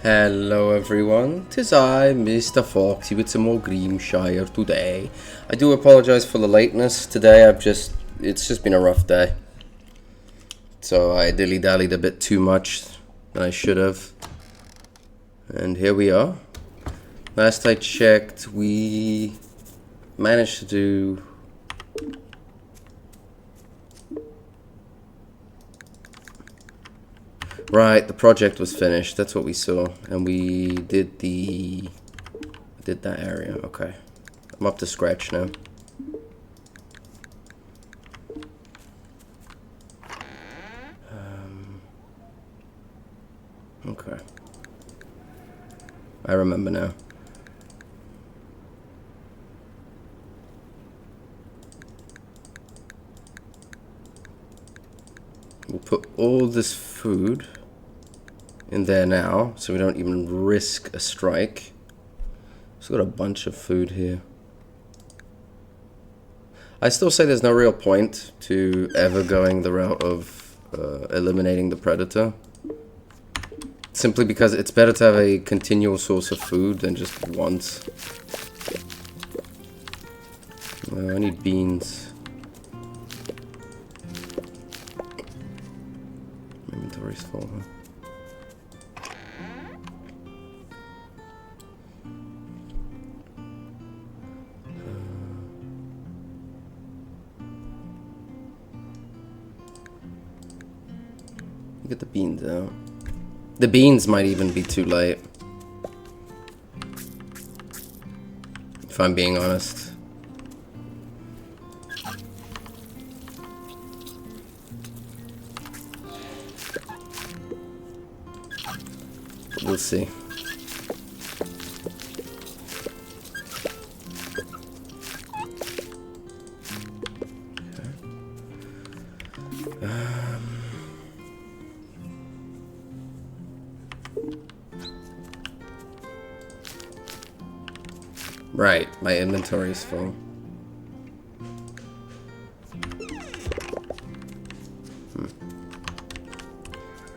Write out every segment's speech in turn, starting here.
Hello everyone, 'tis I, Mr. Foxy, with some more Grimshire today. I do apologize for the lateness today. It's just been a rough day. So I dilly-dallied a bit too much than I should have. And here we are. Last I checked, we managed to do... Right, the project was finished, that's what we saw. And we did that area, okay. I'm up to scratch now. Okay. I remember now. We'll put all this food in there now, so we don't even risk a strike. We've got a bunch of food here. I still say there's no real point to ever going the route of eliminating the predator. Simply because it's better to have a continual source of food than just once. I need beans. Inventory's full, huh? Get the beans out. The beans might even be too late. If I'm being honest. We'll see. Right, my inventory is full.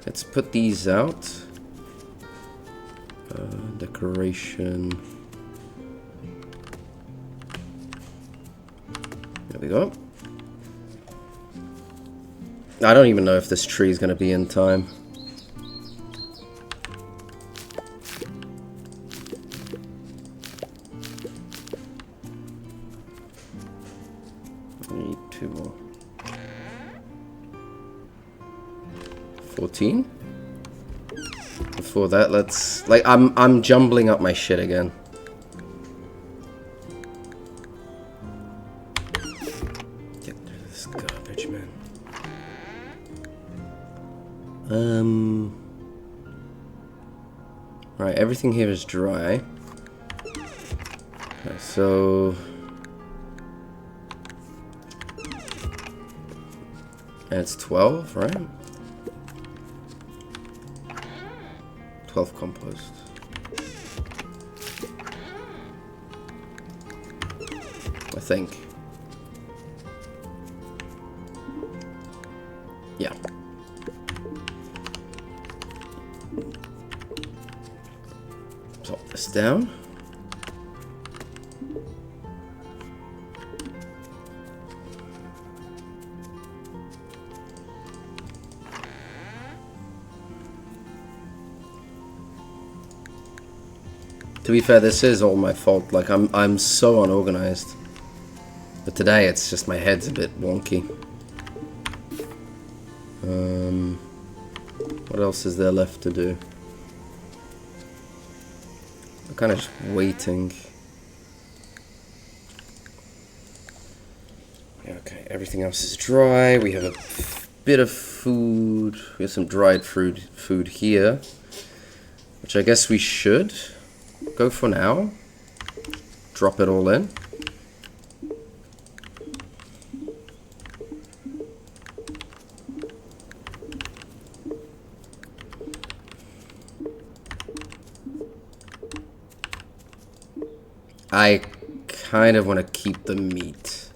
Let's put these out. Decoration. There we go. I don't even know if this tree is going to be in time. I need 2 more. 14? Before that, let's... Like, I'm jumbling up my shit again. Get rid of this garbage, man. Right, everything here is dry. Okay, so... And it's 12, right? 12 compost. I think. Yeah. Plop this down. To be fair, this is all my fault. Like, I'm so unorganized. But today, it's just my head's a bit wonky. What else is there left to do? I'm kind of just waiting. Okay, everything else is dry. We have a bit of food. We have some dried food here. Which I guess we should go for now. Drop it all in. I kind of want to keep the meat.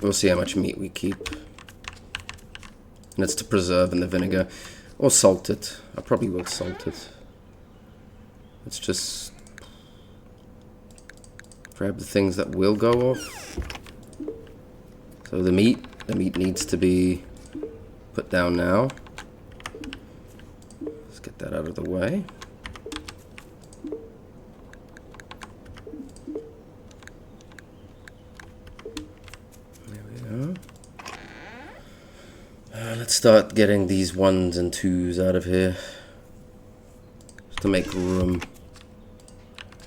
We'll see how much meat we keep. And it's to preserve in the vinegar. Or salt it. I probably will salt it. Let's just grab the things that will go off. So the meat needs to be put down now. Let's get that out of the way. There we go. Let's start getting these 1s and 2s out of here. Just to make room.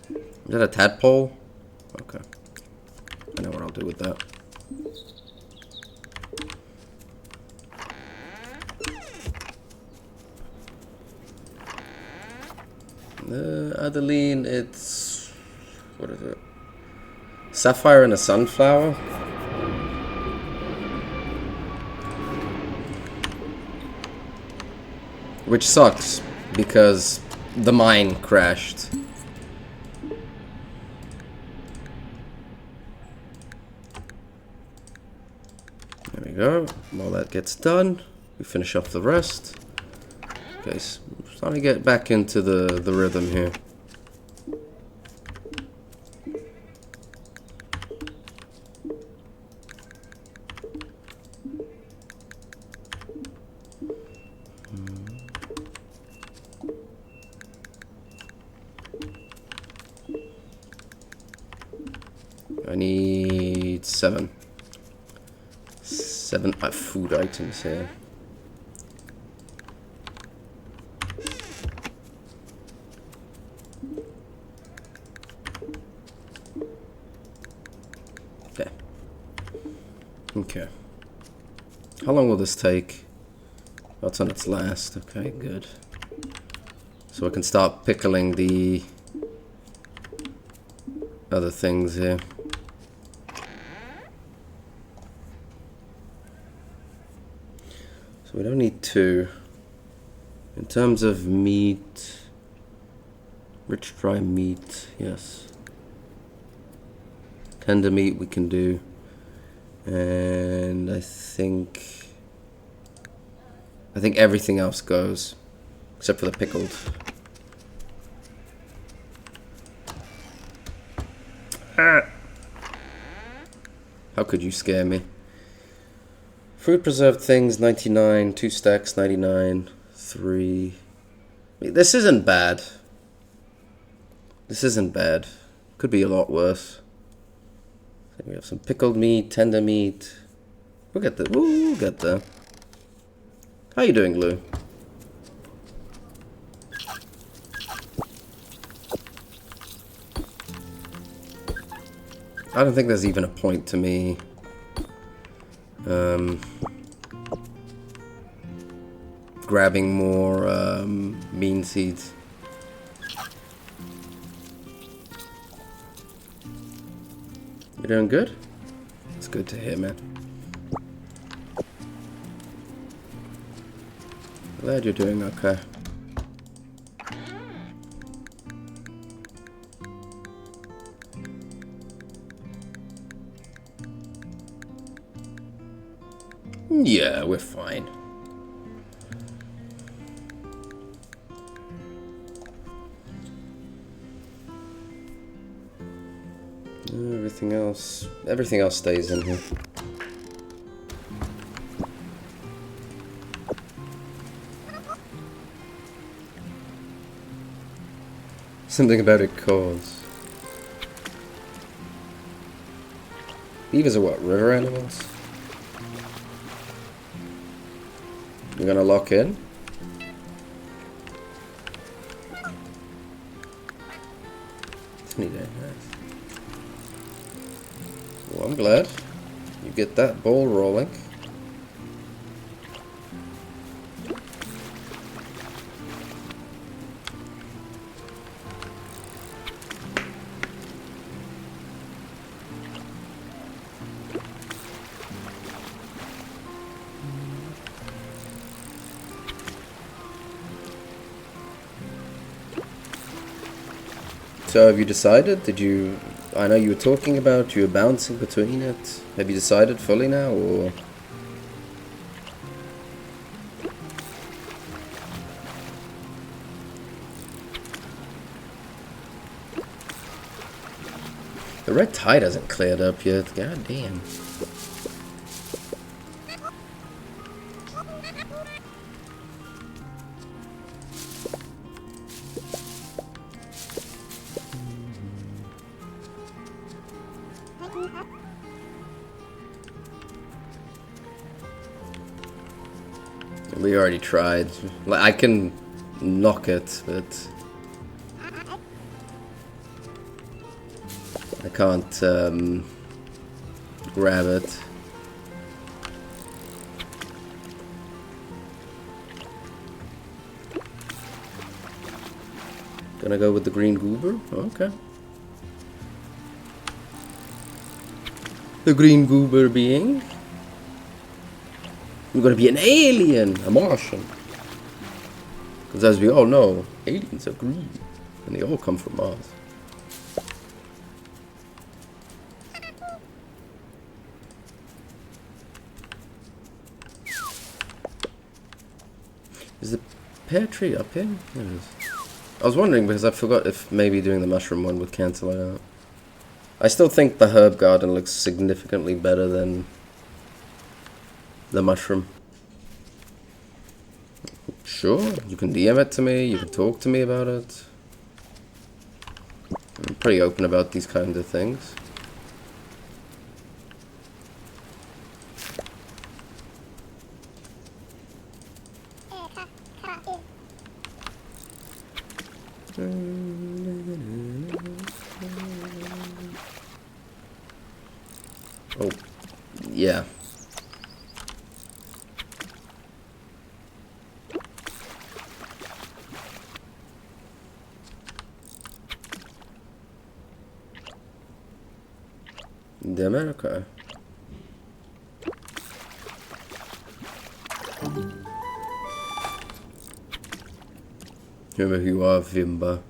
Is that a tadpole? Okay. I know what I'll do with that. Adeline, it's... what is it? Sapphire and a sunflower? Which sucks, because the mine crashed. There we go. While that gets done, we finish off the rest. Okay, so starting to get back into the rhythm here. I need 7 food items here. There. Okay. How long will this take? Oh, it's on its last. Okay, good. So I can start pickling the other things here. So we don't need 2. In terms of meat, rich dry meat, yes. Tender meat we can do. And I think everything else goes, except for the pickled. Ah. How could you scare me? Fruit preserved things, 99. 2 stacks, 99. 3. This isn't bad. This isn't bad. Could be a lot worse. I think we have some pickled meat, tender meat. We'll get there. We'll get there. How you doing, Lou? I don't think there's even a point to me grabbing more bean seeds. You doing good? It's good to hear, man. Glad you're doing okay. Yeah, we're fine. Everything else stays in here. Something about it calls. Beavers are what, river animals? You're gonna lock in? It's neat, nice. Well, I'm glad you get that ball rolling. So have you decided? I know you were talking about you were bouncing between it. Have you decided fully now, or? The red tide hasn't cleared up yet. God damn. We already tried. Like, I can knock it, but I can't grab it. Gonna go with the green goober? Okay. The green goober being? You're gonna be an alien, a Martian. Because as we all know, aliens are green. And they all come from Mars. Is the pear tree up here? There it is. I was wondering because I forgot if maybe doing the mushroom one would cancel it out. I still think the herb garden looks significantly better than the mushroom. Sure, you can DM it to me, you can talk to me about it. I'm pretty open about these kind of things. Oh, yeah. The America. Remember who you are, Vimba.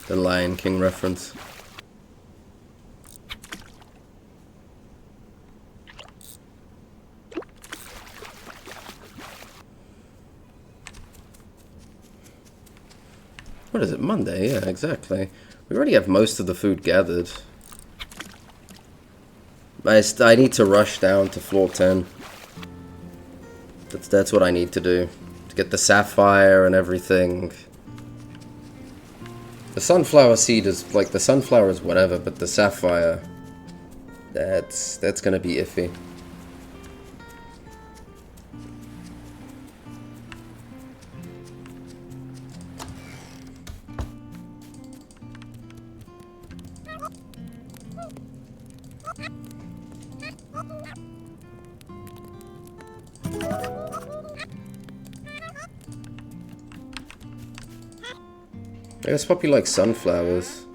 The Lion King reference. What is it? Monday? Yeah, exactly. We already have most of the food gathered. I need to rush down to floor 10. That's what I need to do. To get the sapphire and everything. The sunflower seed is, like, the sunflower is whatever, but the sapphire, that's gonna be iffy. I guess Poppy likes sunflowers.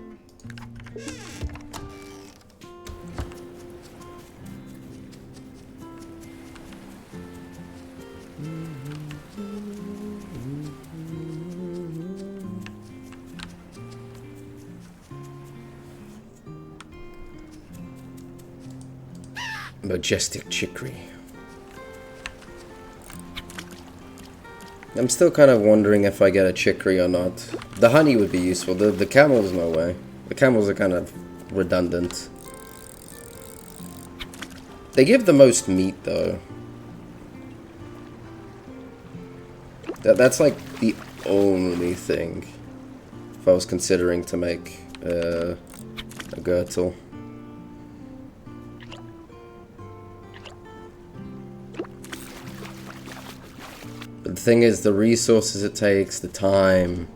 Majestic chicory. I'm still kind of wondering if I get a chicory or not. The honey would be useful. The camels, no way. The camels are kind of redundant. They give the most meat, though. That's like the only thing. If I was considering to make a girdle. But the thing is, the resources it takes, the time,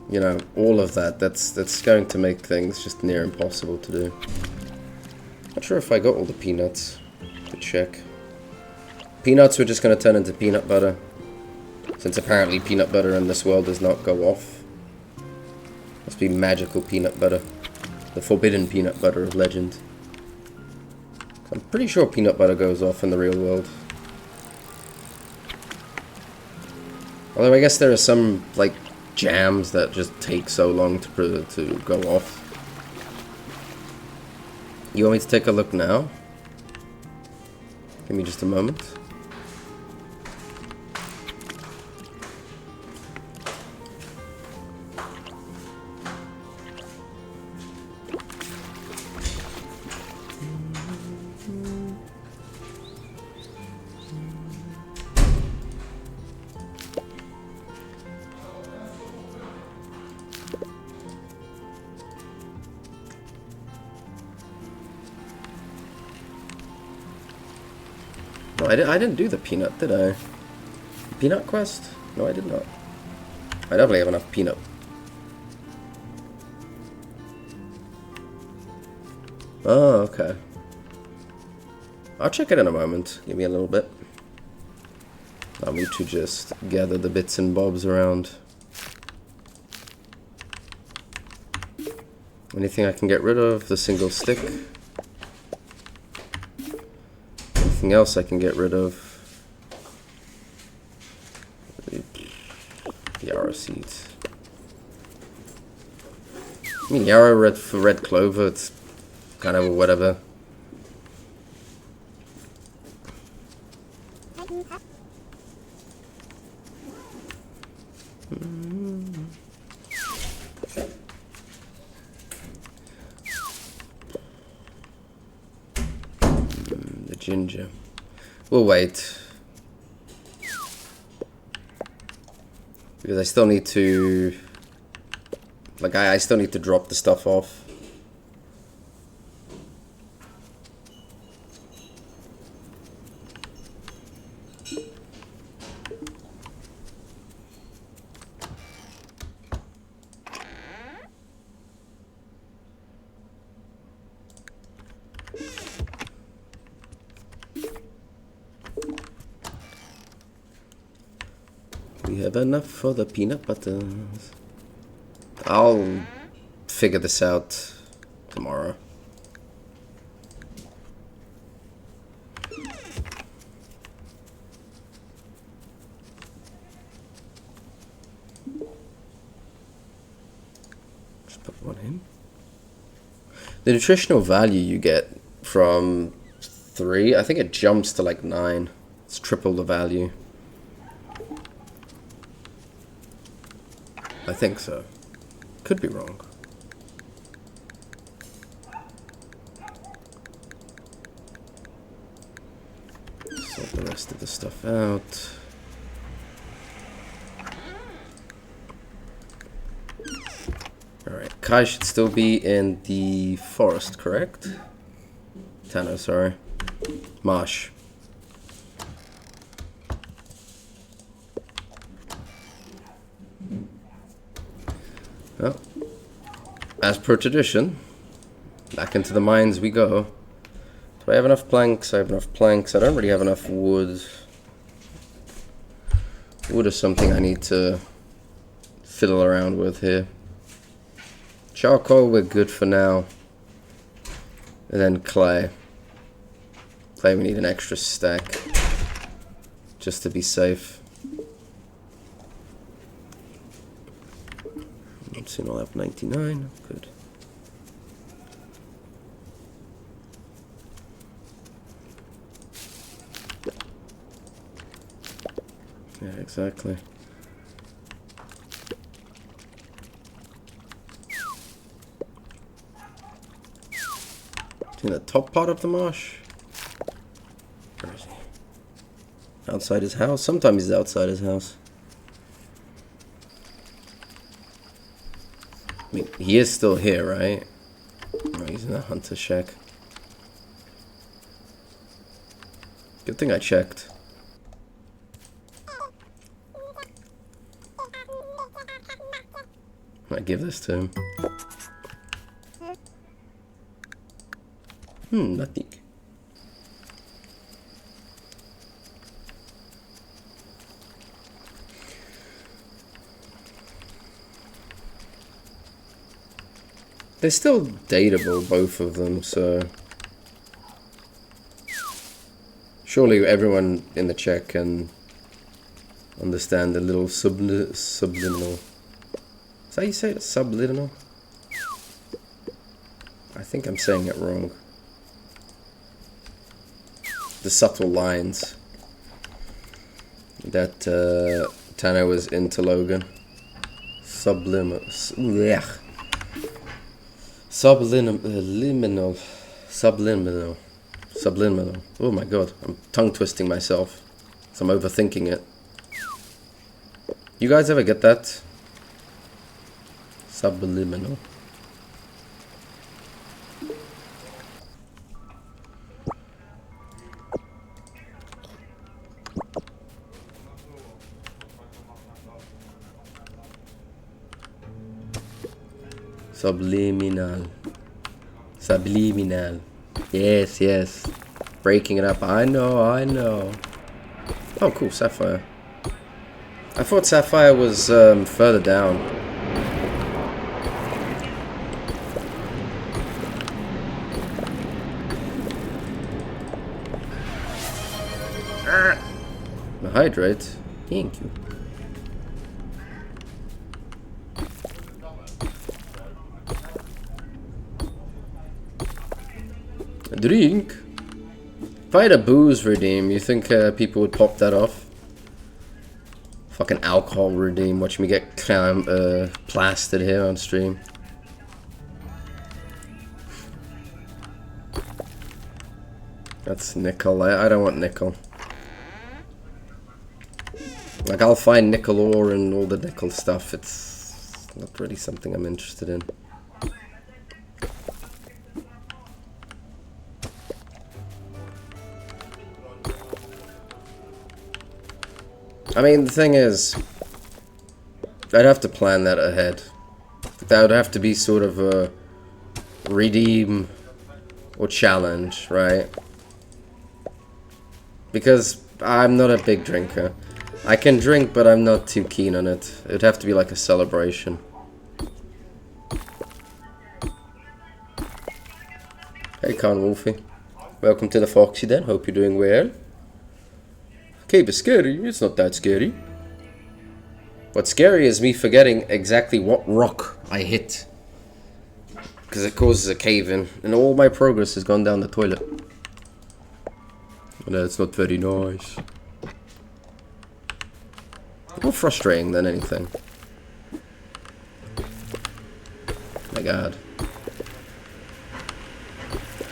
you know, all of that, that's going to make things just near impossible to do. Not sure if I got all the peanuts to check. Peanuts were just going to turn into peanut butter, since apparently peanut butter in this world does not go off. Must be magical peanut butter. The forbidden peanut butter of legend. I'm pretty sure peanut butter goes off in the real world. Although I guess there are some, like, jams that just take so long to go off. You want me to take a look now? Give me just a moment. I didn't do the peanut, did I? Peanut quest? No, I did not. I definitely have enough peanut. Oh, okay. I'll check it in a moment. Give me a little bit. I need to just gather the bits and bobs around. Anything I can get rid of? The single stick. Anything else I can get rid of? The yarrow seeds. I mean, yarrow red for red clover, it's kind of whatever. The ginger. We'll wait. Because I still need to... Like, I still need to drop the stuff off. We have enough for the peanut butter. I'll figure this out tomorrow. Just put one in. The nutritional value you get from 3, I think it jumps to like 9. It's triple the value. I think so. Could be wrong. Sort the rest of the stuff out. Alright, Kai should still be in the forest, correct? Tano, sorry. Marsh. Well, as per tradition, back into the mines we go. Do I have enough planks? I have enough planks. I don't really have enough wood. Wood is something I need to fiddle around with here. Charcoal, we're good for now. And then clay. Clay, we need an extra stack. Just to be safe. Soon I'll have 99. Good. Yeah, exactly. In the top part of the marsh? Where is he? Outside his house? Sometimes he's outside his house. I mean, he is still here, right? No, he's in a hunter shack. Good thing I checked. I give this to him. Nothing. They're still dateable, both of them, so... Surely everyone in the chat can understand the little subliminal... Is that how you say it? Subliminal? I think I'm saying it wrong. The subtle lines that Tano was into Logan. Subliminal. Subliminal. Oh my god, I'm tongue twisting myself. So I'm overthinking it. You guys ever get that? Subliminal. Subliminal. Subliminal. Yes, yes. Breaking it up. I know, I know. Oh, cool. Sapphire. I thought Sapphire was further down. Hydrate. Thank you. A drink? If I had a booze redeem, you think people would pop that off? Fucking alcohol redeem. Watch me get plastered here on stream. That's nickel. I don't want nickel. Like, I'll find nickel ore and all the nickel stuff. It's not really something I'm interested in. I mean, the thing is, I'd have to plan that ahead. That would have to be sort of a redeem or challenge, right? Because I'm not a big drinker. I can drink, but I'm not too keen on it. It'd have to be like a celebration. Hey, Con Wolfie. Welcome to the Foxy Den. Hope you're doing well. Okay, but scary. It's not that scary. What's scary is me forgetting exactly what rock I hit. Because it causes a cave-in. And all my progress has gone down the toilet. And that's not very nice. More frustrating than anything. My god.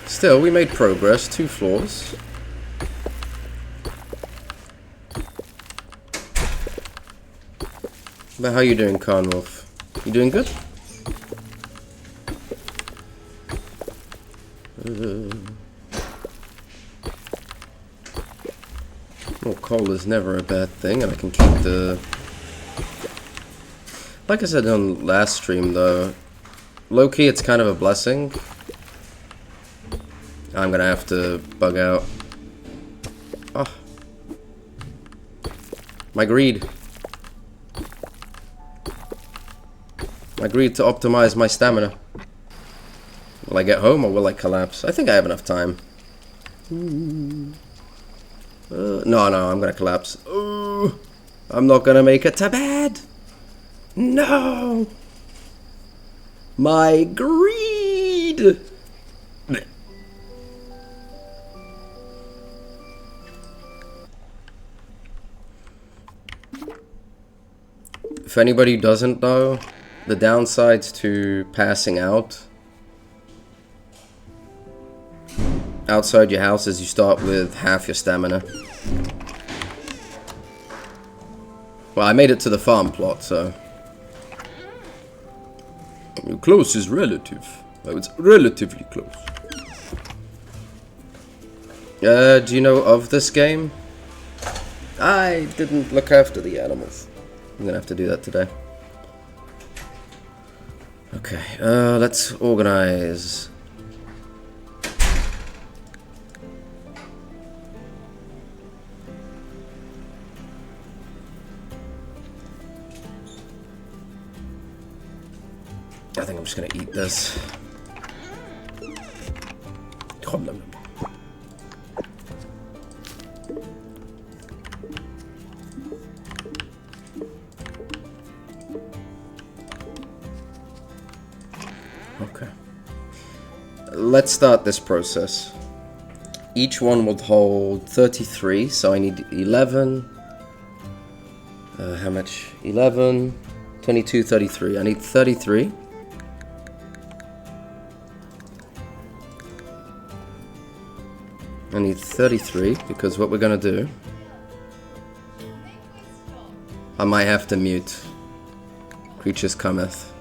Still, we made progress. 2 floors. But how you doing, Carnwolf? You doing good? More coal is never a bad thing, and I can keep the... Like I said on last stream, though, low-key it's kind of a blessing. I'm gonna have to bug out. Oh. My greed. I agreed to optimize my stamina. Will I get home or will I collapse? I think I have enough time. No, I'm gonna collapse. I'm not gonna make it to bed. No! My greed! If anybody doesn't know, the downsides to passing out outside your house is you start with half your stamina. Well, I made it to the farm plot, so... Close is relative. Oh, it's relatively close. Do you know of this game? I didn't look after the animals. I'm gonna have to do that today. Okay, let's organize. I think I'm just gonna eat this. Okay. Let's start this process. Each one would hold 33, so I need 11. How much? 11, 22, 33. I need 33. I need 33 because what we're gonna do, I might have to mute Creatures Cometh.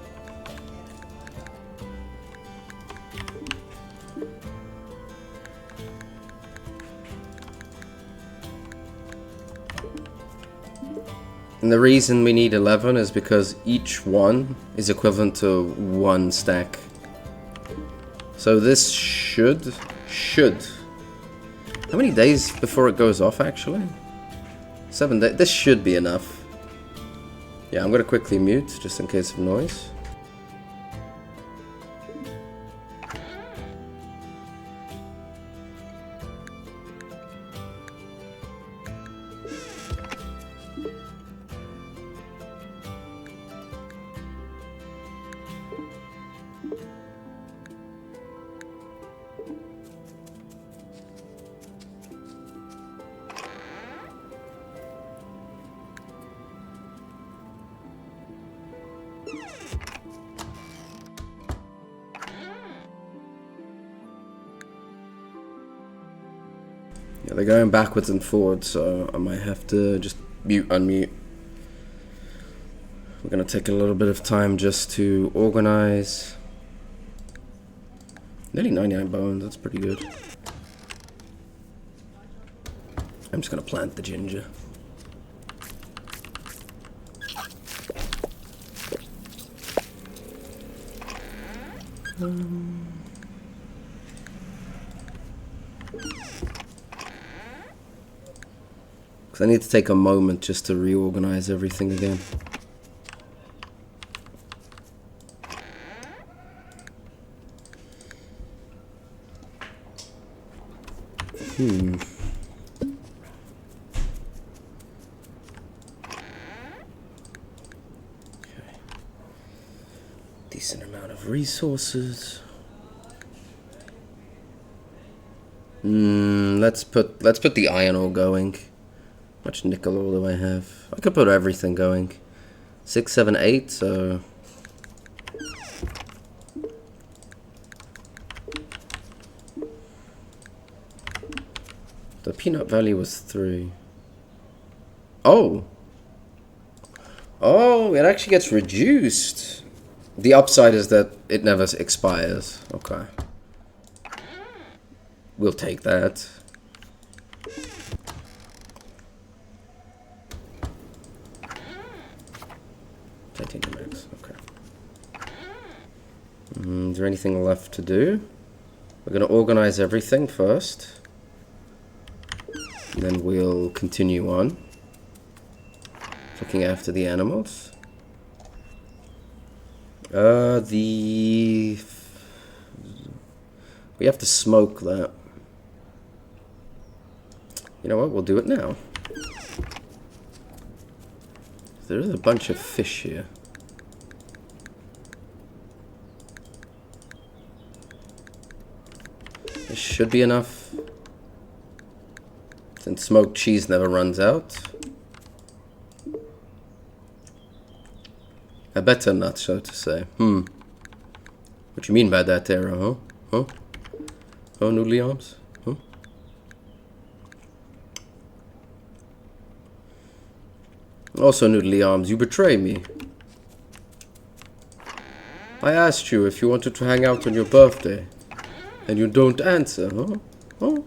And the reason we need 11 is because each one is equivalent to 1 stack. So this should. How many days before it goes off, actually? 7 days. This should be enough. Yeah, I'm gonna quickly mute, just in case of noise. Yeah, they're going backwards and forwards, so I might have to just unmute. We're gonna take a little bit of time just to organize. Nearly 99 bones, that's pretty good. I'm just gonna plant the ginger. I need to take a moment just to reorganize everything again. Okay. Decent amount of resources. Let's put the iron ore going. How much nickel ore do I have? I could put everything going. 6, 7, 8, so... The peanut value was 3. Oh! Oh, it actually gets reduced. The upside is that it never expires. Okay. We'll take that. Titanium X, okay. Is there anything left to do? We're going to organize everything first. And then we'll continue on. Looking after the animals. We have to smoke that. You know what? We'll do it now. There is a bunch of fish here. This should be enough. Since smoked cheese never runs out. A better nut, so to say. What you mean by that, Arrow, huh? Oh, noodly arms? Huh? Also, noodly arms, you betray me. I asked you if you wanted to hang out on your birthday, and you don't answer, huh? Huh?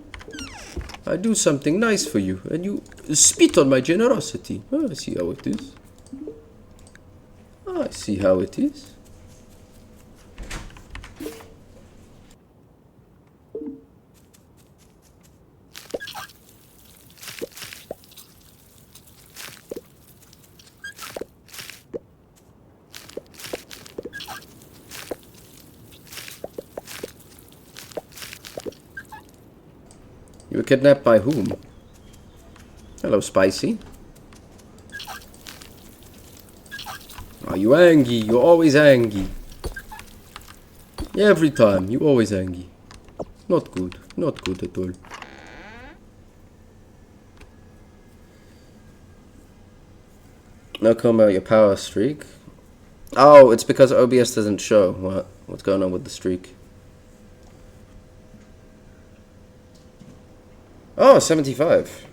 I do something nice for you, and you spit on my generosity. Oh, I see how it is. I see how it is. You were kidnapped by whom? Hello, Spicy. Are you angry? You're always angry. Every time, you always angry. Not good. Not good at all. No comment about your power streak. Oh, it's because OBS doesn't show what's going on with the streak. Oh, 75.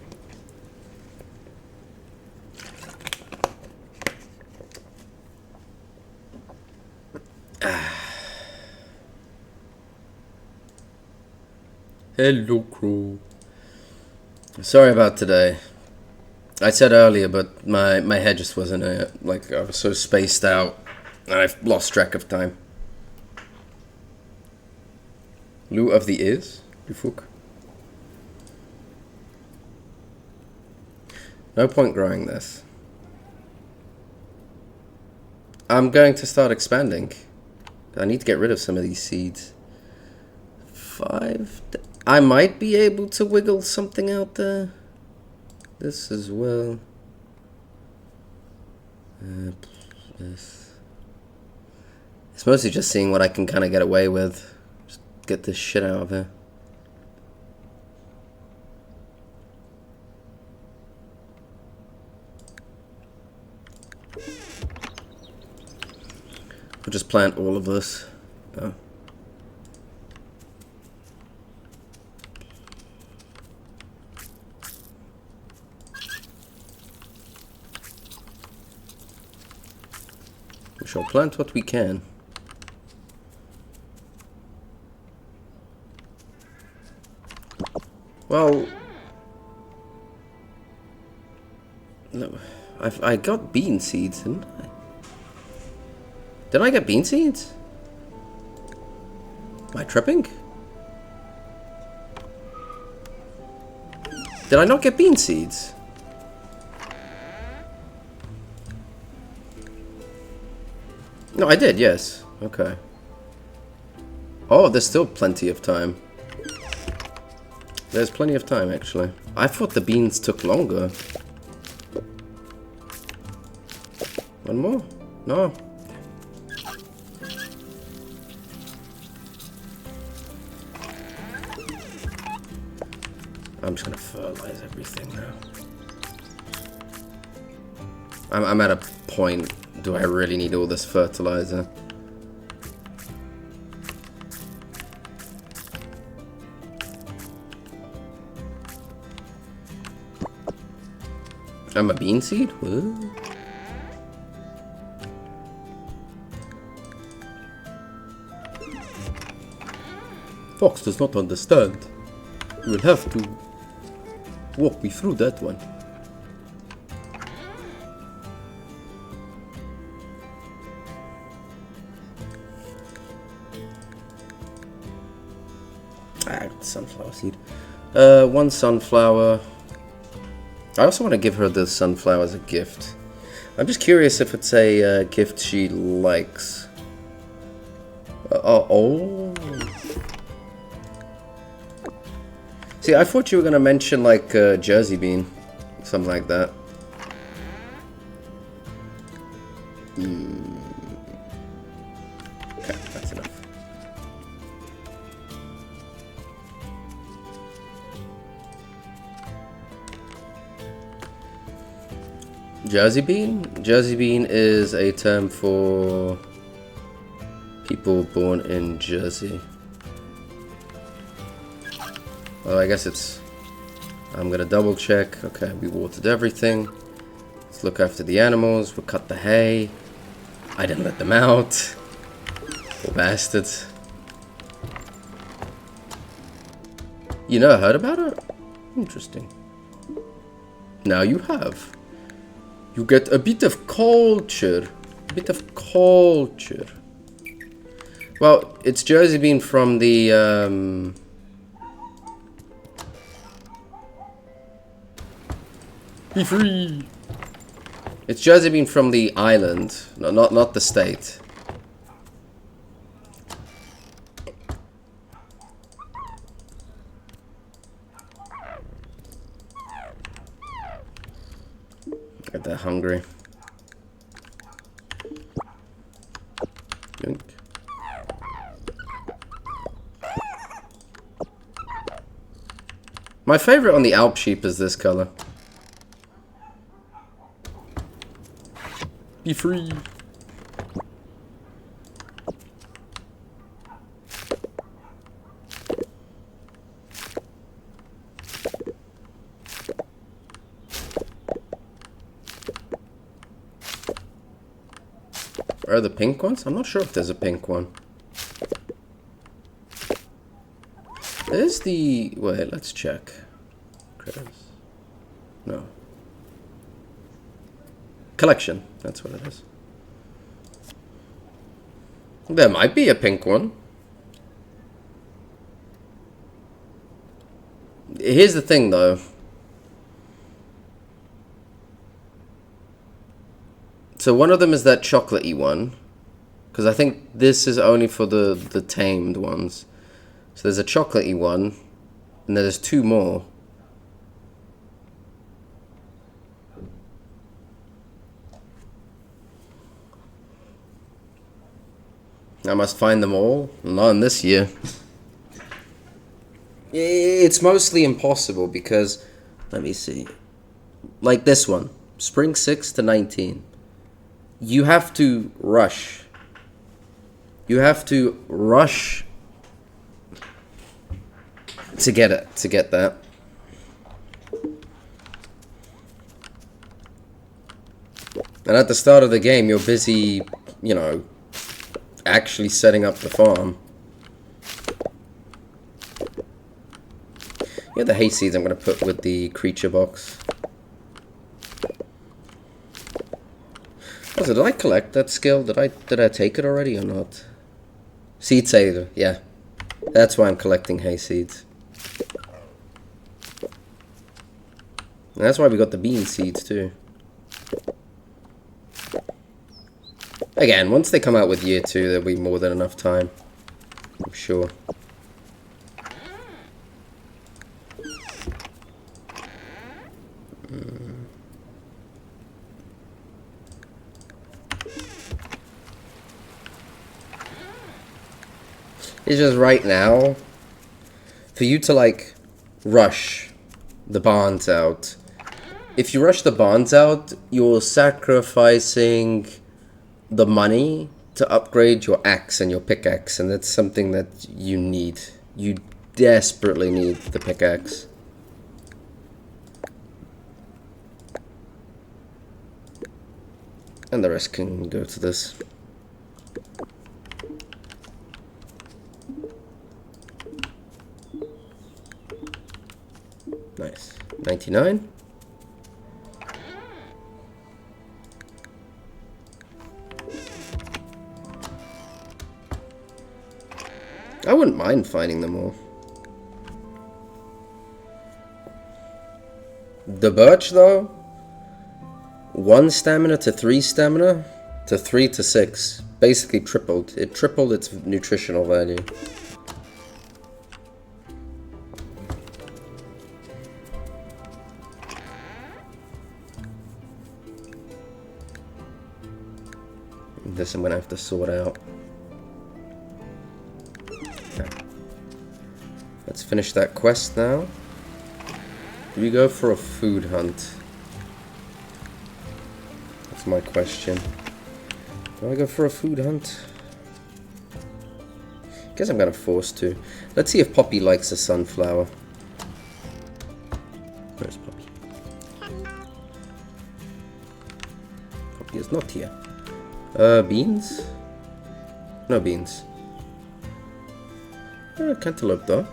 Hello, Crow. Sorry about today. I said earlier, but my head just wasn't like I was so spaced out, and I've lost track of time. Lou of the is, du fuck. No point growing this. I'm going to start expanding. I need to get rid of some of these seeds. 5. I might be able to wiggle something out there. This as well. This. It's mostly just seeing what I can kind of get away with. Just get this shit out of here. We'll just plant all of this. Oh. We shall plant what we can. Well, no, I got bean seeds, didn't I? Did I get bean seeds? Am I tripping? Did I not get bean seeds? No, I did, yes. Okay. Oh, there's still plenty of time. There's plenty of time, actually. I thought the beans took longer. One more? No. I'm just gonna fertilize everything now. I'm at a point. Do I really need all this fertilizer? I'm a bean seed? What? Fox does not understand. You will have to walk me through that one. Sunflower seed. One sunflower. I also want to give her the sunflower as a gift. I'm just curious if it's a gift she likes. Oh. See, I thought you were going to mention like Jersey bean. Something like that. Okay, that's enough. Jersey bean? Jersey bean is a term for people born in Jersey. Well, I guess it's... I'm gonna double check. Okay, we watered everything. Let's look after the animals. We'll cut the hay. I didn't let them out. Poor bastards. You never heard about her? Interesting. Now you have. You get a bit of culture. A bit of culture. Well, it's Jersey bean from the, Be free! It's Jersey bean from the island. No, not the state. Get that hungry. Yoink. My favorite on the Alp sheep is this color. Be free. Are the pink ones? I'm not sure if there's a pink one. There's the... Wait, let's check. Critters. No. Collection. That's what it is. There might be a pink one. Here's the thing, though. So one of them is that chocolatey one. Because I think this is only for the tamed ones. So there's a chocolatey one. And then there's 2 more. I must find them all. Not in this year. It's mostly impossible because... Let me see. Like this one. Spring 6 to 19. You have to rush. You have to rush to get it, to get that. And at the start of the game, you're busy, you know, actually setting up the farm. Yeah, the hay seeds I'm going to put with the creature box. Also, did I collect that skill? Did I take it already or not? Seed saver, yeah. That's why I'm collecting hay seeds. And that's why we got the bean seeds too. Again, once they come out with year 2, there'll be more than enough time. I'm sure. It's just right now, for you to like rush the bonds out. If you rush the bonds out, you're sacrificing the money to upgrade your axe and your pickaxe, and that's something that you need. You desperately need the pickaxe. And the rest can go to this. Nice. 99. I wouldn't mind finding them all. The birch, though, 1 stamina to 3 stamina to 3 to 6. Basically tripled. It tripled its nutritional value. This I'm gonna have to sort out. Okay. Let's finish that quest now. Do we go for a food hunt? That's my question. Do I go for a food hunt? Guess I'm gonna force to. Let's see if Poppy likes a sunflower. Where's Poppy? Poppy is not here. Beans? No beans. Cantaloupe though.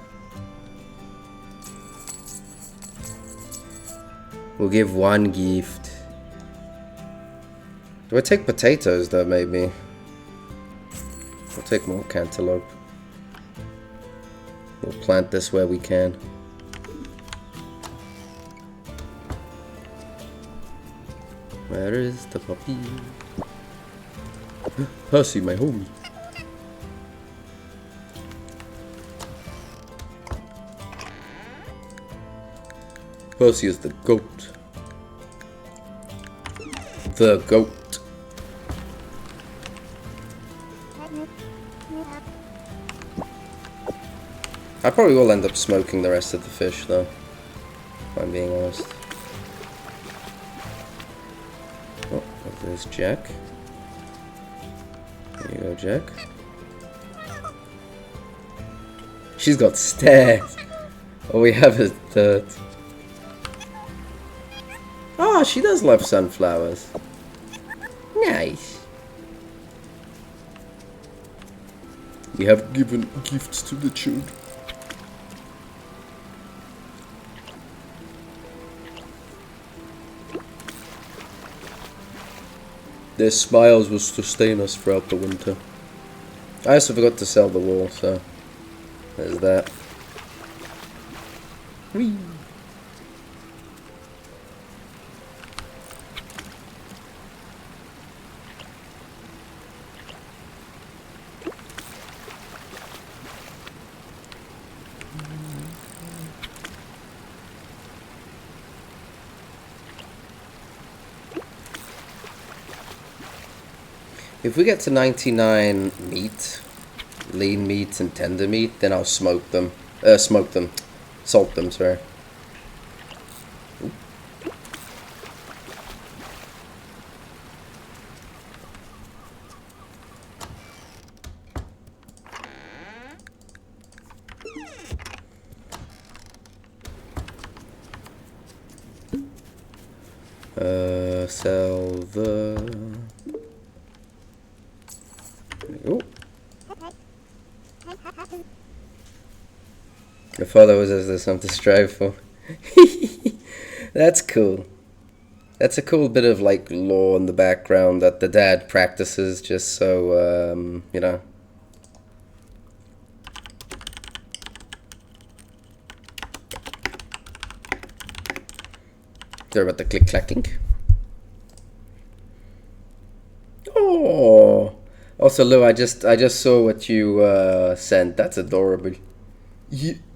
We'll give 1 gift. Do I take potatoes though, maybe? We'll take more cantaloupe. We'll plant this where we can. Where is the puppy? Percy, my homie. Percy is the goat. The goat. I probably will end up smoking the rest of the fish, though, if I'm being honest. Oh, there's Jack. There you go, Jack. She's got stairs. All we have is dirt. Oh, she does love sunflowers. Nice. We have given gifts to the children. Their smiles will sustain us throughout the winter. I also forgot to sell the wool, so there's that. Whee! If we get to 99 meat, lean meat and tender meat, then I'll smoke them. Salt them, sorry. Sell the... Oh. I thought that was as there's something to strive for. That's cool. That's a cool bit of like lore in the background that the dad practices just so, you know. Sorry about the click-clacking. Oh. Also, Lou, I just saw what you sent. That's adorable.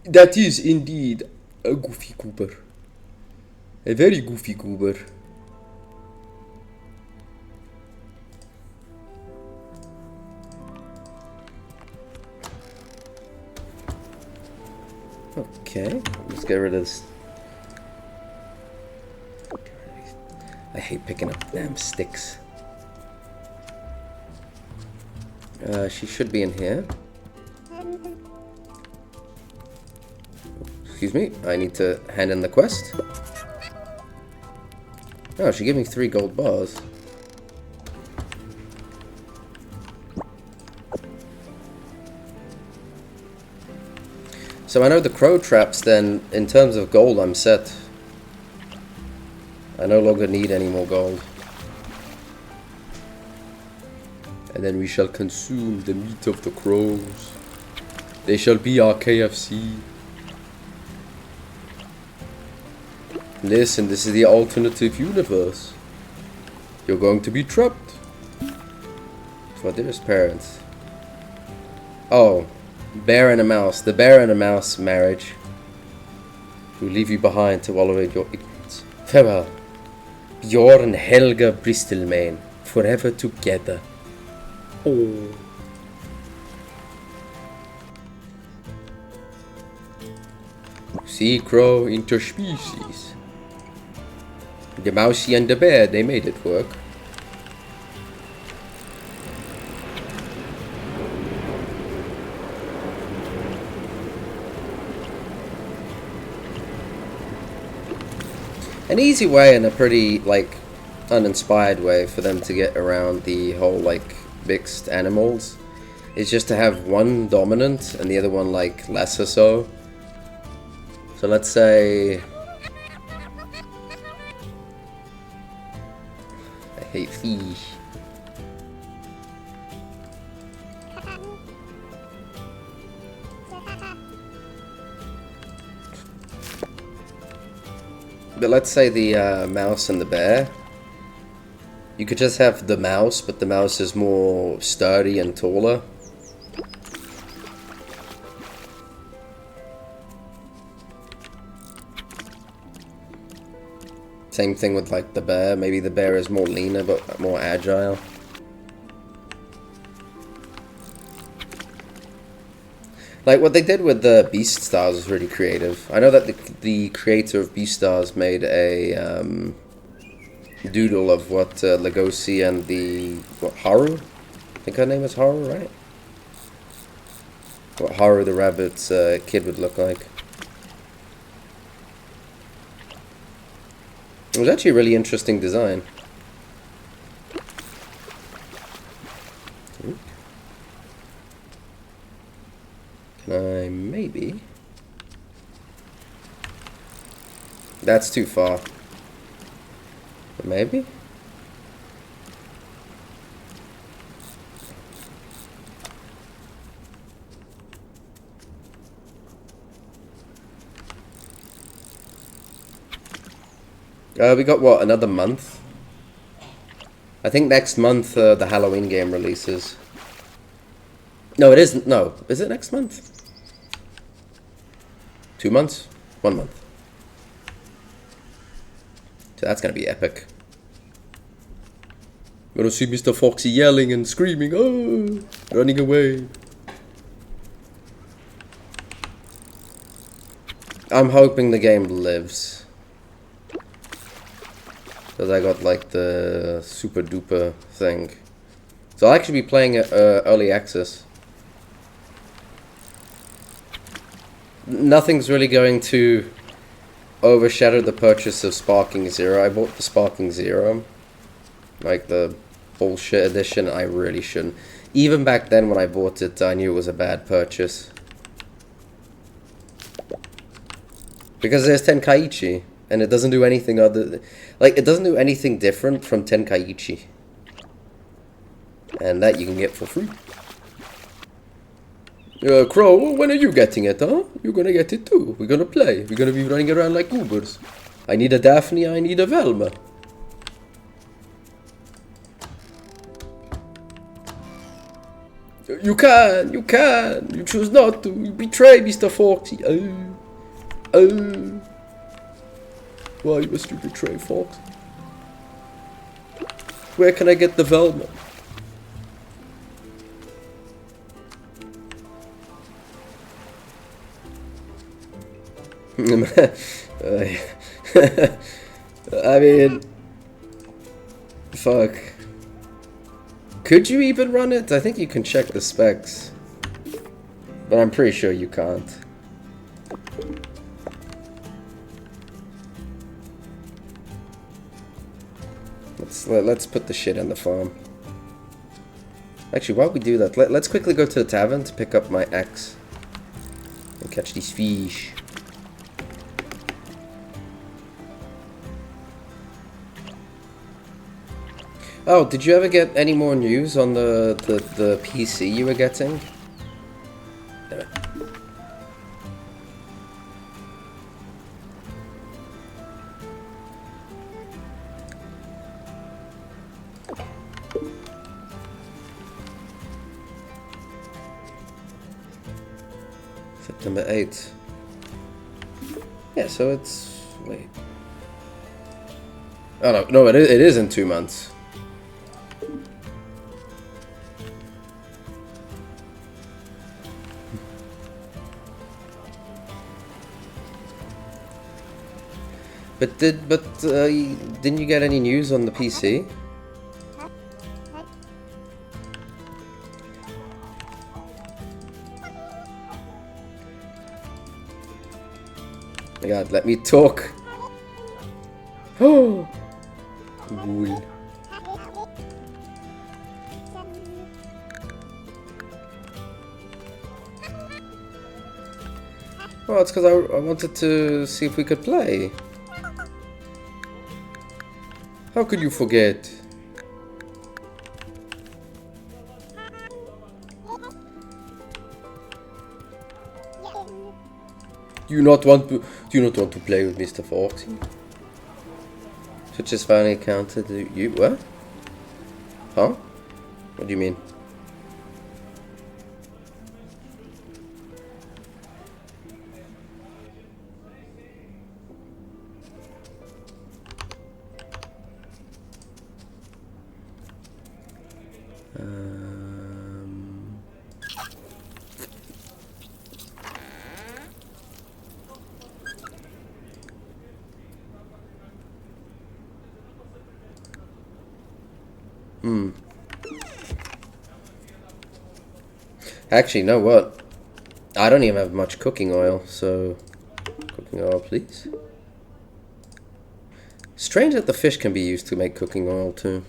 That is indeed a goofy goober. A very goofy goober. Okay, let's get rid of this. I hate picking up damn sticks. She should be in here. Excuse me, I need to hand in the quest. Oh, she gave me 3 gold bars. So I know the crow traps then, in terms of gold, I'm set. I no longer need any more gold. And then we shall consume the meat of the crows. They shall be our KFC. Listen, this is the alternative universe. You're going to be trapped. For dearest parents. Oh, bear and a mouse. The bear and a mouse marriage will leave you behind to wallow in your ignorance. Farewell. Bjorn and Helga Bristolmane, forever together. Oh. Sea crow interspecies. The mousey and the bear, they made it work. An easy way and a pretty, like, uninspired way for them to get around the whole, like, mixed animals is just to have one dominant and the other one, like, lesser so. So let's say... I hate fish. But let's say the mouse and the bear. You could just have the mouse, but the mouse is more sturdy and taller. Same thing with like the bear. Maybe the bear is more leaner but more agile. Like what they did with the Beastars was really creative. I know that the creator of Beastars made a doodle of what Legosi and the Haru. I think her name is Haru, right? What Haru the rabbit's kid would look like. It was actually a really interesting design. Can I maybe? That's too far. But maybe? We got what, another month? I think next month the Halloween game releases. No, it isn't. No, is it next month? 2 months? 1 month. So that's gonna be epic. Gonna see Mr. Foxy yelling and screaming, oh, running away. I'm hoping the game lives. Because I got like the super duper thing. So I'll actually be playing early access. Nothing's really going to overshadow the purchase of Sparking Zero. I bought the Sparking Zero. Like the bullshit edition. I really shouldn't. Even back then when I bought it, I knew it was a bad purchase. Because there's Tenkaichi, and it doesn't do anything other... Like, it doesn't do anything different from Tenkaichi. And that you can get for free. Crow, when are you getting it, huh? You're gonna get it too. We're gonna play. We're gonna be running around like goobers. I need a Daphne, I need a Velma. You can, you can. You choose not to. You betray Mr. Foxy. Why must you betray Fox? Where can I get the Velma? I mean, fuck. Could you even run it? I think you can check the specs, but I'm pretty sure you can't. Let's put the shit in the farm. Actually, while we do that, let's quickly go to the tavern to pick up my axe and catch these fish. Oh, did you ever get any more news on the PC you were getting? Damn it. September 8th. Yeah, so it's... wait. Oh no, it is in 2 months. But didn't you get any news on the PC? My God, let me talk. Oh. Well, it's because I wanted to see if we could play. How could you forget? Do you not want to play with Mr. Foxy? Switch is finally counted. You what? Huh? What do you mean? Actually, you know what? I don't even have much cooking oil, so... Cooking oil, please. Strange that the fish can be used to make cooking oil, too.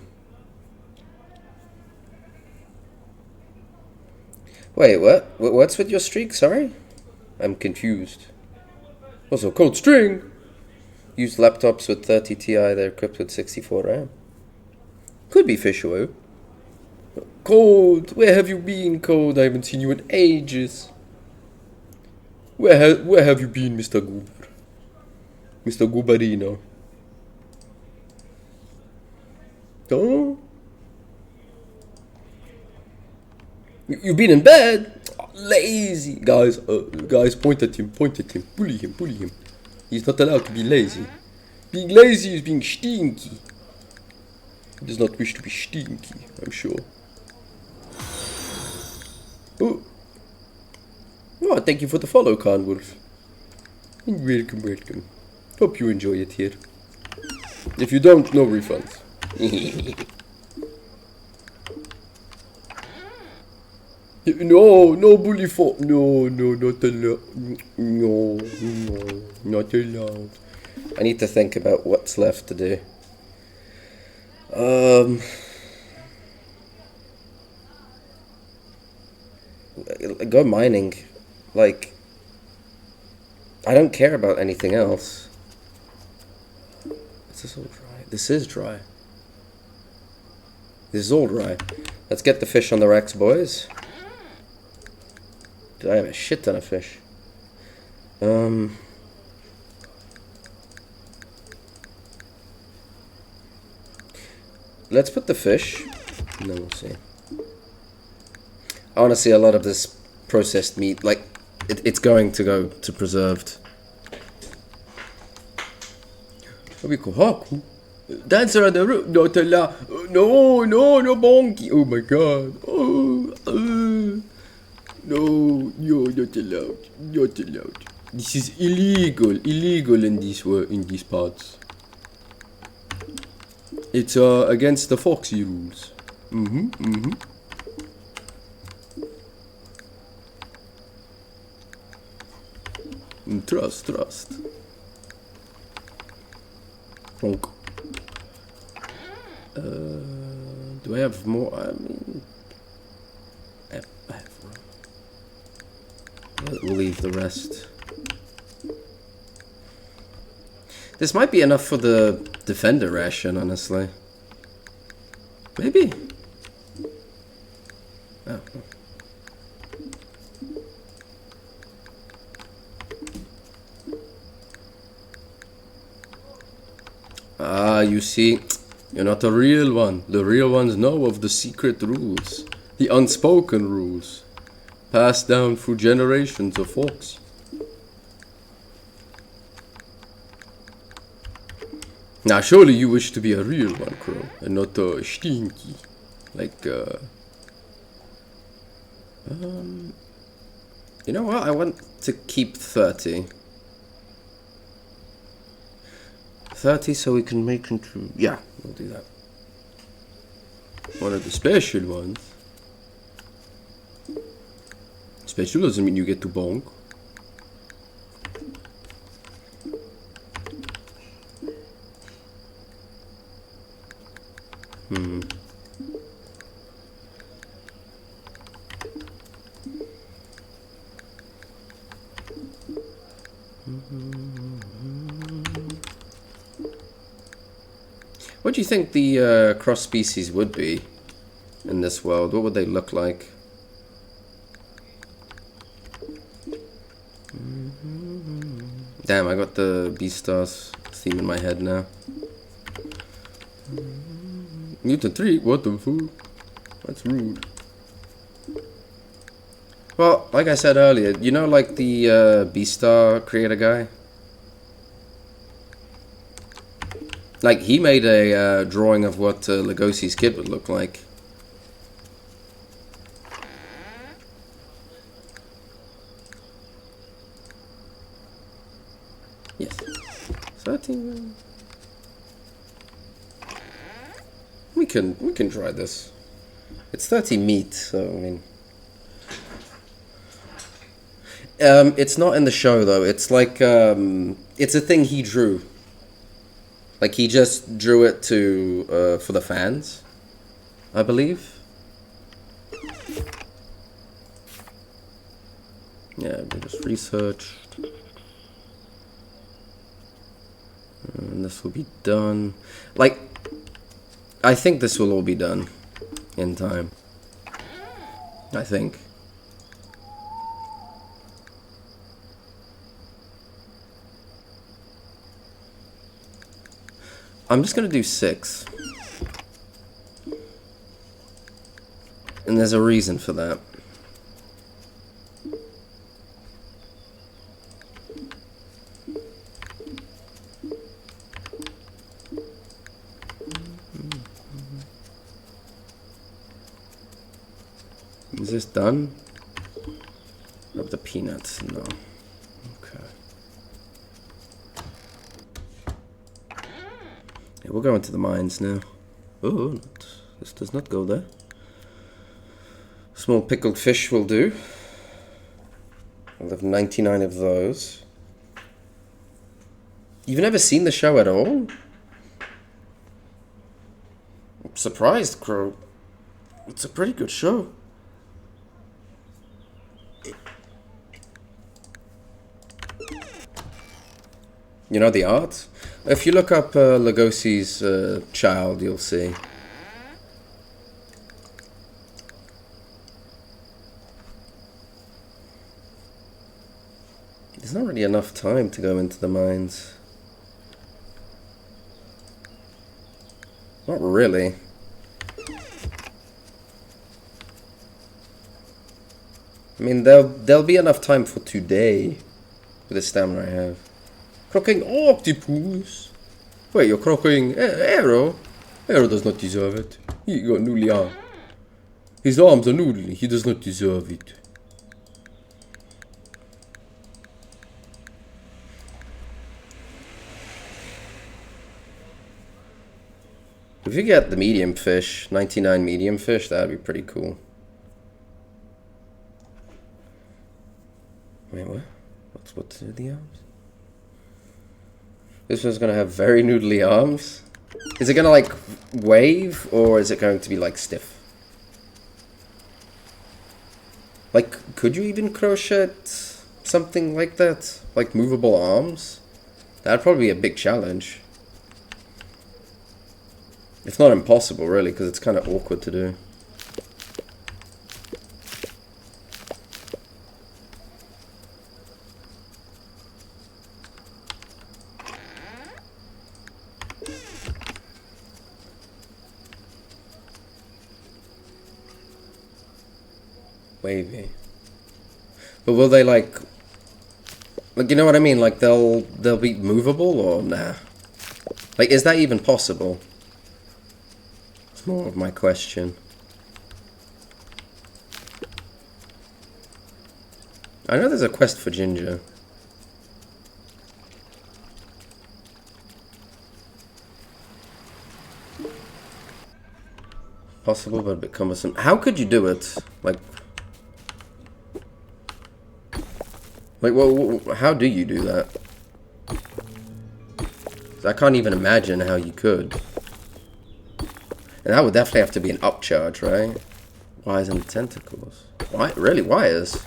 Wait, what? What's with your streak? Sorry? I'm confused. Also, cold string! Used laptops with 30 Ti, they're equipped with 64 RAM. Could be fish oil. Code, where have you been, Code? I haven't seen you in ages. Where have you been, Mr. Goober? Mr. Gooberino. Oh. You've been in bed? Lazy. Guys, point at him, bully him. He's not allowed to be lazy. Being lazy is being stinky. He does not wish to be stinky, I'm sure. Oh, thank you for the follow, Khan Wolf. Welcome. Hope you enjoy it here. If you don't, no refunds. No, bully for no, not allowed. No, not allowed. I need to think about what's left to do. Go mining. Like, I don't care about anything else. Is this all dry? This is dry. This is all dry. Let's get the fish on the racks, boys. I have a shit ton of fish. Let's put the fish, and then we'll see. I want to see a lot of this processed meat. Like, it's going to go to preserved. Dancer on the roof, not allowed. No, bonky. Oh my god. No, not allowed. This is illegal in these parts. It's against the Foxy rules. Trust. Okay. Do I have more? I mean, I have we'll leave the rest. This might be enough for the defender ration, honestly. Maybe. Oh. You see, you're not a real one. The real ones know of the secret rules, the unspoken rules, passed down through generations of Foxy. Now, surely you wish to be a real one, Crow, and not a stinky, like, you know what, I want to keep 30. 30 so we can make into, yeah, we'll do that. One of the special ones. Special doesn't mean you get to bonk. What do you think the cross species would be in this world? What would they look like? Damn, I got the Beastars theme in my head now. Mutant 3? What the fool? That's rude. Well, like I said earlier, you know, like the Beastar creator guy? Like, he made a drawing of what Legosi's kid would look like. Yes. 13. We can try this. It's 30 meat, so I mean. It's not in the show though. It's like it's a thing he drew. Like, he just drew it to for the fans, I believe. Yeah, we just researched. And this will be done. Like, I think this will all be done in time. I think. I'm just gonna do 6. And there's a reason for that. Is this done? Of the peanuts? No. Okay. Yeah, we'll go into the mines now. Oh, this does not go there. Small pickled fish will do. I'll have 99 of those. You've never seen the show at all? I'm surprised, Crow. It's a pretty good show. You know the art? If you look up Lugosi's Child, you'll see. There's not really enough time to go into the mines. Not really. I mean, there'll be enough time for today with the stamina I have. Croaking octopus. Wait, you're croaking Arrow? Arrow does not deserve it. He got noodly arm. His arms are noodly. He does not deserve it. If you get the medium fish, 99 medium fish, that'd be pretty cool. Wait, what? What's the arms? This one's gonna have very noodly arms. Is it gonna like wave, or is it going to be like stiff? Like, could you even crochet something like that? Like movable arms? That'd probably be a big challenge. It's not impossible, really, because it's kind of awkward to do. Wavy. But will they like you know what I mean? Like they'll be movable or nah? Like, is that even possible? It's more of my question. I know there's a quest for Ginger. Possible, but a bit cumbersome. How could you do it? Like, well, how do you do that? I can't even imagine how you could. And that would definitely have to be an upcharge, right? Wires and tentacles. Why? Really? Wires?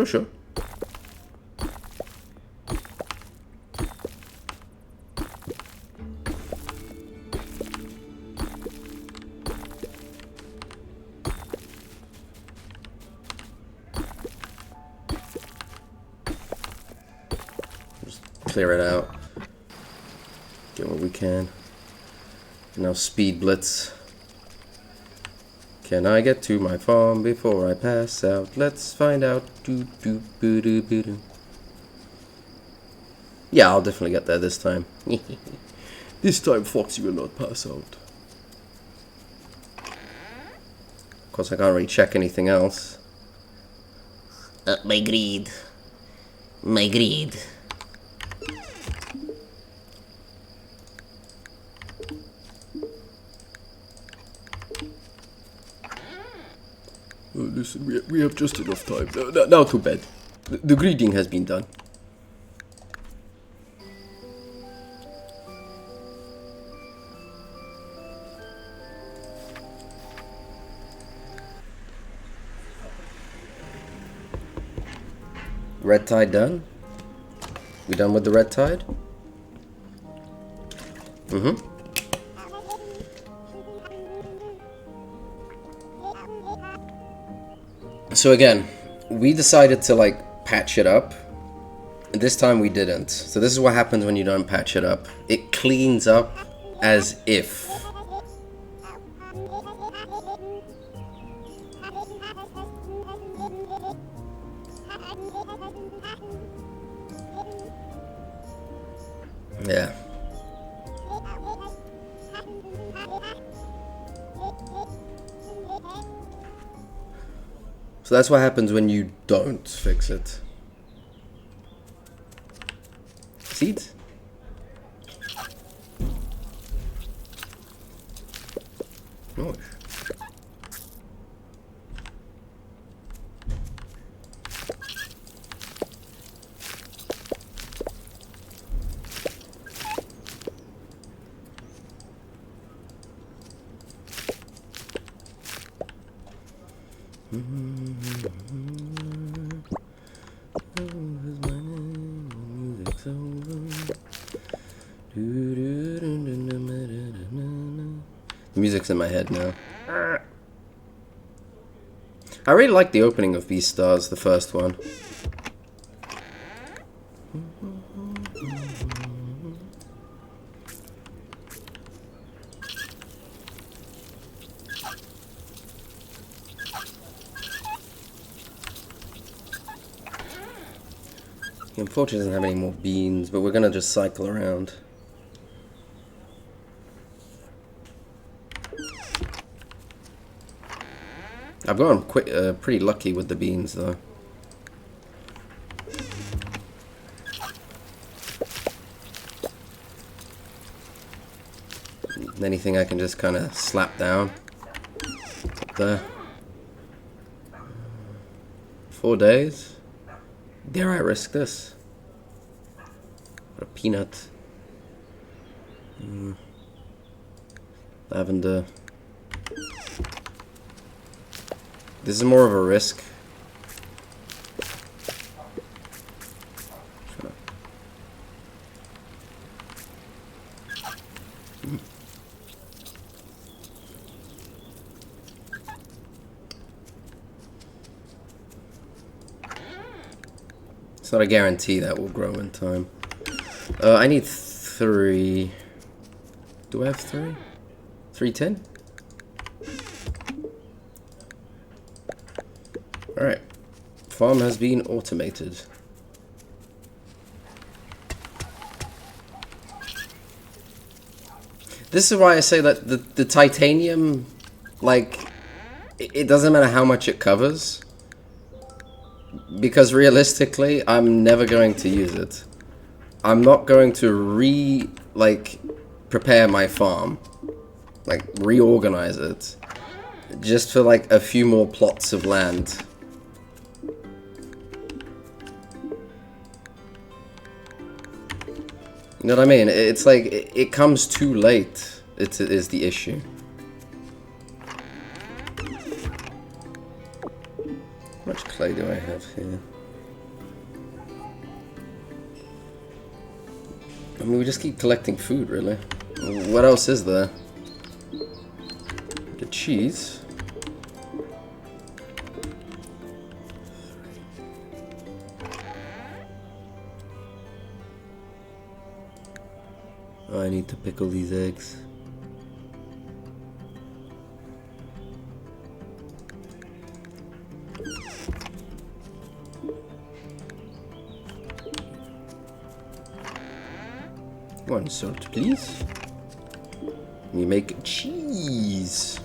Sure. Just clear it out. Get what we can. Now speed blitz. Can I get to my farm before I pass out? Let's find out. Yeah, I'll definitely get there this time. This time Foxy will not pass out. Of course, I can't really check anything else. My greed. My greed. Listen, we have just enough time. Now to bed. The greeting has been done. Red tide done? We done with the red tide? So again, we decided to like patch it up. And this time we didn't. So this is what happens when you don't patch it up. It cleans up as if. Yeah. So that's what happens when you don't fix it. Seeds? Nice. The music's in my head now. I really like the opening of Beastars, the first one. Unfortunately, doesn't have any more beans, but we're gonna just cycle around. I've gotten pretty lucky with the beans, though. Anything I can just kind of slap down. Up there. 4 days. Dare I risk this? What a peanut. Lavender. This is more of a risk. It's not a guarantee that will grow in time. I need 3. Do I have 3? 310? Alright. Farm has been automated. This is why I say that the titanium, like, it doesn't matter how much it covers. Because realistically, I'm never going to use it. I'm not going to prepare my farm. Like, reorganize it. Just for, like, a few more plots of land. You know what I mean? It's like, it comes too late, is the issue. How much clay do I have here? I mean, we just keep collecting food, really. What else is there? The cheese. Oh, I need to pickle these eggs. One salt, please. We make cheese.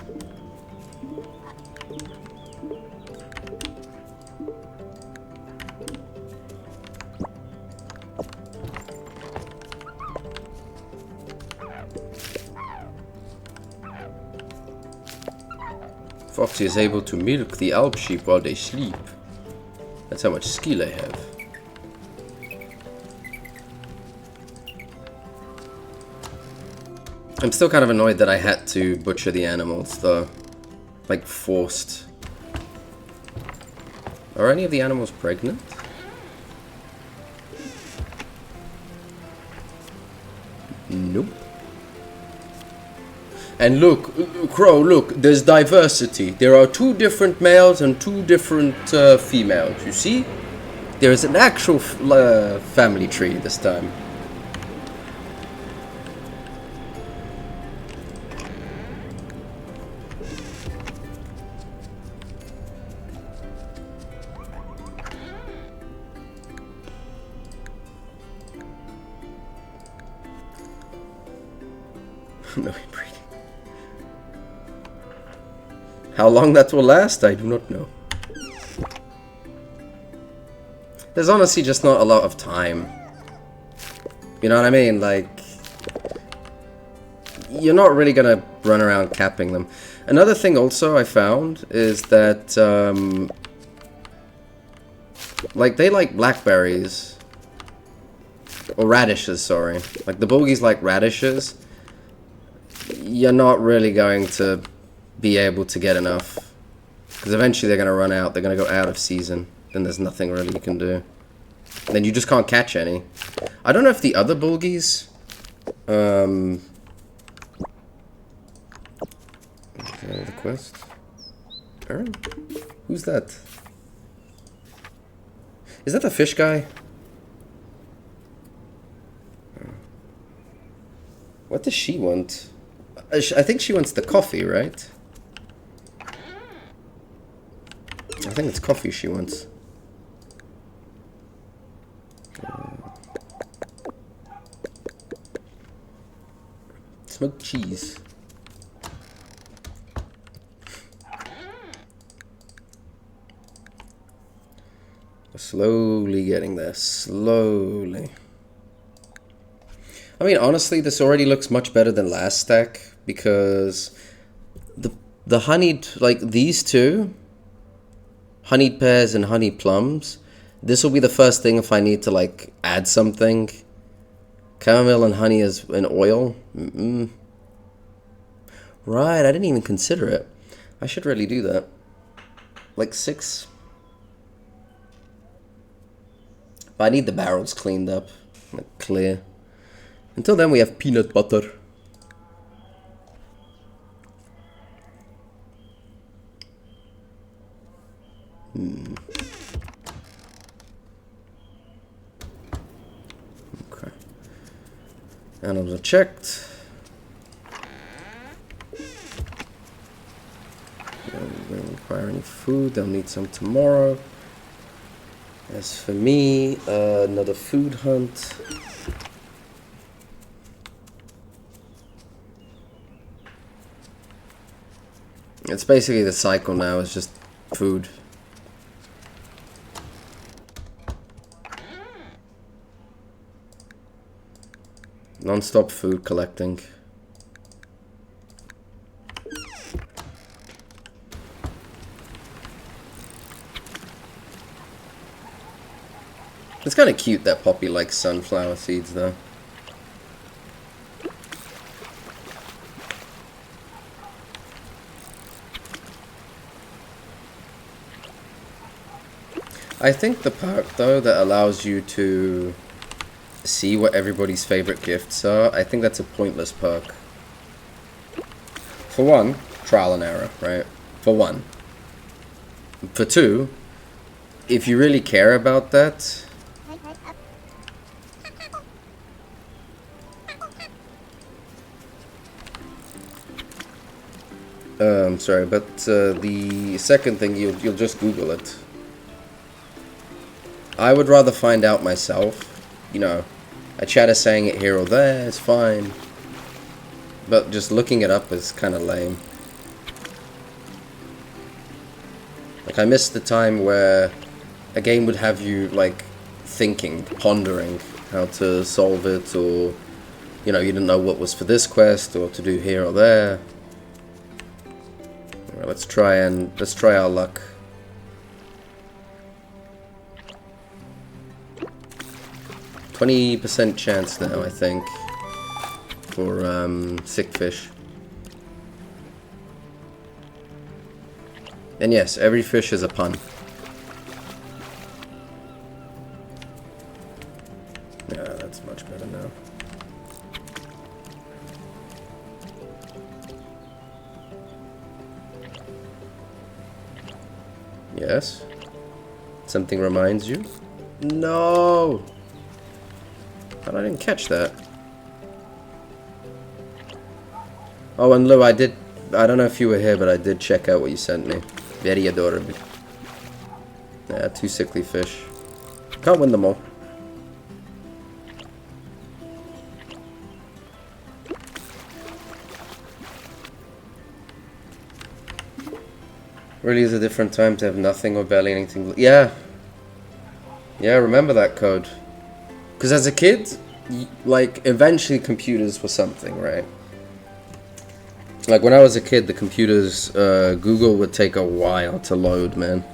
Foxy is able to milk the alp sheep while they sleep. That's how much skill I have. I'm still kind of annoyed that I had to butcher the animals, though. Like, forced. Are any of the animals pregnant? Nope. And look, Crow, look, there's diversity. There are 2 different males and 2 different females, you see? There is an actual family tree this time. No inbreeding. How long that will last, I do not know. There's honestly just not a lot of time. You know what I mean? Like, you're not really gonna run around capping them. Another thing also I found is that, like, they like blackberries. Or radishes, sorry. Like, the bogies like radishes. You're not really going to be able to get enough. Because eventually they're going to run out. They're going to go out of season. Then there's nothing really you can do. Then you just can't catch any. I don't know if the other bulgies... Okay, the quest. Aaron? Who's that? Is that the fish guy? What does she want? I think she wants the coffee, right? I think it's coffee she wants. Smoked cheese. Slowly getting there. Slowly. I mean, honestly, this already looks much better than last stack. Because the honeyed, like these two, honeyed pears and honeyed plums, this will be the first thing if I need to like add something. Caramel and honey as an oil. Right, I didn't even consider it. I should really do that. Like 6. But I need the barrels cleaned up, like clear. Until then, we have peanut butter. Okay. Animals are checked. Don't require any food. They'll need some tomorrow. As for me, another food hunt. It's basically the cycle now. It's just food. Non-stop food collecting. It's kind of cute that Poppy likes sunflower seeds, though. I think the perk, though, that allows you to see what everybody's favorite gifts are, I think that's a pointless perk. For one, trial and error, right? For one. For two, if you really care about that... I'm sorry, but the second thing, you'll just Google it. I would rather find out myself. You know, a chatter saying it here or there is fine. But just looking it up is kind of lame. Like, I miss the time where a game would have you, like, thinking, pondering how to solve it, or, you know, you didn't know what was for this quest, or to do here or there. Alright, let's try our luck. %20 chance now, I think, for sick fish. And yes, every fish is a pun. Yeah, that's much better now. Yes? Something reminds you? No! But I didn't catch that. Oh, and Lou, I don't know if you were here, but I did check out what you sent me. Very adorable. Yeah, 2 sickly fish. Can't win them all. Really is a different time to have nothing or barely anything. Yeah. Yeah, remember that code. Because as a kid, like, eventually computers were something, right? Like, when I was a kid, the computers, Google would take a while to load, man.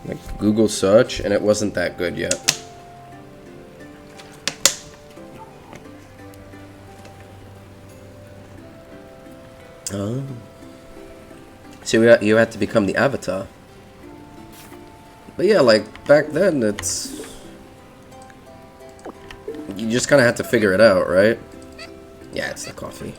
Like, Google search, and it wasn't that good yet. Oh. So you had to become the avatar. But yeah, like, back then, it's... You just kind of had to figure it out, right? Yeah, it's the coffee.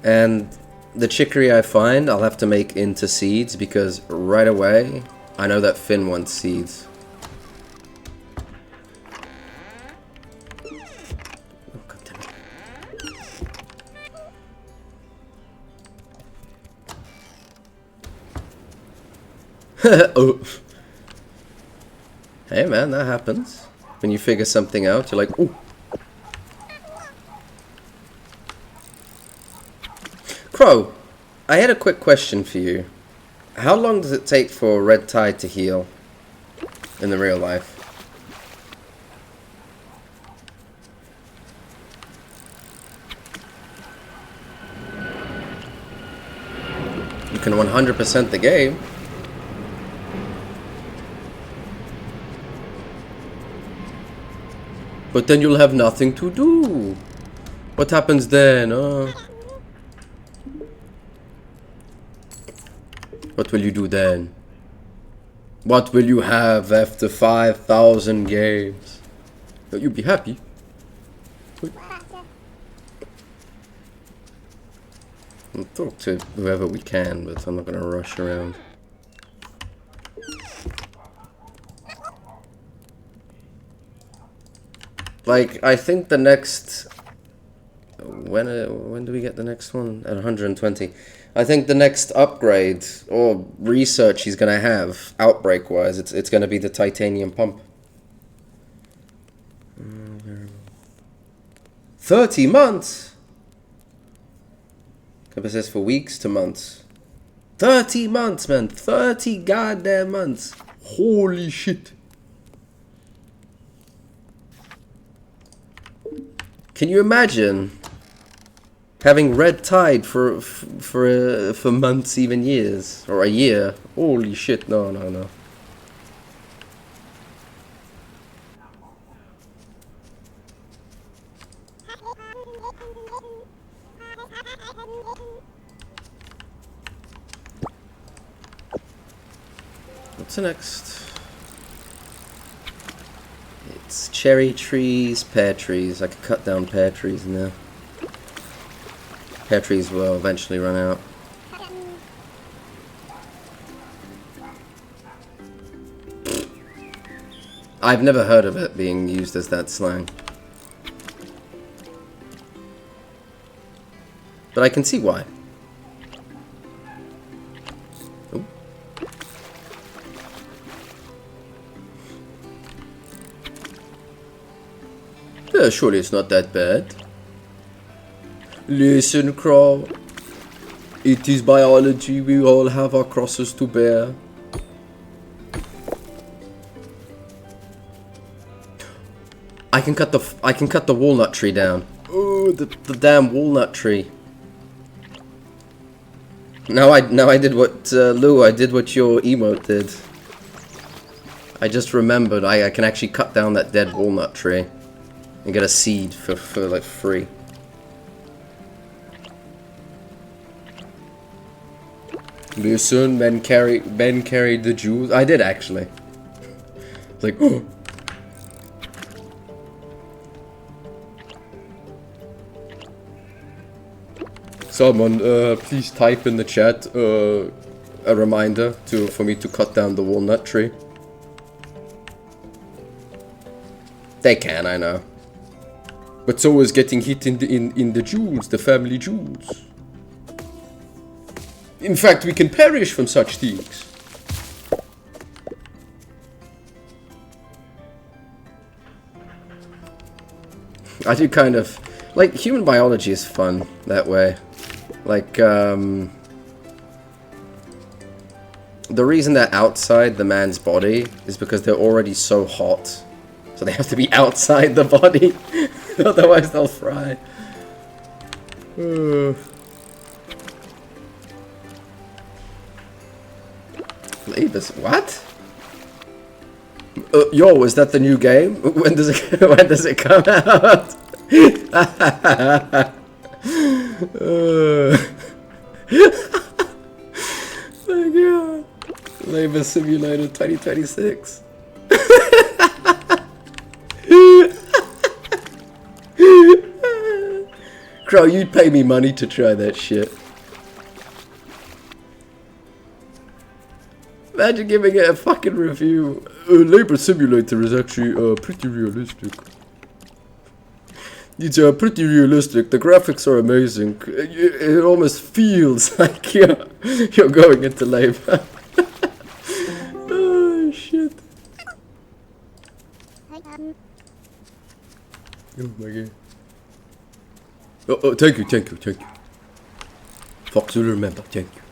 And the chicory I find, I'll have to make into seeds, because right away, I know that Finn wants seeds. Oh. Hey man, that happens. When you figure something out, you're like, ooh. Crow, I had a quick question for you. How long does it take for red tide to heal in the real life? You can 100% the game. But then you'll have nothing to do. What happens then? What will you do then? What will you have after 5,000 games? You'll be happy. We'll talk to whoever we can, but I'm not gonna rush around. Like, I think the next... When do we get the next one? At 120. I think the next upgrade, or research he's going to have, outbreak-wise, it's going to be the titanium pump. 30 months! Can persist for weeks to months. 30 months, man! 30 goddamn months! Holy shit! Can you imagine having red tide for months, even years, or a year? Holy shit! No, no, no. What's the next? It's cherry trees, pear trees. I could cut down pear trees now. Pear trees will eventually run out. I've never heard of it being used as that slang. But I can see why. Ooh. Yeah, surely it's not that bad. Listen, Crow. It is biology. We all have our crosses to bear. I can cut the walnut tree down. Oh, the damn walnut tree. Now I did what Lou. I did what your emote did. I just remembered I can actually cut down that dead walnut tree and get a seed for like free. Listen, Ben carried the jewels. I did actually. Like, oh. Someone, please type in the chat a reminder for me to cut down the walnut tree. They can, I know. But so is getting hit in the jewels, the family jewels. In fact, we can perish from such things. I do kind of... Like, human biology is fun that way. Like, the reason they're outside the man's body is because they're already so hot. So they have to be outside the body. Otherwise they'll fry. Flavors, what? Yo, is that the new game? When does it come out? Oh god. Labor Simulator 2026. Crow, you'd pay me money to try that shit. Imagine giving it a fucking review. Labor Simulator is actually pretty realistic. It's pretty realistic. The graphics are amazing. It almost feels like you're going into labor. Oh shit. Oh my god. Oh, thank you. Fox will remember, thank you.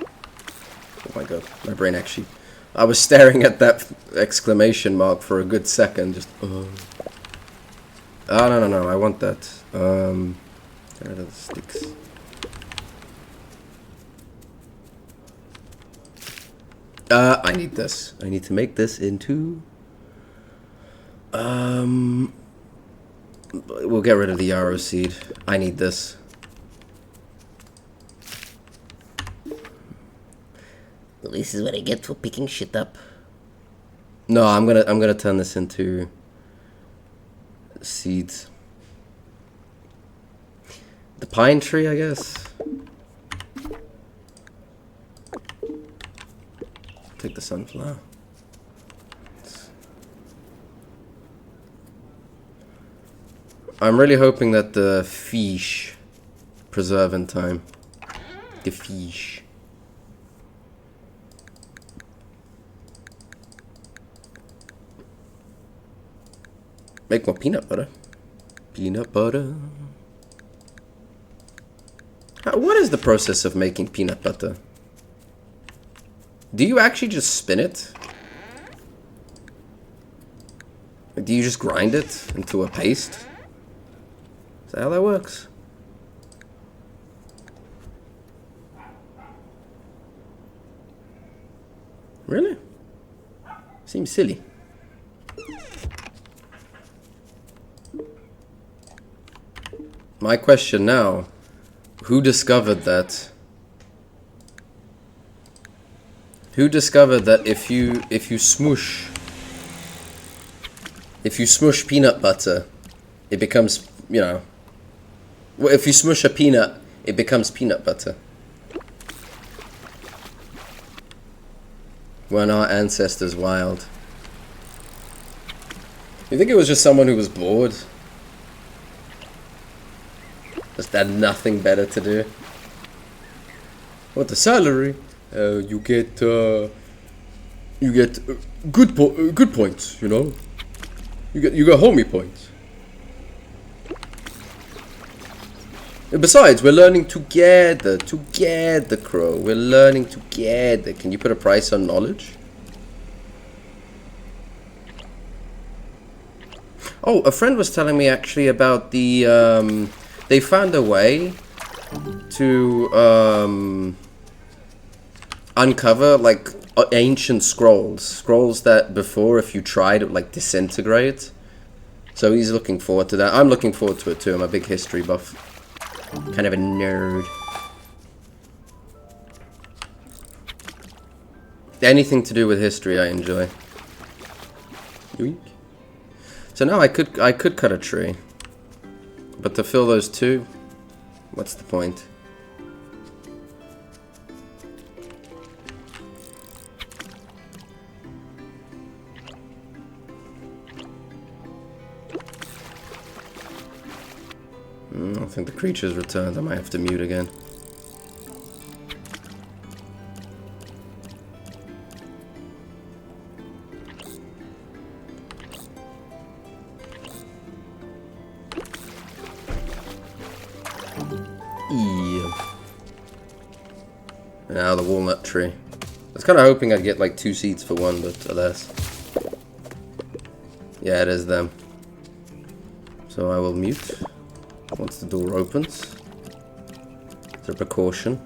Oh my god, my brain actually... I was staring at that exclamation mark for a good second, just... Oh, no, I want that. Get rid of the sticks. I need this. I need to make this into... We'll get rid of the yarrow seed. I need this. This is what I get for picking shit up. No, I'm gonna turn this into seeds. The pine tree, I guess. Take the sunflower. I'm really hoping that the fish preserve in time. The fish. Make more peanut butter. Peanut butter. What is the process of making peanut butter? Do you actually just spin it? Do you just grind it into a paste? Is that how that works? Really? Seems silly. My question now, who discovered that? Who discovered that if you smoosh peanut butter, it becomes, you know, well, if you smush a peanut, it becomes peanut butter. Weren't our ancestors wild? You think it was just someone who was bored? Just had nothing better to do. What the salary? You get good points. You know. You got homie points. And besides, we're learning together, Crow. We're learning together. Can you put a price on knowledge? Oh, a friend was telling me actually about the they found a way to uncover like ancient scrolls that before, if you tried, it would like disintegrate. So he's looking forward to that. I'm looking forward to it too. I'm a big history buff, kind of a nerd. Anything to do with history I enjoy. Yoink. So now I could cut a tree. But to fill those two, What's the point? I think the creature's returned. I might have to mute again. Now the walnut tree. I was kind of hoping I'd get like 2 seeds for one, but alas. Yeah, it is them. So I will mute once the door opens. It's a precaution.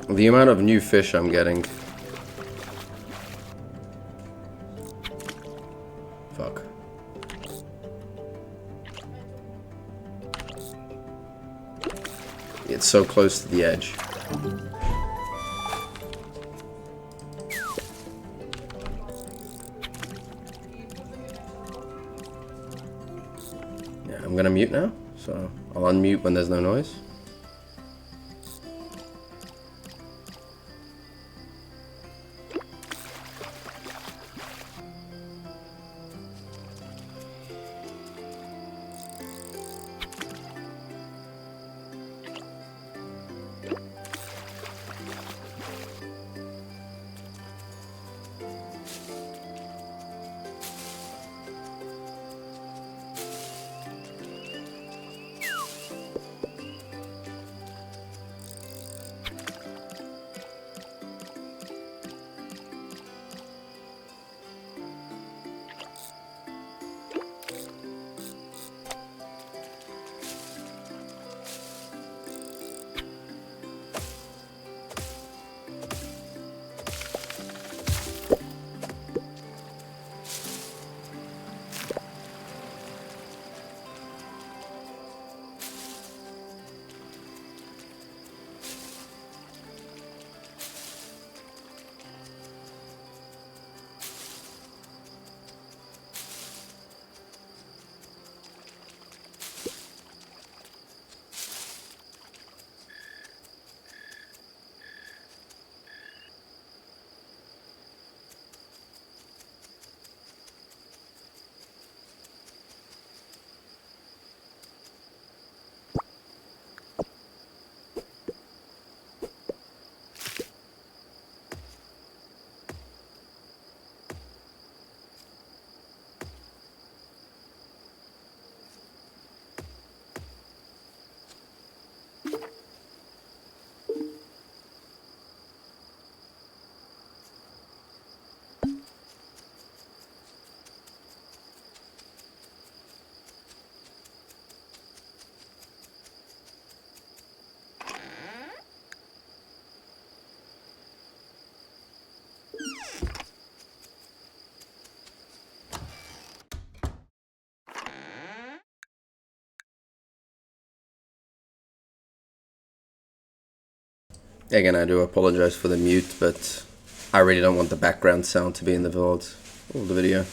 The amount of new fish I'm getting. Fuck. It's so close to the edge. Yeah, I'm gonna mute now, so I'll unmute when there's no noise. Again, I do apologize for the mute, but I really don't want the background sound to be in the VOD or the video.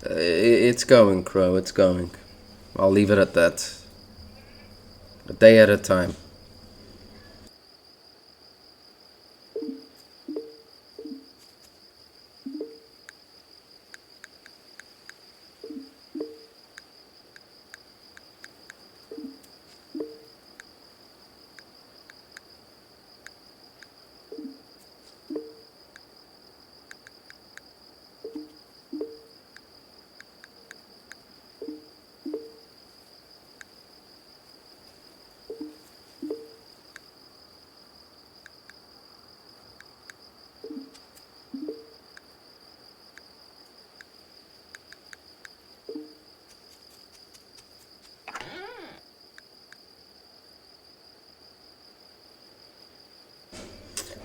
It's going, Crow, it's going. I'll leave it at that. A day at a time.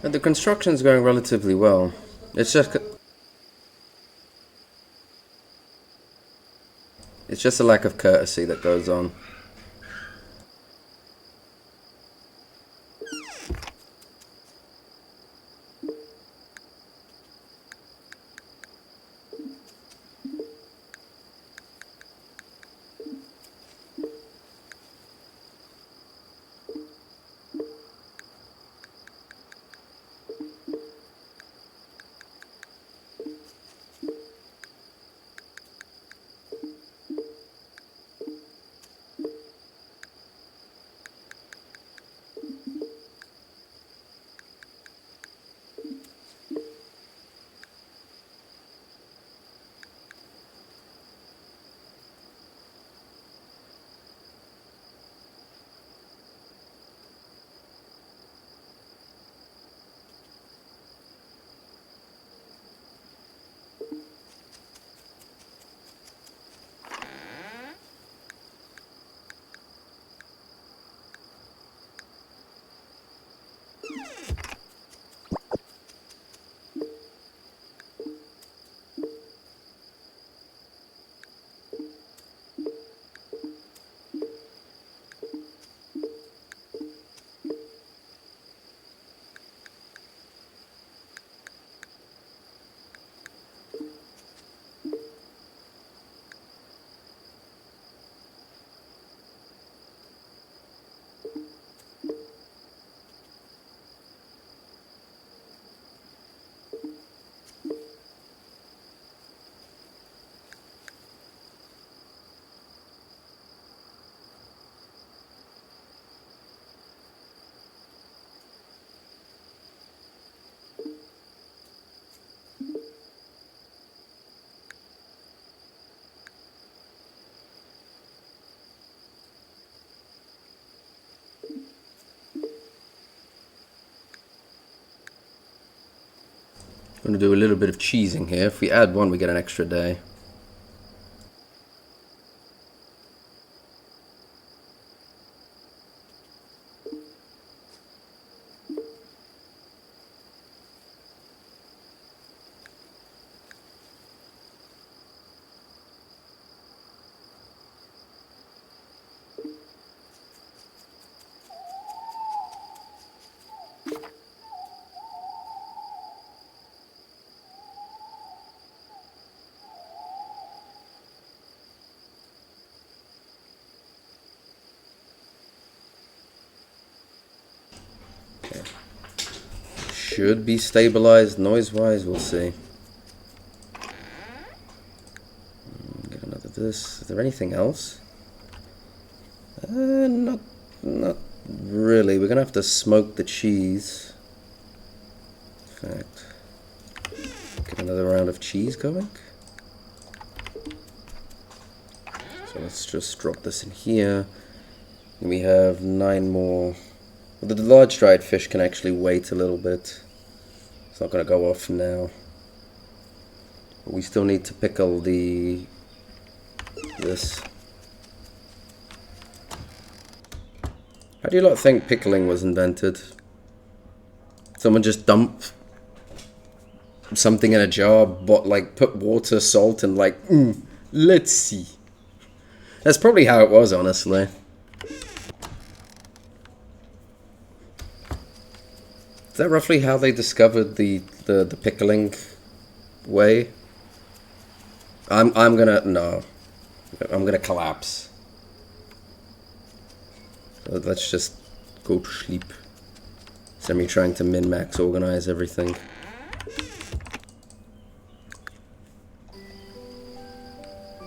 And the construction's going relatively well. It's just a lack of courtesy that goes on. I'm going to do a little bit of cheesing here. If we add one, we get an extra day. Should be stabilized noise-wise, we'll see. Get another this. Is there anything else? Not really. We're gonna have to smoke the cheese. In fact, get another round of cheese going. So let's just drop this in here. And we have 9 more. Well, the large dried fish can actually wait a little bit. It's not going to go off now. But we still need to pickle this. How do you lot think pickling was invented? Someone just dumped something in a jar, but like put water, salt, and like, let's see. That's probably how it was, honestly. Is that roughly how they discovered the pickling way? I'm gonna no. I'm gonna collapse. So let's just go to sleep. Instead of me trying to min-max organize everything.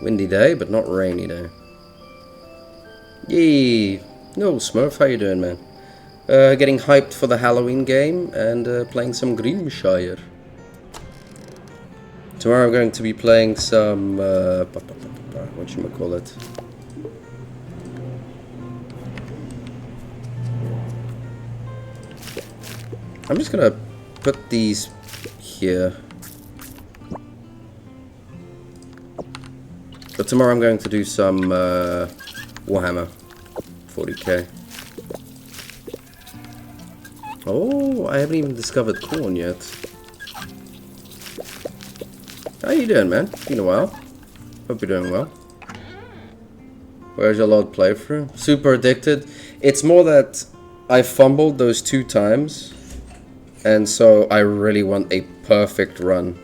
Windy day, but not rainy day. Yay! No, Smurf, how you doing, man? Getting hyped for the Halloween game and playing some Grimshire. Tomorrow I'm going to be playing some, whatchamacallit? I'm just gonna put these here. But tomorrow I'm going to do some Warhammer 40k. Oh, I haven't even discovered corn yet. How you doing, man? Been a while. Hope you're doing well. Where's your load playthrough? Super addicted. It's more that I fumbled those 2 times, and so I really want a perfect run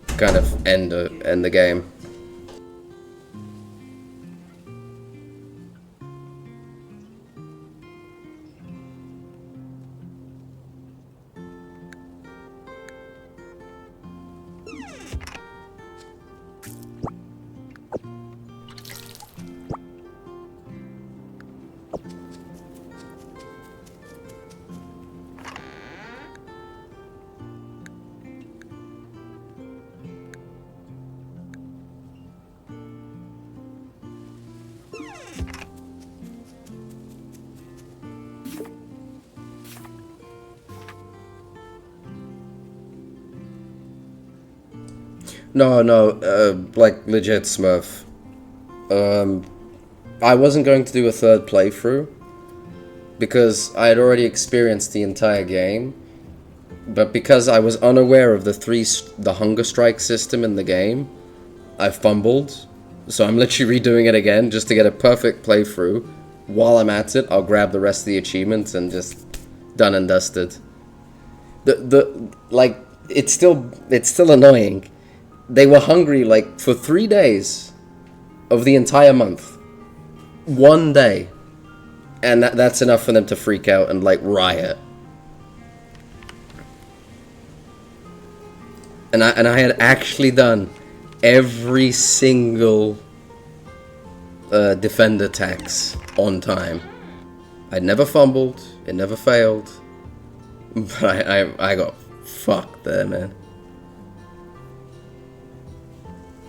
to kind of end the game. No, like legit Smurf. I wasn't going to do a 3rd playthrough because I had already experienced the entire game, but because I was unaware of the hunger strike system in the game, I fumbled. So I'm literally redoing it again just to get a perfect playthrough. While I'm at it, I'll grab the rest of the achievements and just done and dusted. Like it's still annoying. They were hungry like for 3 days of the entire month. 1 day. And that's enough for them to freak out and like riot. And I had actually done every single defender tax on time. I never fumbled, it never failed. But I got fucked there, man.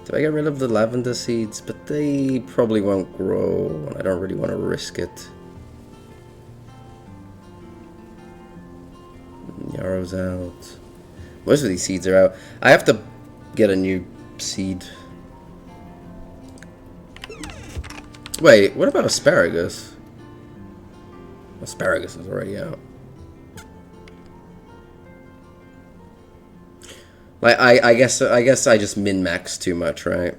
Do I get rid of the lavender seeds? But they probably won't grow, and I don't really want to risk it. Yarrow's out. Most of these seeds are out. I have to get a new seed. Wait, what about asparagus? Asparagus is already out. Like I guess I just min-maxed too much, right?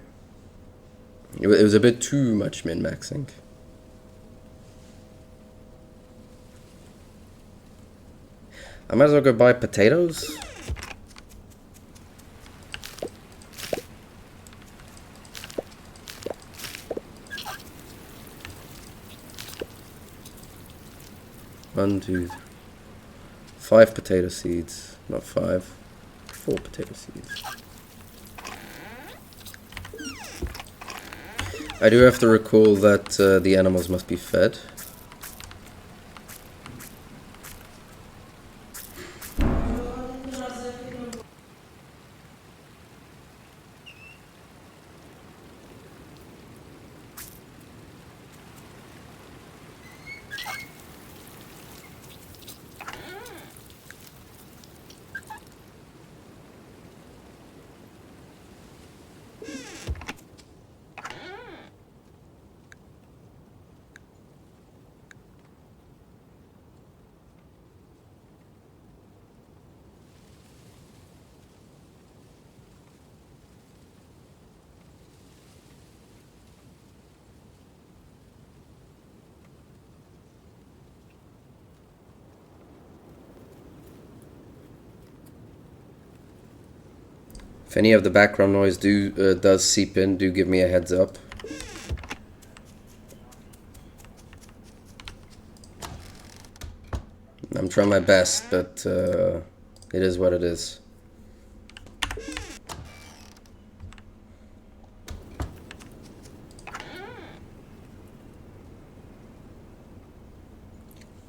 It was a bit too much min-maxing. I might as well go buy potatoes. One, 2, 5 potato seeds, not 5. 4 potato seeds. I do have to recall that the animals must be fed. If any of the background noise does seep in, do give me a heads up. I'm trying my best, but it is what it is.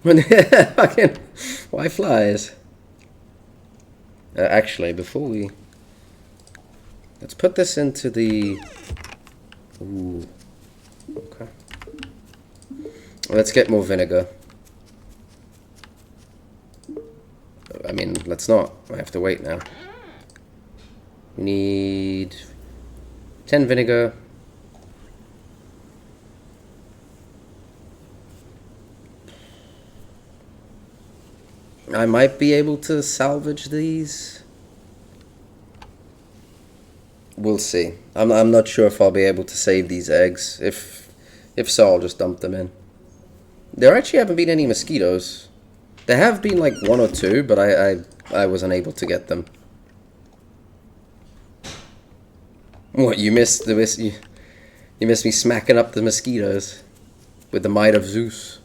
Fucking, why flies? Actually, before we... Let's put this into the... Ooh. Okay. Let's get more vinegar. I mean, let's not. I have to wait now. We need 10 vinegar. I might be able to salvage these. We'll see. I'm not sure if I'll be able to save these eggs. If so, I'll just dump them in. There actually haven't been any mosquitoes. There have been like one or two, but I wasn't able to get them. What, you missed you missed me smacking up the mosquitoes with the might of Zeus.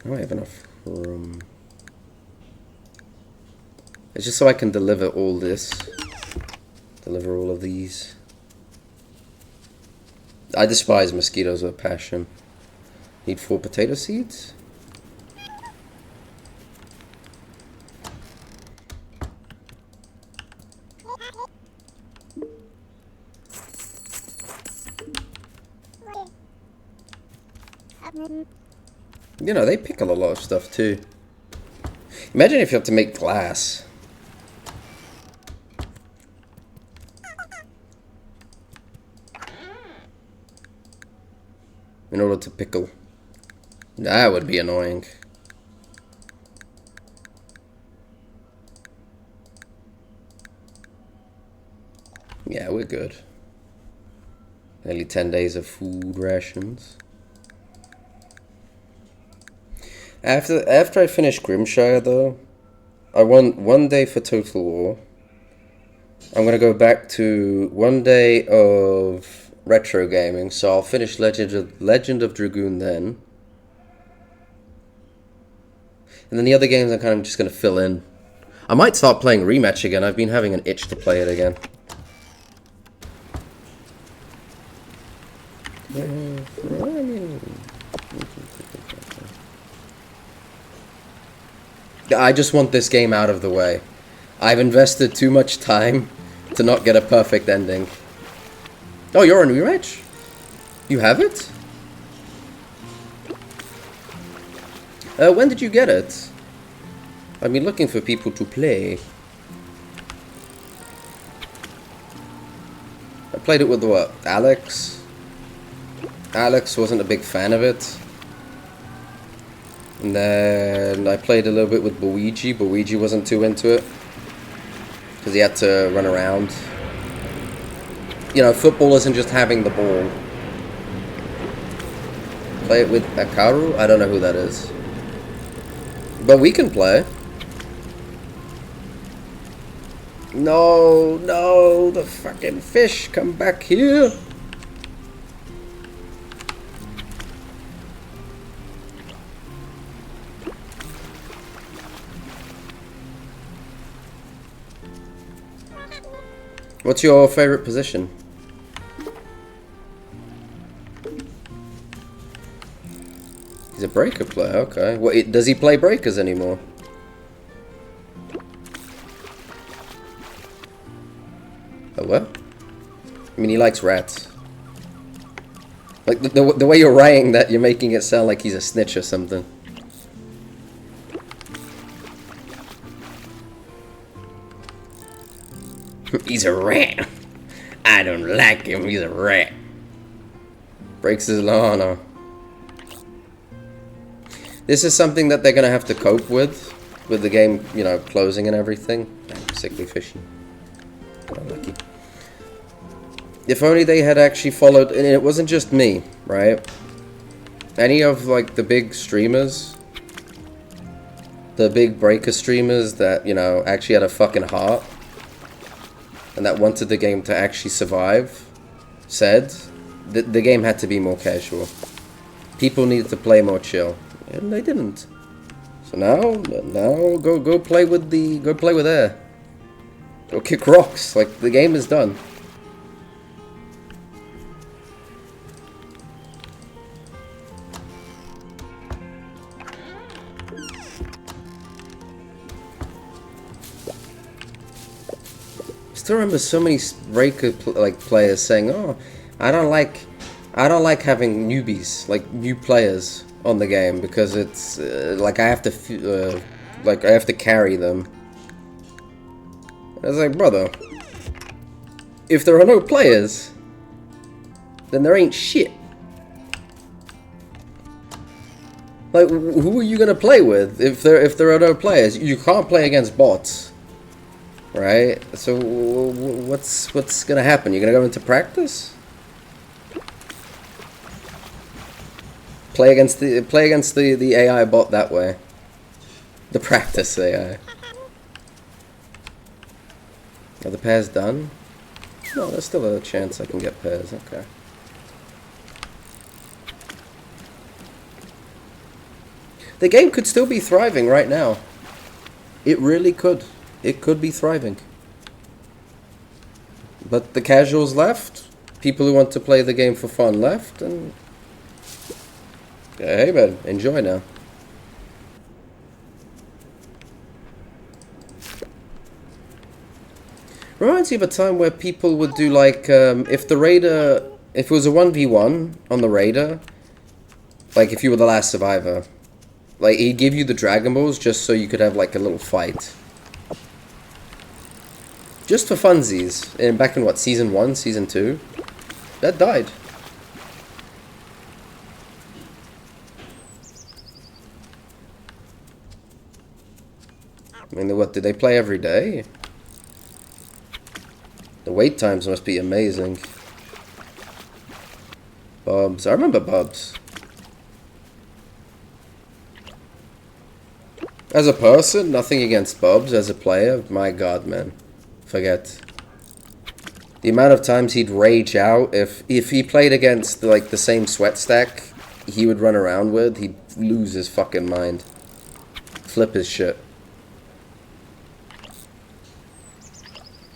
I don't have enough room. It's just so I can deliver all this. Deliver all of these. I despise mosquitoes with passion. Need 4 potato seeds? You know, they pickle a lot of stuff too. Imagine if you have to make glass. In order to pickle. That would be annoying. Yeah, we're good. Nearly 10 days of food rations. After I finish Grimshire, though, I want 1 day for Total War. I'm gonna go back to 1 day of retro gaming, so I'll finish Legend of Dragoon then. And then the other games I'm kind of just gonna fill in. I might start playing Rematch again. I've been having an itch to play it again. I just want this game out of the way. I've invested too much time to not get a perfect ending. Oh, you're on Rematch? You have it? When did you get it? I've been looking for people to play. I played it with what? Alex? Alex wasn't a big fan of it. And then I played a little bit with Luigi. Luigi wasn't too into it. Because he had to run around. You know, football isn't just having the ball. Play it with Akaru? I don't know who that is. But we can play. No, no, the fucking fish, come back here. What's your favorite position? He's a breaker player, okay. What, does he play breakers anymore? Oh, what? I mean, he likes rats. Like, the way you're writing that, you're making it sound like he's a snitch or something. He's a rat. I don't like him. He's a rat. Breaks his lawn. Huh? This is something that they're gonna have to cope with the game, you know, closing and everything. I'm sickly fishy. Got unlucky. If only they had actually followed, and it wasn't just me, right? Any of like the big streamers, the big breaker streamers that, you know, actually had a fucking heart and that wanted the game to actually survive, said that the game had to be more casual. People needed to play more chill, and they didn't. So now go play with air. Go kick rocks. Like, the game is done. Still remember so many breaker players saying, "Oh, I don't like having newbies, like new players on the game, because it's like I have to carry them." I was like, brother, if there are no players, then there ain't shit. Like, who are you gonna play with if there are no players? You can't play against bots. Right? So what's gonna happen? You're gonna go into practice? Play against the AI bot that way. The practice AI. Are the pairs done? No, there's still a chance I can get pairs. Okay. The game could still be thriving right now. It really could. It could be thriving. But the casuals left. People who want to play the game for fun left. And hey man, enjoy now. Reminds me of a time where people would do like, if it was a 1v1 on the raider, like if you were the last survivor, like he'd give you the Dragon Balls just so you could have like a little fight. Just for funsies. And back in what, season 1, season 2? That died. I mean, what, did they play every day? The wait times must be amazing. Bubs. I remember Bubs. As a person, nothing against Bubs. As a player, my god, man. Forget. The amount of times he'd rage out if he played against like the same sweat stack he would run around with, he'd lose his fucking mind. Flip his shit.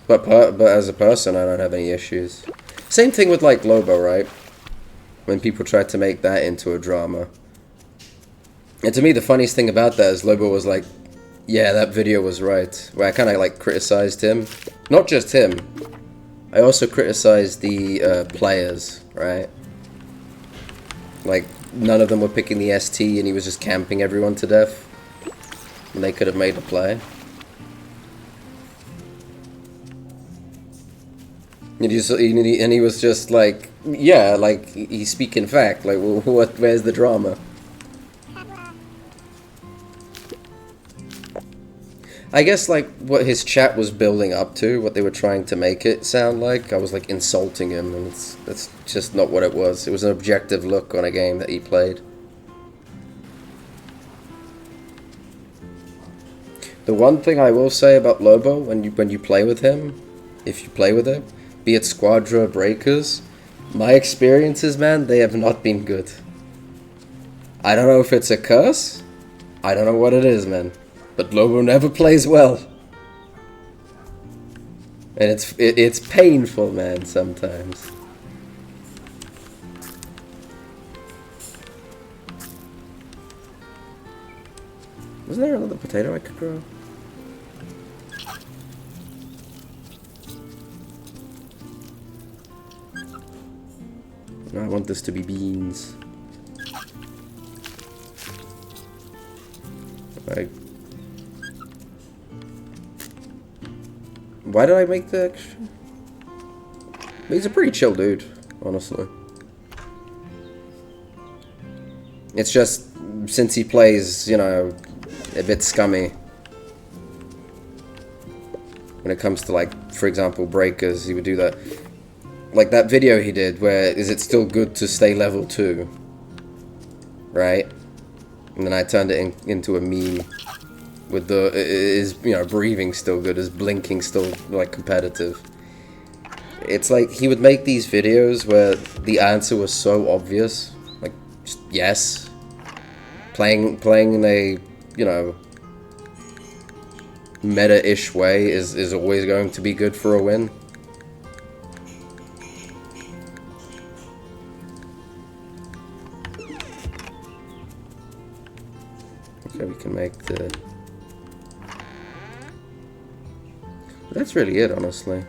But as a person, I don't have any issues. Same thing with like Lobo, right? When people tried to make that into a drama. And to me, the funniest thing about that is Lobo was like, yeah, that video was right. Where I kind of like criticized him. Not just him. I also criticized the players, right? Like, none of them were picking the ST and he was just camping everyone to death. And they could have made a play. And he was just like, yeah, like, he's speaking fact. Like, well, where's the drama? I guess, like, what his chat was building up to, what they were trying to make it sound like, I was, like, insulting him, and that's just not what it was. It was an objective look on a game that he played. The one thing I will say about Lobo, when you play with him, if you play with him, be it Squadra, Breakers, my experiences, man, they have not been good. I don't know if it's a curse. I don't know what it is, man. But Lobo never plays well. And it's painful, man, sometimes. Wasn't there another potato I could grow? No, I want this to be beans. Why did I make the extra? He's a pretty chill dude, honestly. It's just, since he plays, you know, a bit scummy. When it comes to, like, for example, Breakers, he would do that. Like that video he did where is it still good to stay level 2? Right? And then I turned it into a meme with the is breathing still good, is blinking still like competitive. It's like he would make these videos where the answer was so obvious, like just yes. Playing in a meta-ish way is always going to be good for a win. Okay, we can make the... That's really it, honestly.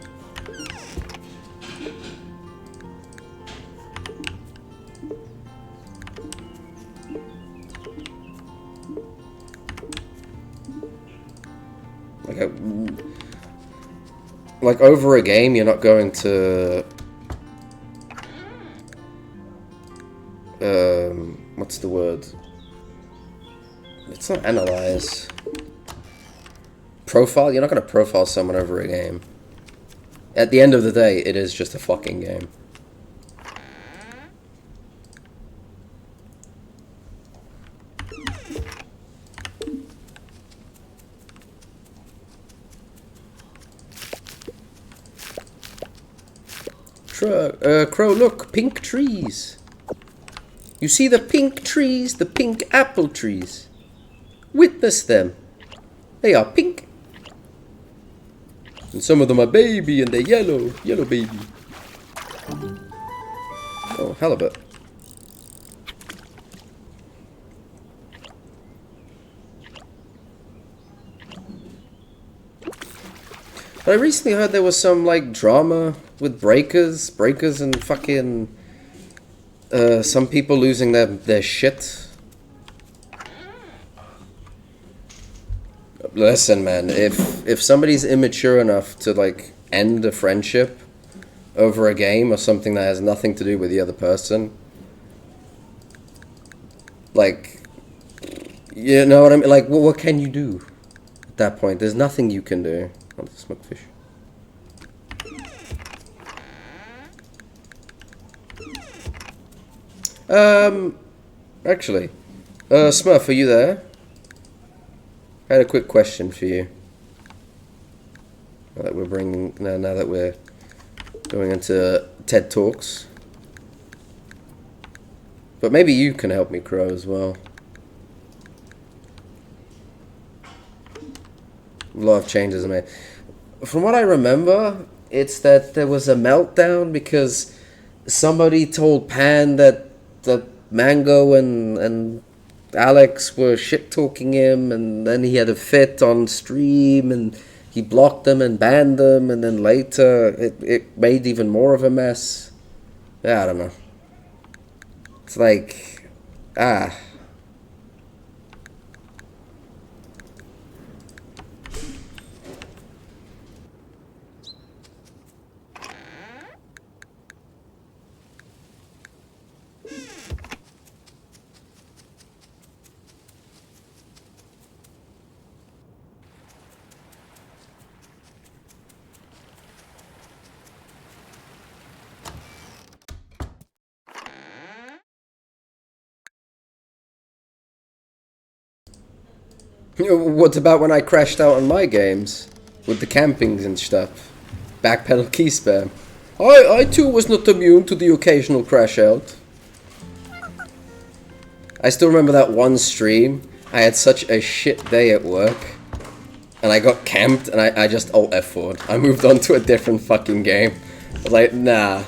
Like over a game, you're not going to... what's the word? It's not analyze. Profile? You're not going to profile someone over a game. At the end of the day, it is just a fucking game. Crow, look, pink trees. You see the pink trees, the pink apple trees. Witness them. They are pink. And some of them are baby and they're yellow baby. Oh, halibut. But I recently heard there was some like drama with breakers and fucking some people losing their shit. Listen, man, if somebody's immature enough to like end a friendship over a game or something that has nothing to do with the other person, like, you know what I mean? Like, what can you do at that point? There's nothing you can do. Oh, smoke fish. Actually, Smurf, are you there? I had a quick question for you. Now that we're going into TED Talks. But maybe you can help me, Crow, as well. A lot of changes are made. From what I remember, it's that there was a meltdown because somebody told Pan that Mango and Alex were shit-talking him, and then he had a fit on stream, and he blocked them and banned them, and then later it made even more of a mess. Yeah, I don't know. It's like, What about when I crashed out on my games? With the campings and stuff. Backpedal key spam. I too was not immune to the occasional crash out. I still remember that one stream. I had such a shit day at work. And I got camped and I just alt F4'd. I moved on to a different fucking game. I was like, nah.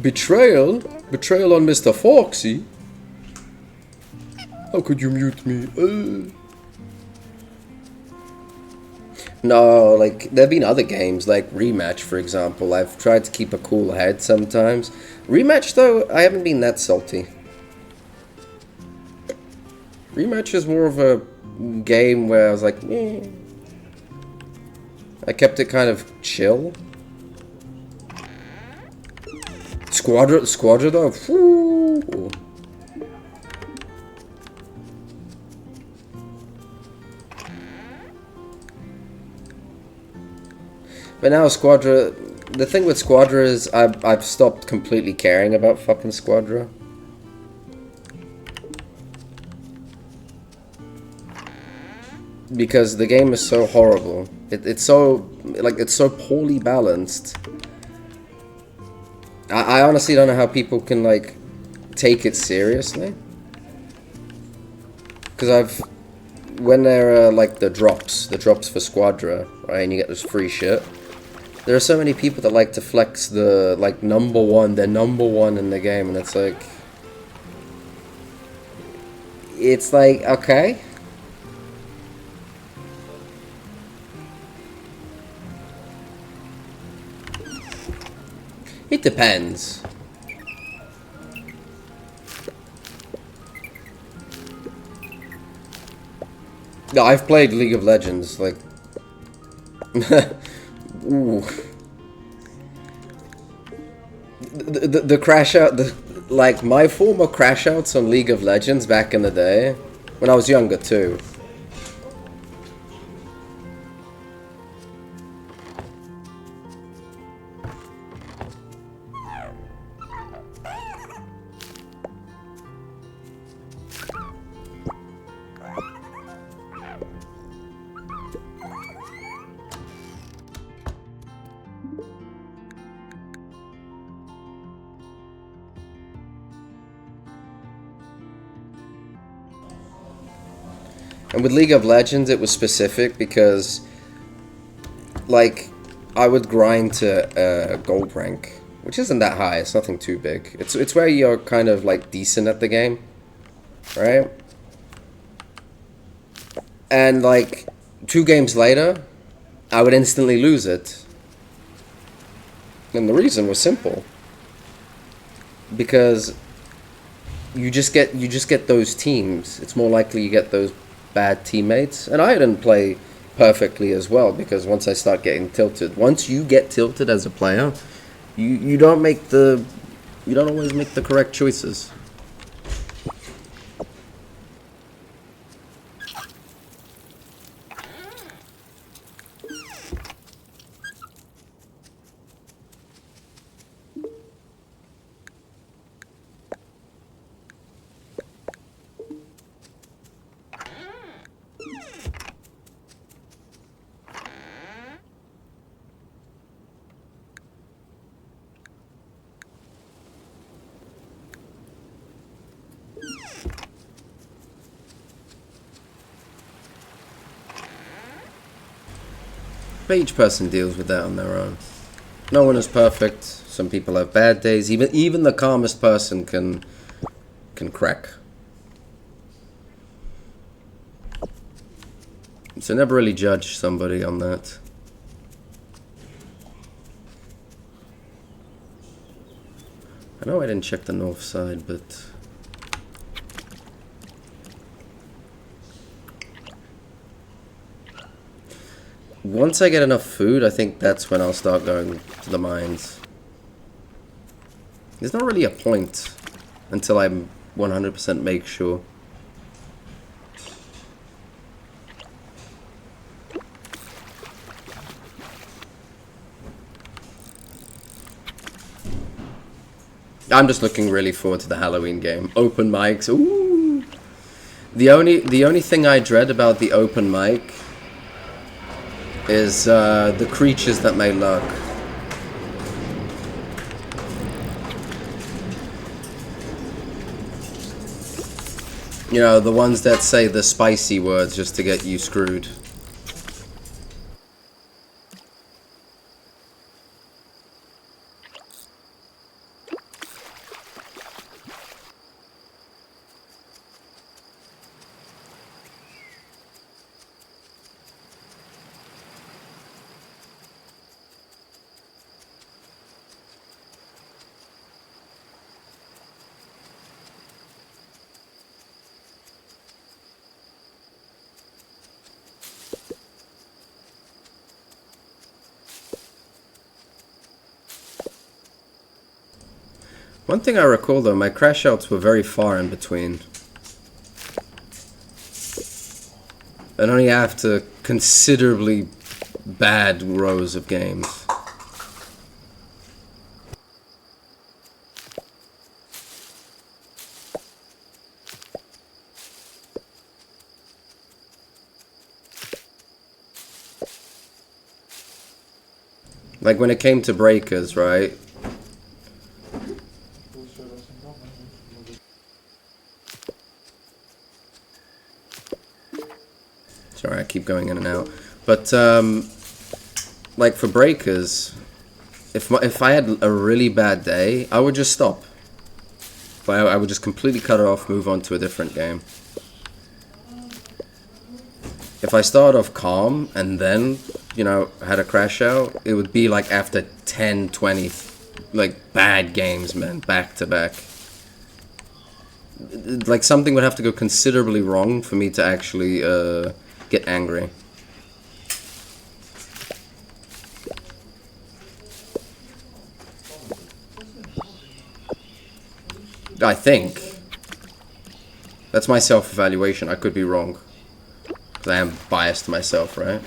Betrayal? Betrayal on Mr. Foxy? How could you mute me? No, like, there have been other games, like Rematch, for example. I've tried to keep a cool head sometimes. Rematch, though, I haven't been that salty. Rematch is more of a game where I was like, I kept it kind of chill. Squadra though. Whew. But now Squadra, the thing with Squadra is I've stopped completely caring about fucking Squadra. Because the game is so horrible. It's so, like, it's so poorly balanced. I honestly don't know how people can, like, take it seriously. Because when there are, like, the drops for Squadra, right, and you get this free shit, there are so many people that like to flex the, like, they're number one in the game, and it's like, okay. It depends. No, I've played League of Legends, like... Ooh. The crash out, like, my former crash outs on League of Legends back in the day, when I was younger too. And with League of Legends, it was specific because, like, I would grind to gold rank, which isn't that high. It's nothing too big. It's where you're kind of, like, decent at the game, right? And, like, 2 games later, I would instantly lose it. And the reason was simple. Because you just get those teams. It's more likely you get those bad teammates. And I didn't play perfectly as well, because once I start getting tilted, once you get tilted as a player, you don't always make the correct choices. But each person deals with that on their own. No one is perfect. Some people have bad days. Even the calmest person can crack. So never really judge somebody on that. I know I didn't check the north side, but... once I get enough food, I think that's when I'll start going to the mines. There's not really a point until I'm 100% make sure. I'm just looking really forward to the Halloween game. Open mics, ooh! The only thing I dread about the open mic is the creatures that may lurk. You know, the ones that say the spicy words just to get you screwed. One thing I recall though, my crash outs were very far in between. And only after considerably bad rows of games. Like when it came to breakers, right? Sorry, I keep going in and out. But like for breakers, if I had a really bad day, I would just stop. I would just completely cut it off, move on to a different game. If I started off calm and then, you know, had a crash out, it would be like after 10, 20, like bad games, man, back to back. Like something would have to go considerably wrong for me to actually get angry. I think. That's my self-evaluation. I could be wrong. Because I am biased to myself, right?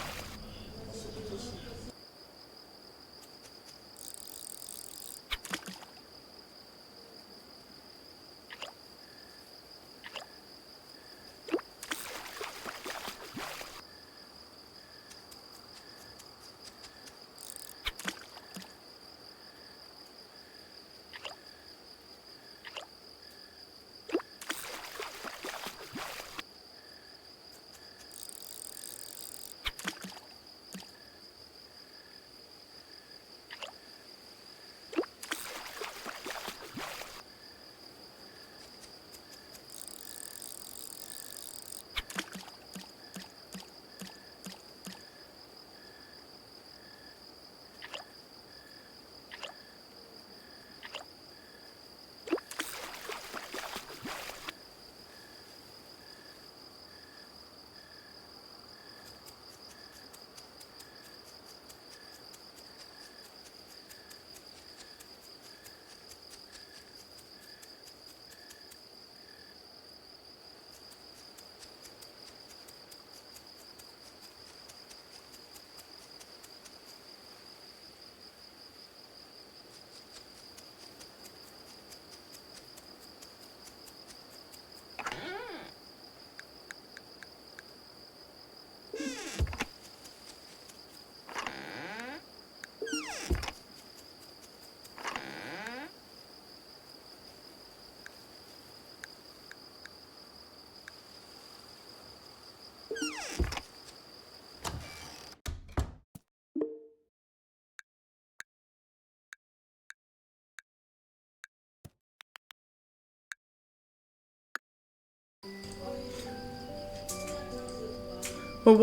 Well,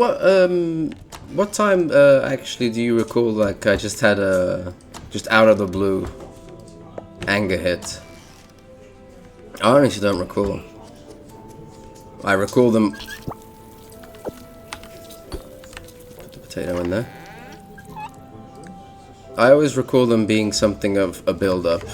what time actually do you recall? Like I just had a just out of the blue anger hit. I honestly don't recall. I recall them. Put the potato in there. I always recall them being something of a build-up.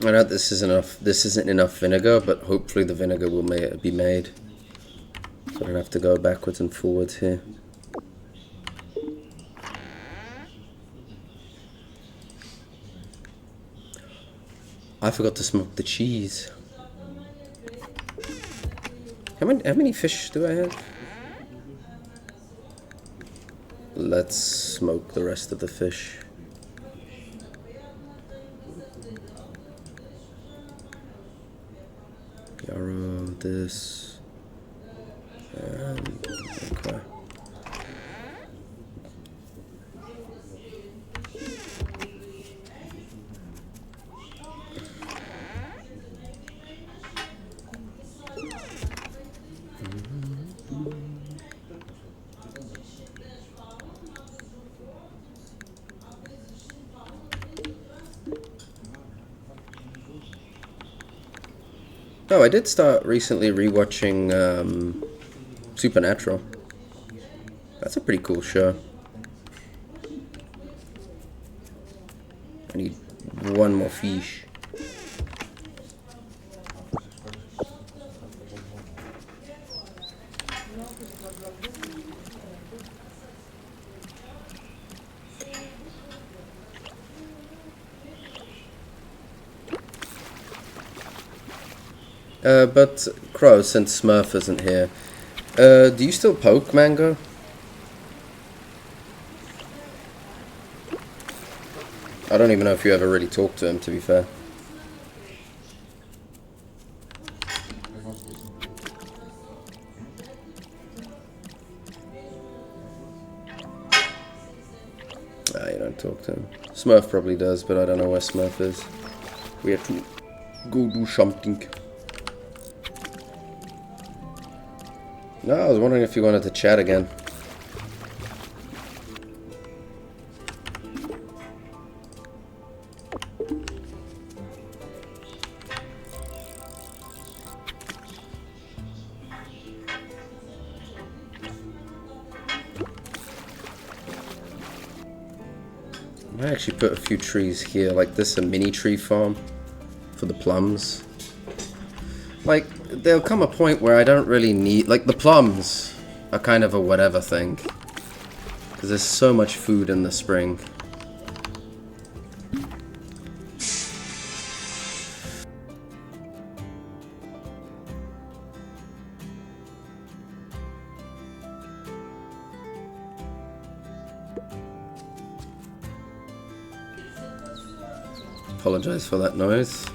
I know this isn't enough vinegar, but hopefully the vinegar will be made. So I don't have to go backwards and forwards here. I forgot to smoke the cheese. How many fish do I have? Let's smoke the rest of the fish. Yarrow, this, and okay. Oh, I did start recently rewatching Supernatural. That's a pretty cool show. I need one more fish. But Crow, since Smurf isn't here, do you still poke Mango? I don't even know if you ever really talked to him, to be fair. Ah, you don't talk to him. Smurf probably does, but I don't know where Smurf is. We have to go do something. No, I was wondering if you wanted to chat again. I actually put a few trees here, like this, a mini tree farm for the plums. Like, there'll come a point where I don't really need... Like, the plums are kind of a whatever thing. Because there's so much food in the spring. Apologize for that noise.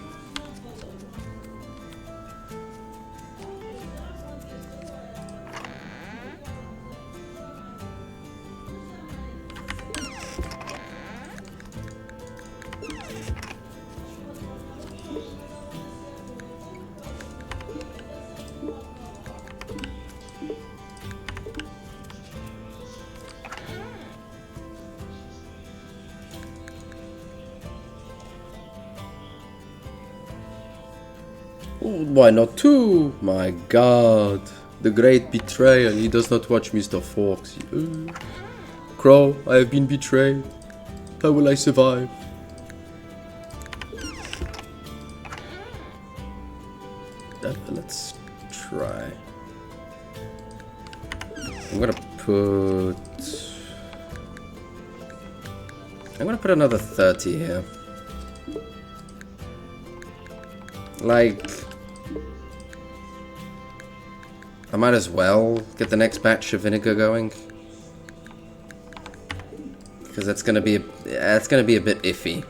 Why not two? My god. The great betrayal. He does not watch Mr. Foxy. Crow, I have been betrayed. How will I survive? Let's try. I'm gonna put another 30 here. Like, I might as well get the next batch of vinegar going, because that's gonna be a bit iffy.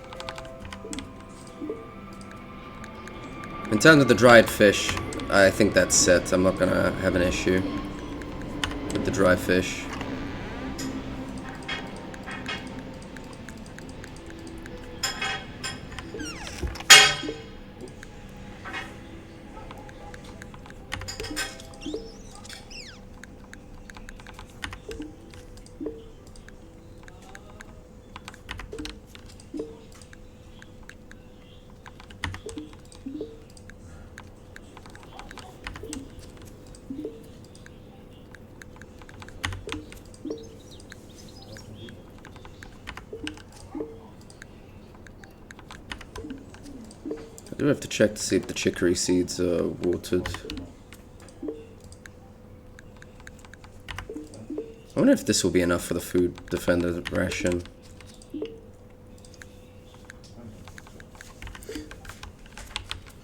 In terms of the dried fish, I think that's set. I'm not gonna have an issue with the dry fish. I do have to check to see if the chicory seeds are watered. I wonder if this will be enough for the food defender ration.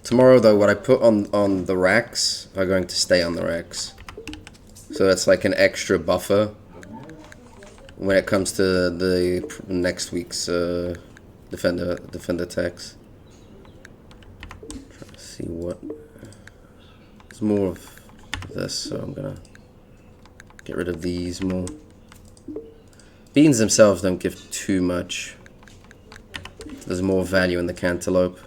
Tomorrow though, what I put on the racks are going to stay on the racks. So that's like an extra buffer when it comes to the next week's defender tax. See what there's more of this, so I'm gonna get rid of these more. Beans themselves don't give too much. There's more value in the cantaloupe.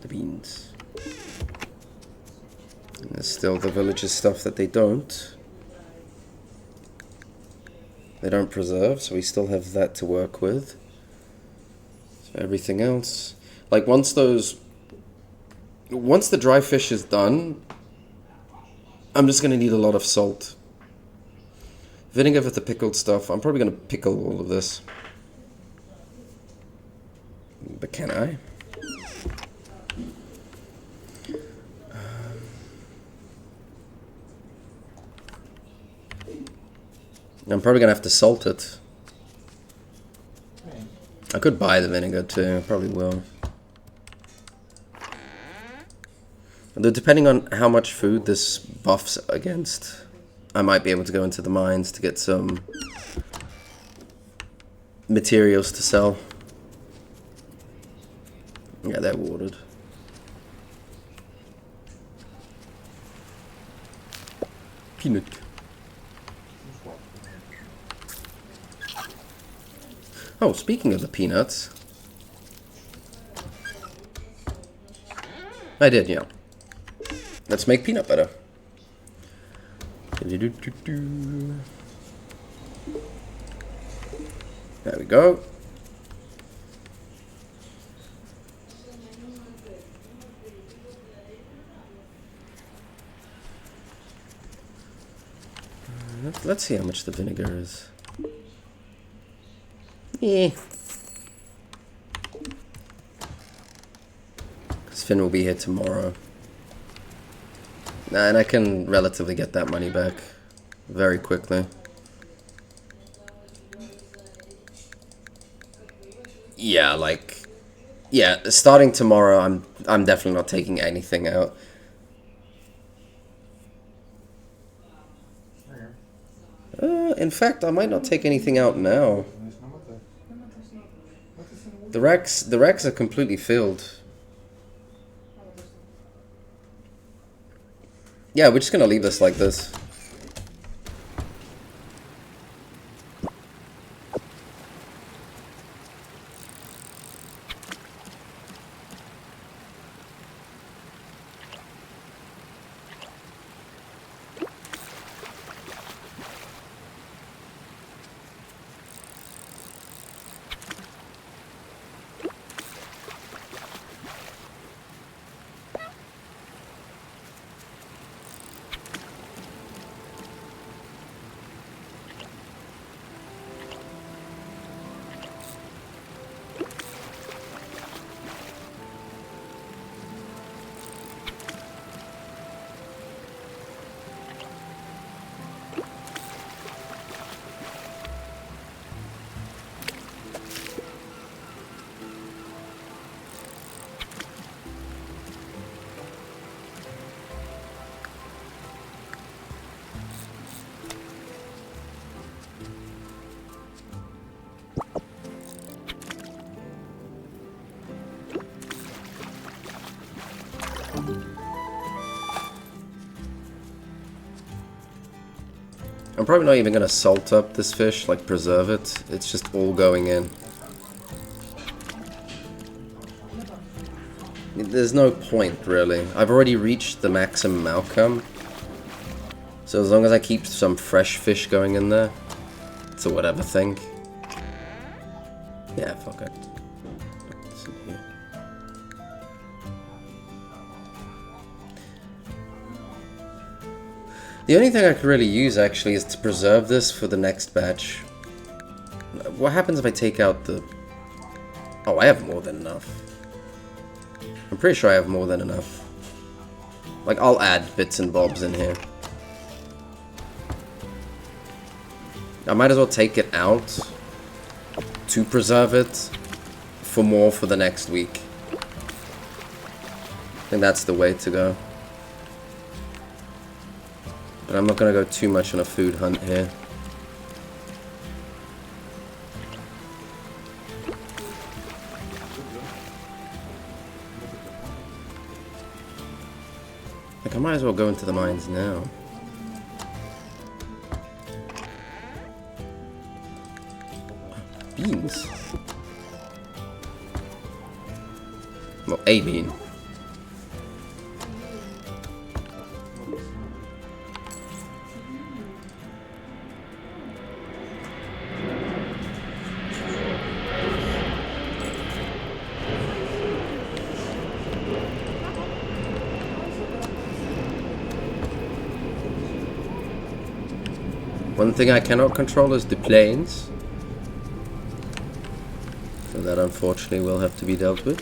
The beans. And there's still the villagers stuff that they don't preserve, so we still have that to work with. So everything else, like once the dry fish is done, I'm just gonna need a lot of salt. Vinegar for the pickled stuff. I'm probably gonna pickle all of this. But can I? I'm probably gonna have to salt it. I could buy the vinegar too, I probably will. Although depending on how much food this buffs against, I might be able to go into the mines to get some materials to sell. Yeah, they're watered. Peanut. Oh, speaking of the peanuts. I did, yeah. Let's make peanut butter. There we go. Let's see how much the vinegar is. Yeah. Because Finn will be here tomorrow. And I can relatively get that money back very quickly. Yeah, like, yeah, starting tomorrow, I'm definitely not taking anything out. In fact, I might not take anything out now. The racks are completely filled. Yeah, we're just gonna leave this like this. I'm probably not even gonna salt up this fish, like preserve it. It's just all going in. There's no point, really. I've already reached the maximum outcome. So as long as I keep some fresh fish going in there, it's a whatever thing. Yeah, fuck it. The only thing I could really use, actually, is to preserve this for the next batch. What happens if I take out the... Oh, I have more than enough. I'm pretty sure I have more than enough. Like, I'll add bits and bobs in here. I might as well take it out to preserve it for more for the next week. I think that's the way to go. But I'm not going to go too much on a food hunt here. Like, I might as well go into the mines now. Beans? Well, a bean. One thing I cannot control is the planes. So that unfortunately will have to be dealt with.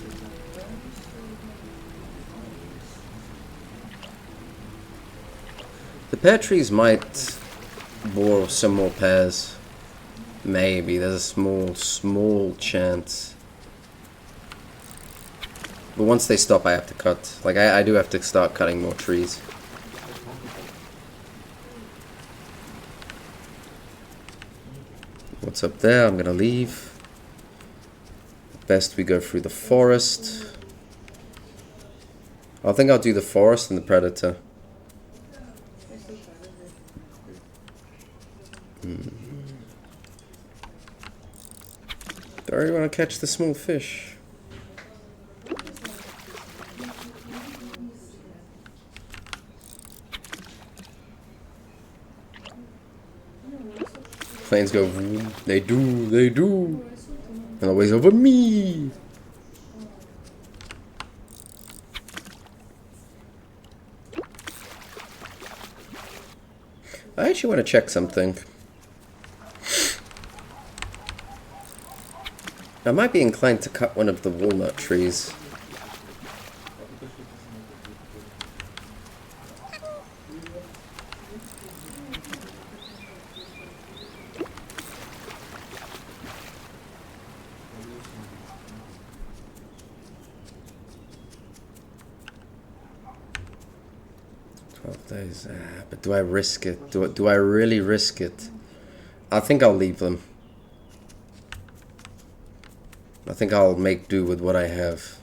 The pear trees might bore some more pears. Maybe. There's a small chance. But once they stop, I have to cut. Like, I do have to start cutting more trees. What's up there? I'm gonna leave. Best we go through the forest. I think I'll do the forest and the predator. Do I really want to catch the small fish? Planes go, they do, and always over me. I actually want to check something. I might be inclined to cut one of the walnut trees. But do I risk it? Do I really risk it? I think I'll leave them. I think I'll make do with what I have.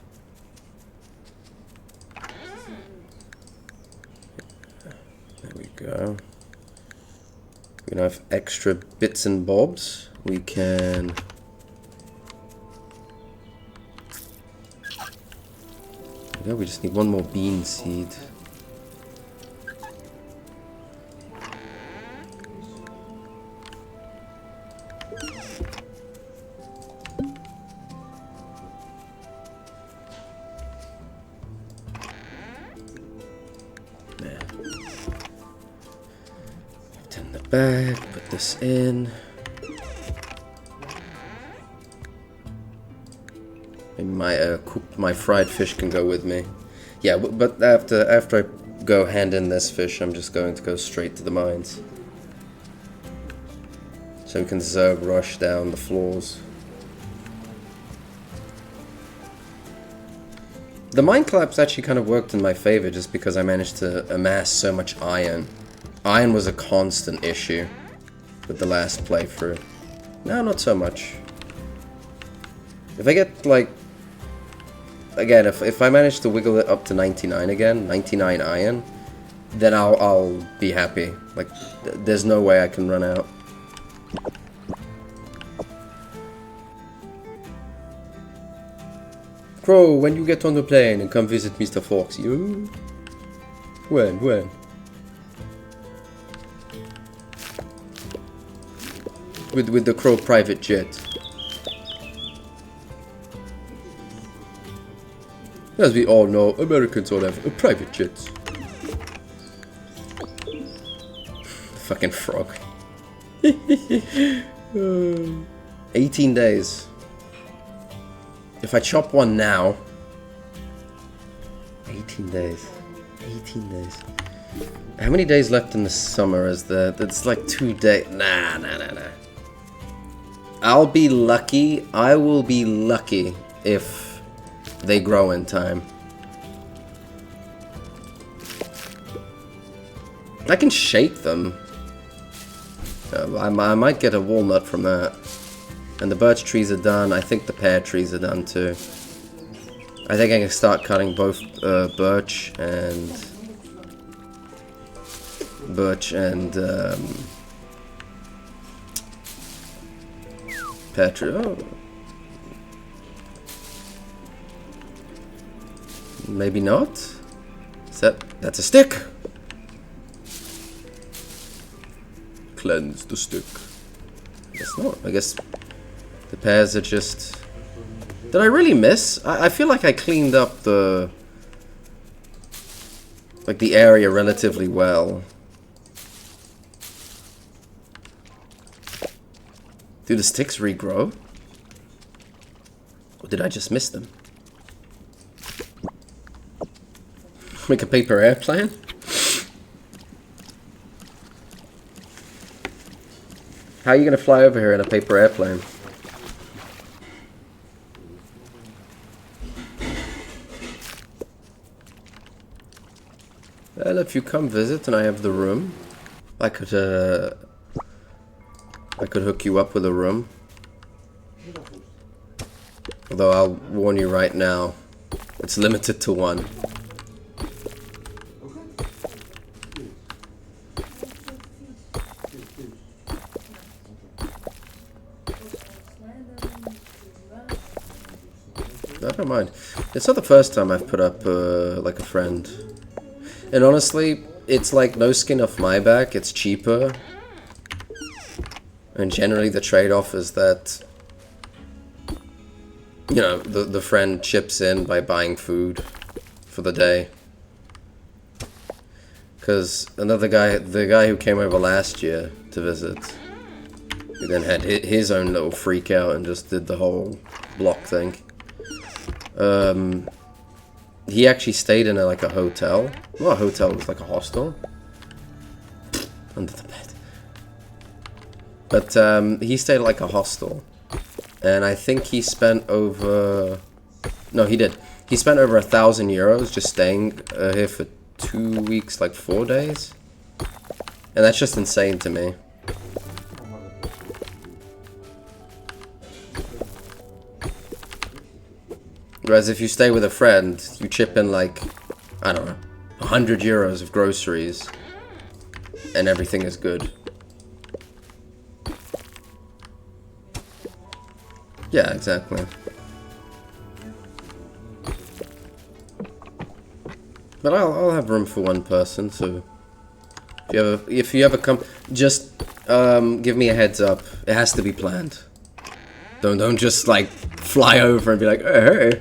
There we go. We can have extra bits and bobs. We can... Yeah, we just need one more bean seed. Bag, put this in. Maybe my fried fish can go with me. Yeah, but after I go hand in this fish, I'm just going to go straight to the mines, so we can zerg rush down the floors. The mine collapse actually kind of worked in my favor, just because I managed to amass so much iron. Iron was a constant issue with the last playthrough. No, not so much. If I get, like... Again, if I manage to wiggle it up to 99 again, 99 iron, then I'll be happy. Like, there's no way I can run out. Crow, when you get on the plane and come visit Mr. Foxy, When? With the Crow private jet. As we all know, Americans all have private jets. Fucking frog. 18 days. If I chop one now... 18 days. 18 days. How many days left in the summer is there? It's like 2 days. Nah. I'll be lucky. I will be lucky if they grow in time. I can shake them. I might get a walnut from that. And the birch trees are done. I think the pear trees are done too. I think I can start cutting both birch and pear tree. Oh. Maybe not. That's a stick. Cleanse the stick. Guess not. I guess the pears are just... Did I really miss? I feel like I cleaned up the area relatively well. Do the sticks regrow? Or did I just miss them? Make a paper airplane? How are you gonna fly over here in a paper airplane? Well, if you come visit and I have the room, I could hook you up with a room. Although I'll warn you right now, it's limited to one. I don't mind. It's not the first time I've put up like a friend. And honestly, it's like no skin off my back, it's cheaper. And generally the trade-off is that, you know, the friend chips in by buying food for the day. Because another guy, the guy who came over last year to visit, he then had his own little freak out and just did the whole block thing. He actually stayed in like a hotel. Not a hotel, it was like a hostel. Under the bed. But he stayed at like a hostel. And I think he spent over... No, he did. He spent over €1,000 just staying here for 2 weeks, like 4 days. And that's just insane to me. Whereas if you stay with a friend, you chip in like, I don't know, €100 of groceries. And everything is good. Yeah, exactly. But I'll have room for one person, so if you ever come, just give me a heads up. It has to be planned. Don't just like fly over and be like, hey.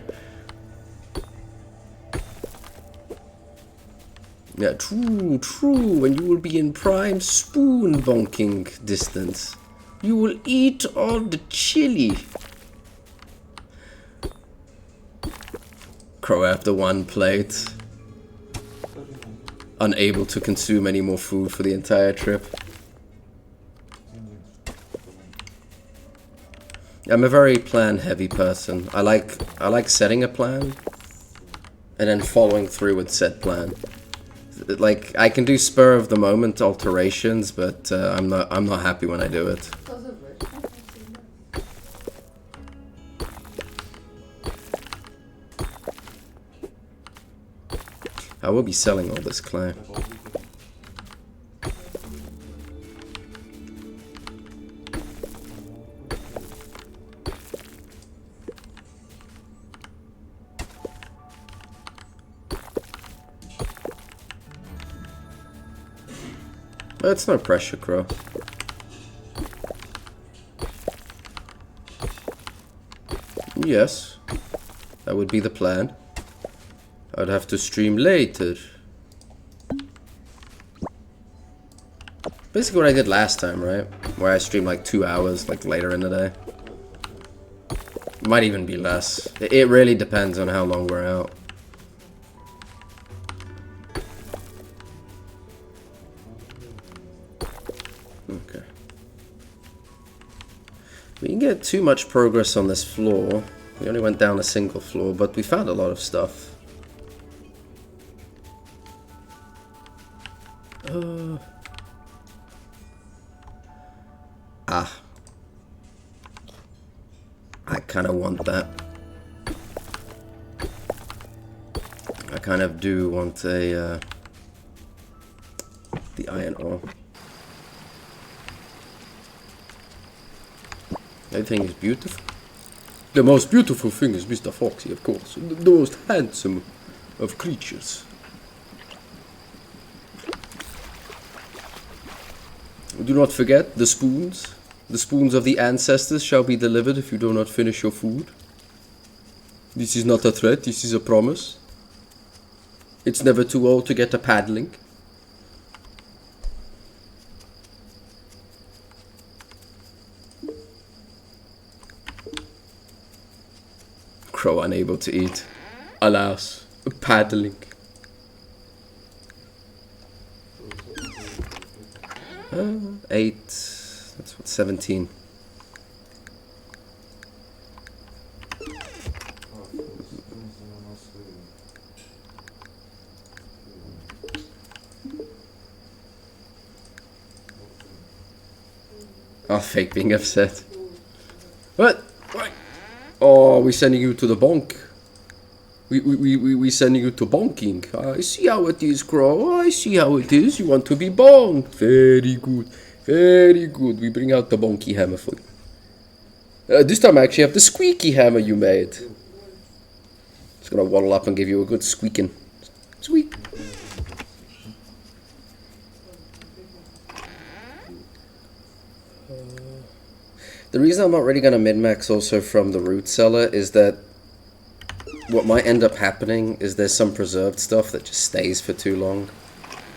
Yeah, true, and you will be in prime spoon bonking distance. You will eat all the chili. Crow after one plate. Unable to consume any more food for the entire trip. I'm a very plan-heavy person. I like setting a plan and then following through with said plan. Like I can do spur of the moment alterations, but I'm not happy when I do it. I will be selling all this clay. It's no pressure, Crow. Yes, that would be the plan. I'd have to stream later. Basically what I did last time, right? Where I streamed like 2 hours, like later in the day. Might even be less. It really depends on how long we're out. Okay. We didn't get too much progress on this floor. We only went down a single floor, but we found a lot of stuff. I kind of want that. I kind of do want the iron ore. Everything is beautiful. The most beautiful thing is Mr. Foxy, of course. The most handsome of creatures. Do not forget the spoons. The spoons of the ancestors shall be delivered if you do not finish your food. This is not a threat, this is a promise. It's never too old to get a paddling. Crow unable to eat. Alas, paddling. 8, that's what, 17. Oh, fake being upset. What? Oh, we're sending you to the bonk. We sending you to bonking. I see how it is, Crow. I see how it is. You want to be bonked. Very good. Very good. We bring out the bonky hammer for you. This time I actually have the squeaky hammer you made. Just gonna waddle up and give you a good squeaking. Squeak. The reason I'm not really gonna min-max also from the root cellar is that what might end up happening is there's some preserved stuff that just stays for too long.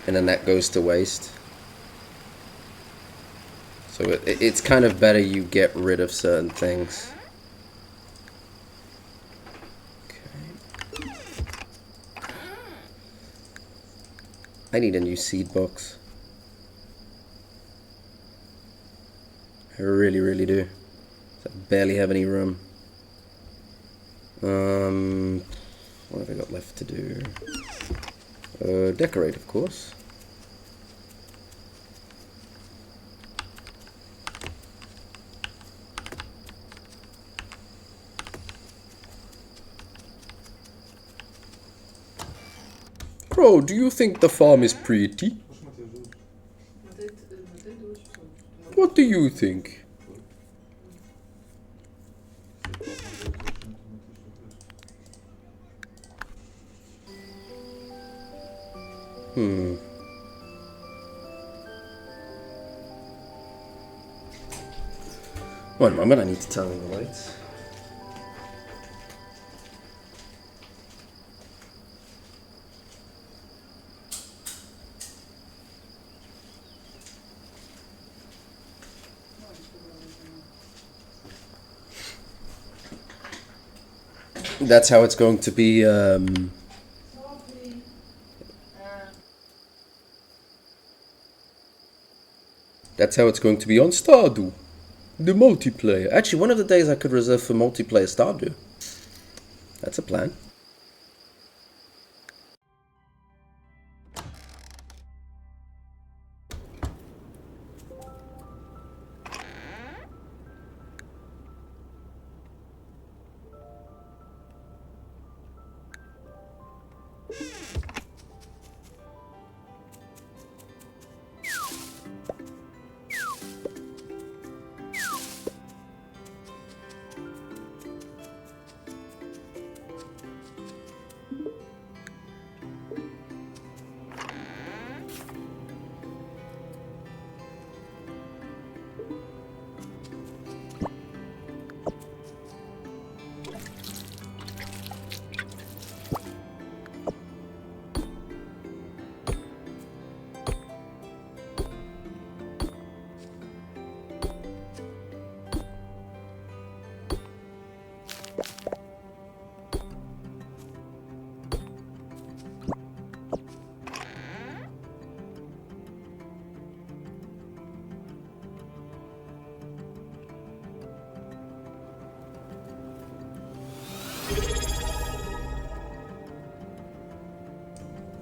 and then that goes to waste. So it's kind of better you get rid of certain things. Okay. I need a new seed box. I really, really do. I barely have any room. What have I got left to do? Decorate, of course. Bro, do you think the farm is pretty? What do you think? One moment, I need to turn on the lights. That's how it's going to be, that's how it's going to be on Stardew. The multiplayer. Actually, one of the days I could reserve for multiplayer Stardew. That's a plan.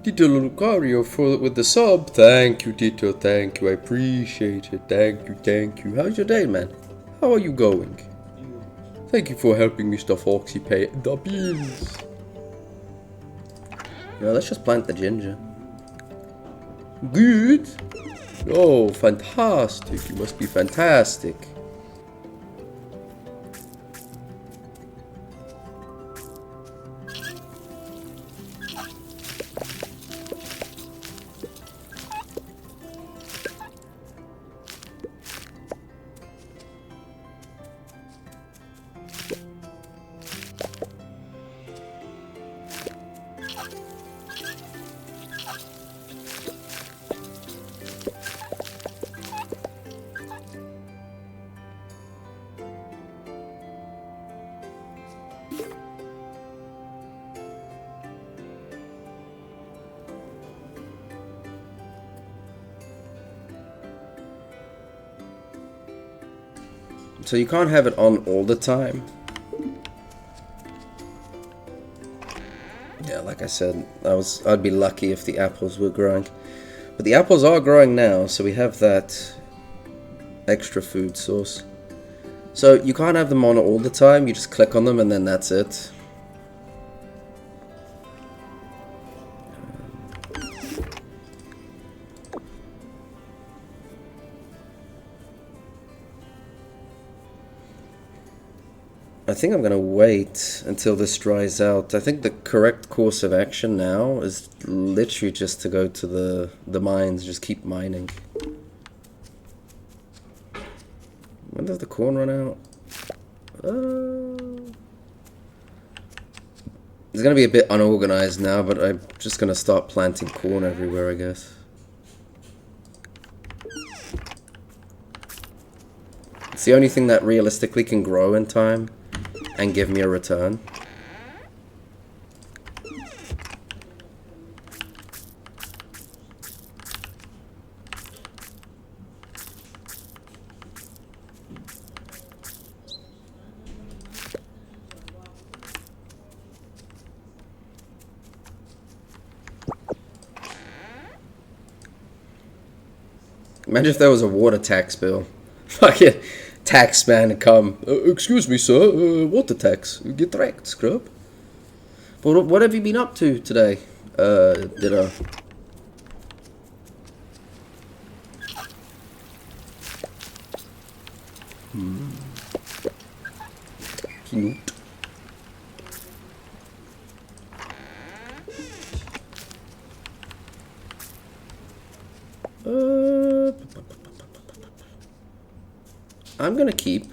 Tito Lucario with the sub. Thank you, Tito. Thank you. I appreciate it. Thank you. Thank you. How's your day, man? How are you going? Thank you for helping Mr. Foxy pay the bills. Now let's just plant the ginger. Good. Oh, fantastic. You must be fantastic. So you can't have it on all the time. Yeah, like I said, I'd be lucky if the apples were growing. But the apples are growing now, so we have that extra food source. So you can't have them on all the time, you just click on them and then that's it. I think I'm gonna wait until this dries out. I think the correct course of action now is literally just to go to the mines, just keep mining. When does the corn run out? It's gonna be a bit unorganized now, but I'm just gonna start planting corn everywhere, I guess. It's the only thing that realistically can grow in time and give me a return. Imagine if there was a water tax bill. Fucking tax man come. Excuse me, sir. Water tax. Get wrecked, scrub. But what have you been up to today? Ditto. Cute. I'm gonna keep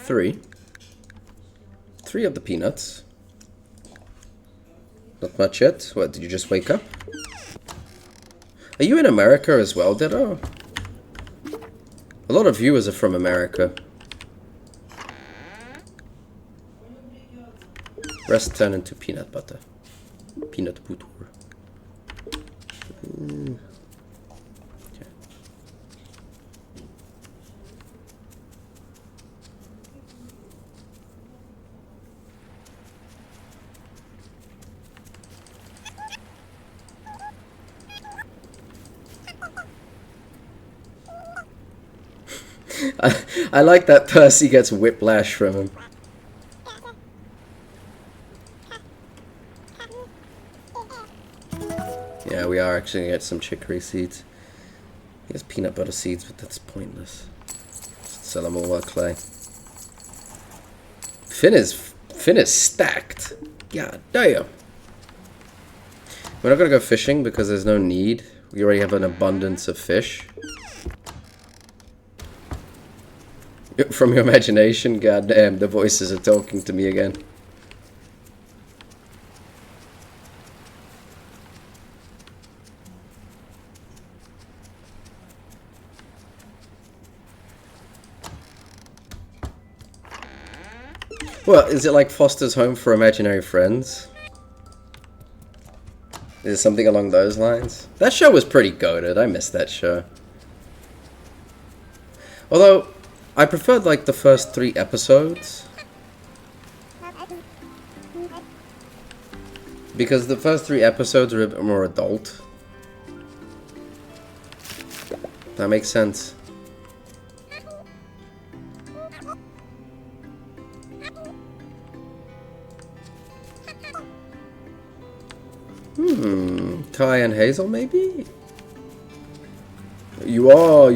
three of the peanuts. Not much yet. What, did you just wake up? Are you in America as well, Ditto? A lot of viewers are from America. Rest turn into peanut butter. Peanut butter. I like that Percy gets whiplash from him. Yeah, we are actually gonna get some chicory seeds. He has peanut butter seeds, but that's pointless. Just sell them all like clay. Finn is stacked. God damn. We're not gonna go fishing because there's no need. We already have an abundance of fish. From your imagination, goddamn, the voices are talking to me again. Well, is it like Foster's Home for Imaginary Friends? Is it something along those lines? That show was pretty goated. I missed that show. Although, I preferred like the first 3 episodes. Because the first 3 episodes are a bit more adult. That makes sense. Kai and Hazel, maybe? You are,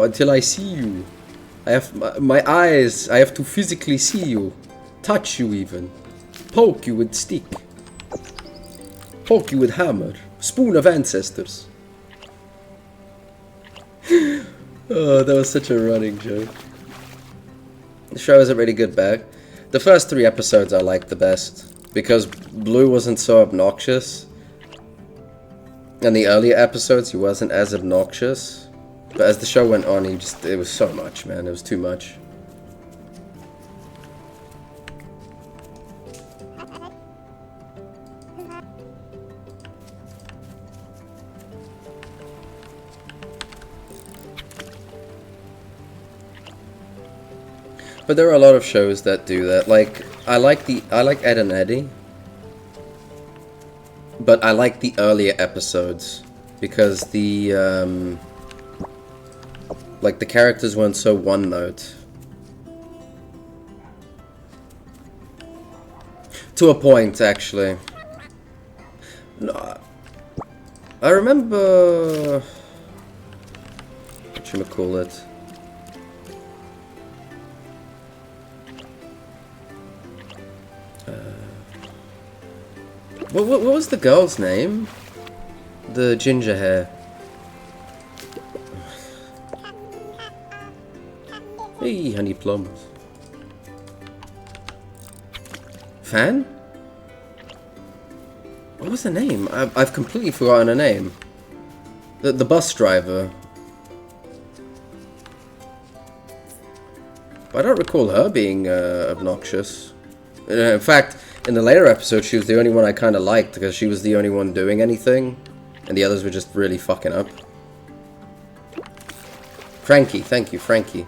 until I see you. I have my eyes, I have to physically see you. Touch you even. Poke you with stick. Poke you with hammer. Spoon of ancestors. Oh, that was such a running joke. The show is a really good bag. The first 3 episodes I liked the best. Because Blue wasn't so obnoxious. And the earlier episodes he wasn't as obnoxious. But as the show went on, it was so much, man. It was too much. But there are a lot of shows that do that. Like, I like Ed and Eddie. But I like the earlier episodes. Because the, like, the characters weren't so one-note. To a point, actually. No, I remember... whatchamacallit? What was the girl's name? The ginger hair. Hey, honey plums. Fan? What was the name? I've completely forgotten her name. The bus driver. But I don't recall her being obnoxious. In fact, in the later episode, she was the only one I kind of liked because she was the only one doing anything, and the others were just really fucking up. Frankie, thank you, Frankie.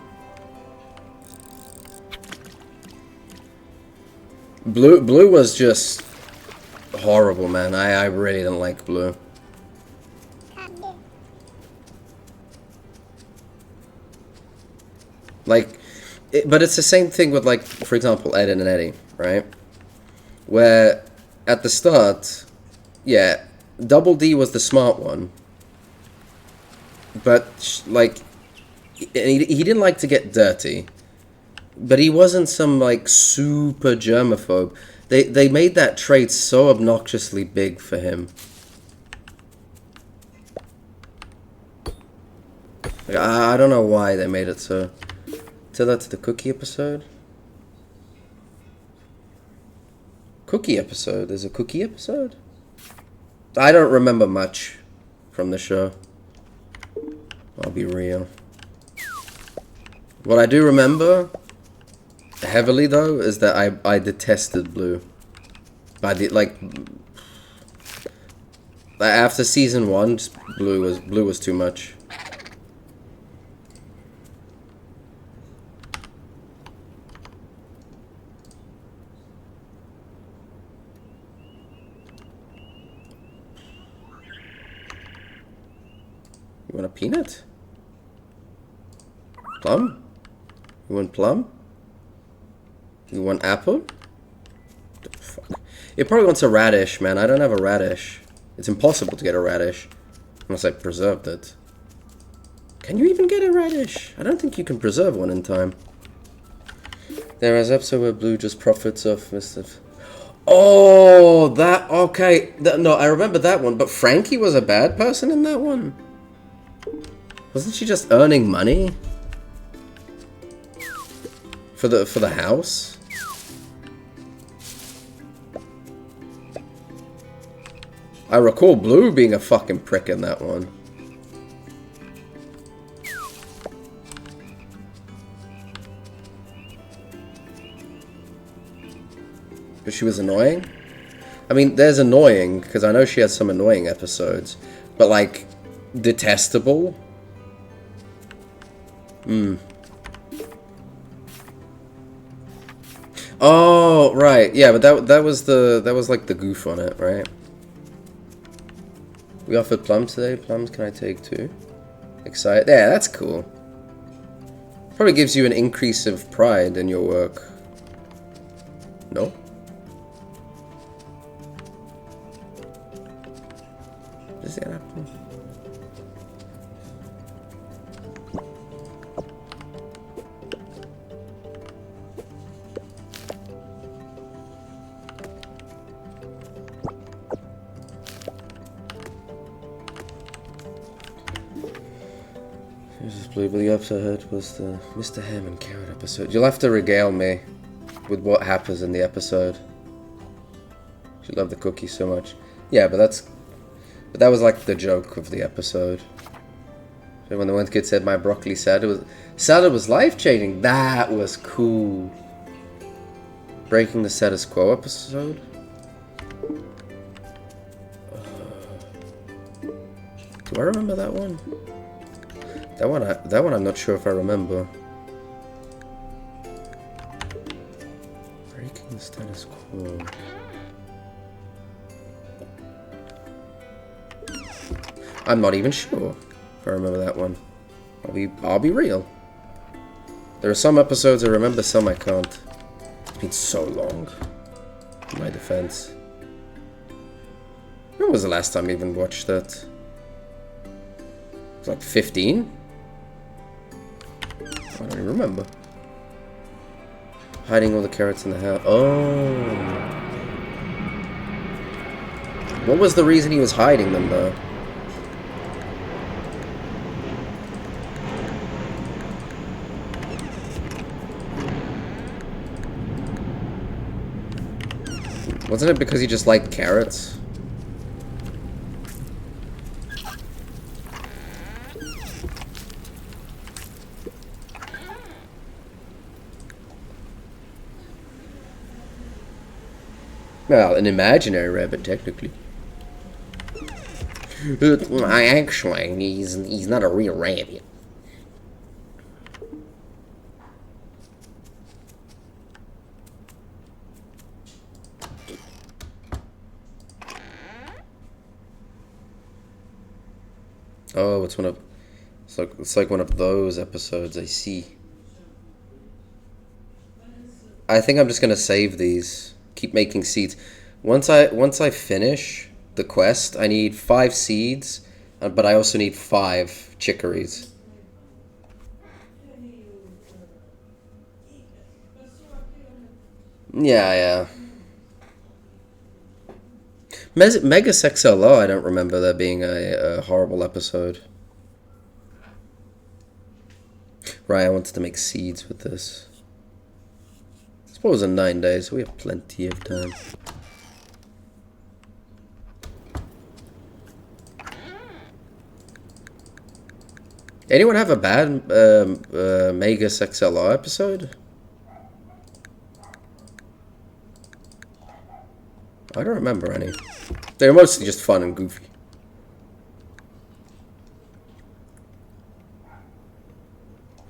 Blue was just horrible, man. I really didn't like Blue. Like, but it's the same thing with, like, for example, Ed and Eddie, right? Where at the start, yeah, Double D was the smart one, but like, he didn't like to get dirty, but he wasn't some like super germaphobe. They made that trait so obnoxiously big for him. Like, I don't know why they made it so. Tell that to the cookie episode. Cookie episode? There's a cookie episode? I don't remember much from the show. I'll be real. What I do remember heavily though is that I detested Blue. After season 1, Blue was too much. You want a peanut? Plum? You want plum? You want apple? Fuck. It probably wants a radish, man. I don't have a radish. It's impossible to get a radish. Unless I preserved it. Can you even get a radish? I don't think you can preserve one in time. There is an episode where Blue just profits off Mr. Oh, that... Okay. No, I remember that one. But Frankie was a bad person in that one? Wasn't she just earning money? For the house? I recall Blue being a fucking prick in that one. But she was annoying? I mean, there's annoying, because I know she has some annoying episodes. But, like, detestable? Oh, right. Yeah, but that was like the goof on it, right? We offered plums today. Plums can I take too? Excited. Yeah, that's cool. Probably gives you an increase of pride in your work. No? Is that apple? But the episode I heard was the Mr. Ham and Carrot episode. You'll have to regale me with what happens in the episode. She loved the cookie so much. Yeah, but that was like the joke of the episode. So when the one kid said my broccoli salad was life-changing. That was cool. Breaking the status quo episode. Do I remember that one? That one I'm not sure if I remember. Breaking the status quo. I'm not even sure if I remember that one. I'll be real. There are some episodes I remember, some I can't. It's been so long. In my defense. When was the last time I even watched that? It was like 15? I don't even remember. Hiding all the carrots in the house. Oh. What was the reason he was hiding them, though? Wasn't it because he just liked carrots? Well, an imaginary rabbit, technically. Actually, he's not a real rabbit. Oh, it's one of it's like one of those episodes. I see. I think I'm just gonna save these. Keep making seeds. Once I finish the quest, I need 5 seeds, but I also need 5 chicories. Yeah. Mega XLR, I don't remember there being a horrible episode. Right, I wanted to make seeds with this. I suppose in 9 days, we have plenty of time. Anyone have a bad Mega XLR episode? I don't remember any. They're mostly just fun and goofy.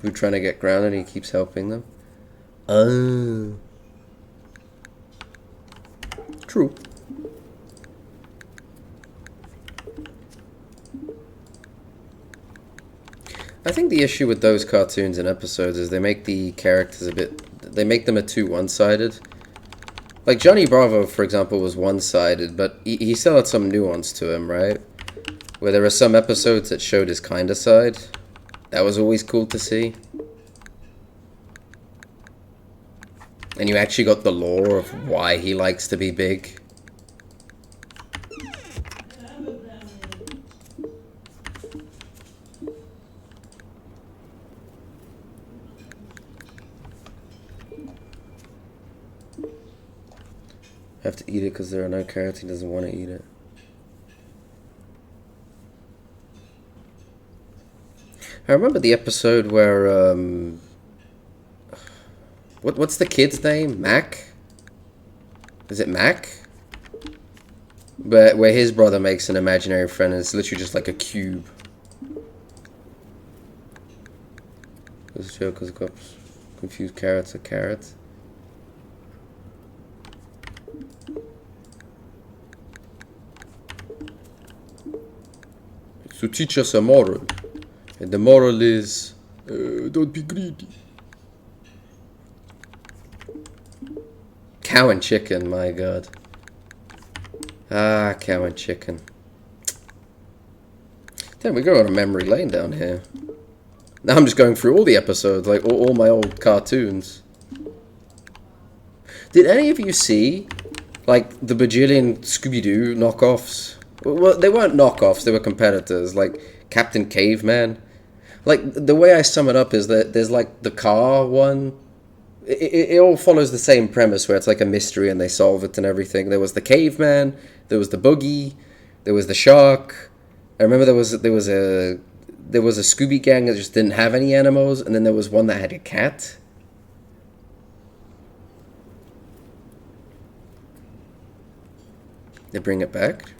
Who's trying to get grounded and he keeps helping them? True. I think the issue with those cartoons and episodes is they make the characters they make them too one-sided. Like Johnny Bravo, for example, was one-sided, but he still had some nuance to him, right? Where there were some episodes that showed his kinda side. That was always cool to see. And you actually got the lore of why he likes to be big. I have to eat it because there are no carrots. He doesn't want to eat it. I remember the episode where what's the kid's name? Mac? Is it Mac? But where his brother makes an imaginary friend and it's literally just like a cube. This joke was confused carrots are carrots. To teach us a moral. And the moral is, don't be greedy. Cow and chicken, my god. Ah, cow and chicken. Damn, we go on a memory lane down here. Now I'm just going through all the episodes, like all my old cartoons. Did any of you see, like, the bajillion Scooby-Doo knockoffs? Well, they weren't knockoffs, they were competitors, like Captain Caveman. Like, the way I sum it up is that there's, like, the car one. It all follows the same premise, where it's like a mystery and they solve it and everything. There was the caveman, there was the boogie, there was the shark. I remember there was a Scooby gang that just didn't have any animals, and then there was one that had a cat. They bring it back?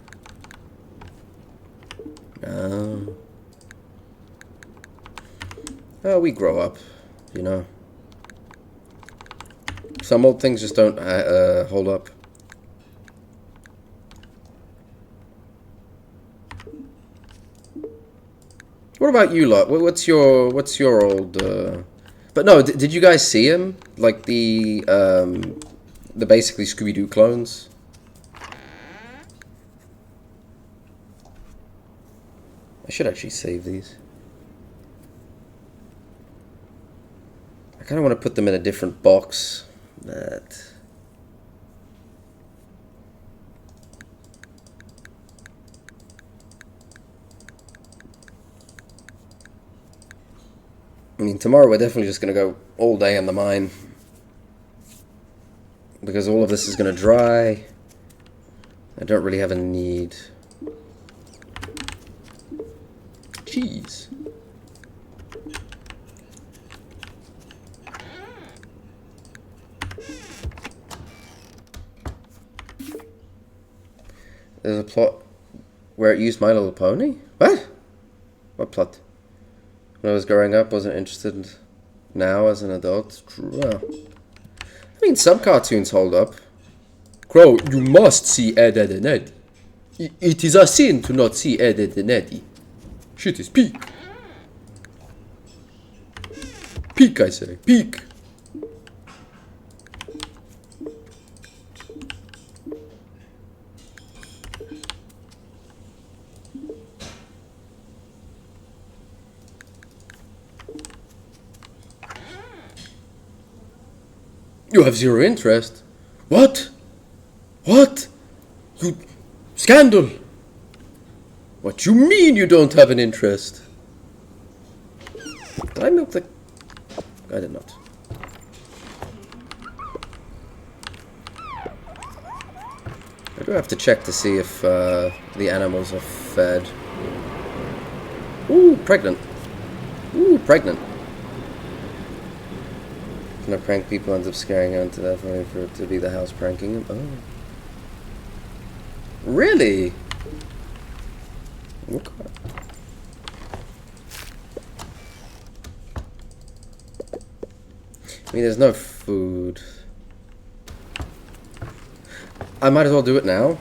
No. Oh, we grow up, you know. Some old things just don't hold up. What about you lot? What's your old? But no, did you guys see him? Like the basically Scooby-Doo clones. I should actually save these. I kind of want to put them in a different box, but I mean, tomorrow we're definitely just going to go all day in the mine, because all of this is going to dry. I don't really have a need. Cheese. There's a plot where it used My Little Pony? What? What plot? When I was growing up, wasn't interested. Now, as an adult, well, I mean, some cartoons hold up. Crow, you must see Ed, Edd and Eddy. It is a sin to not see Ed, Edd and Eddy. Shit is peak. Peak, I say. Peak. You have zero interest. What? What? You... Scandal! What you mean you don't have an interest? Did I milk the... I did not. I do have to check to see if the animals are fed. Ooh, pregnant. Ooh, pregnant. When I prank people, ends up scaring out to death, waiting for it to be the house pranking them. Oh. Really? Okay. I mean, there's no food. I might as well do it now.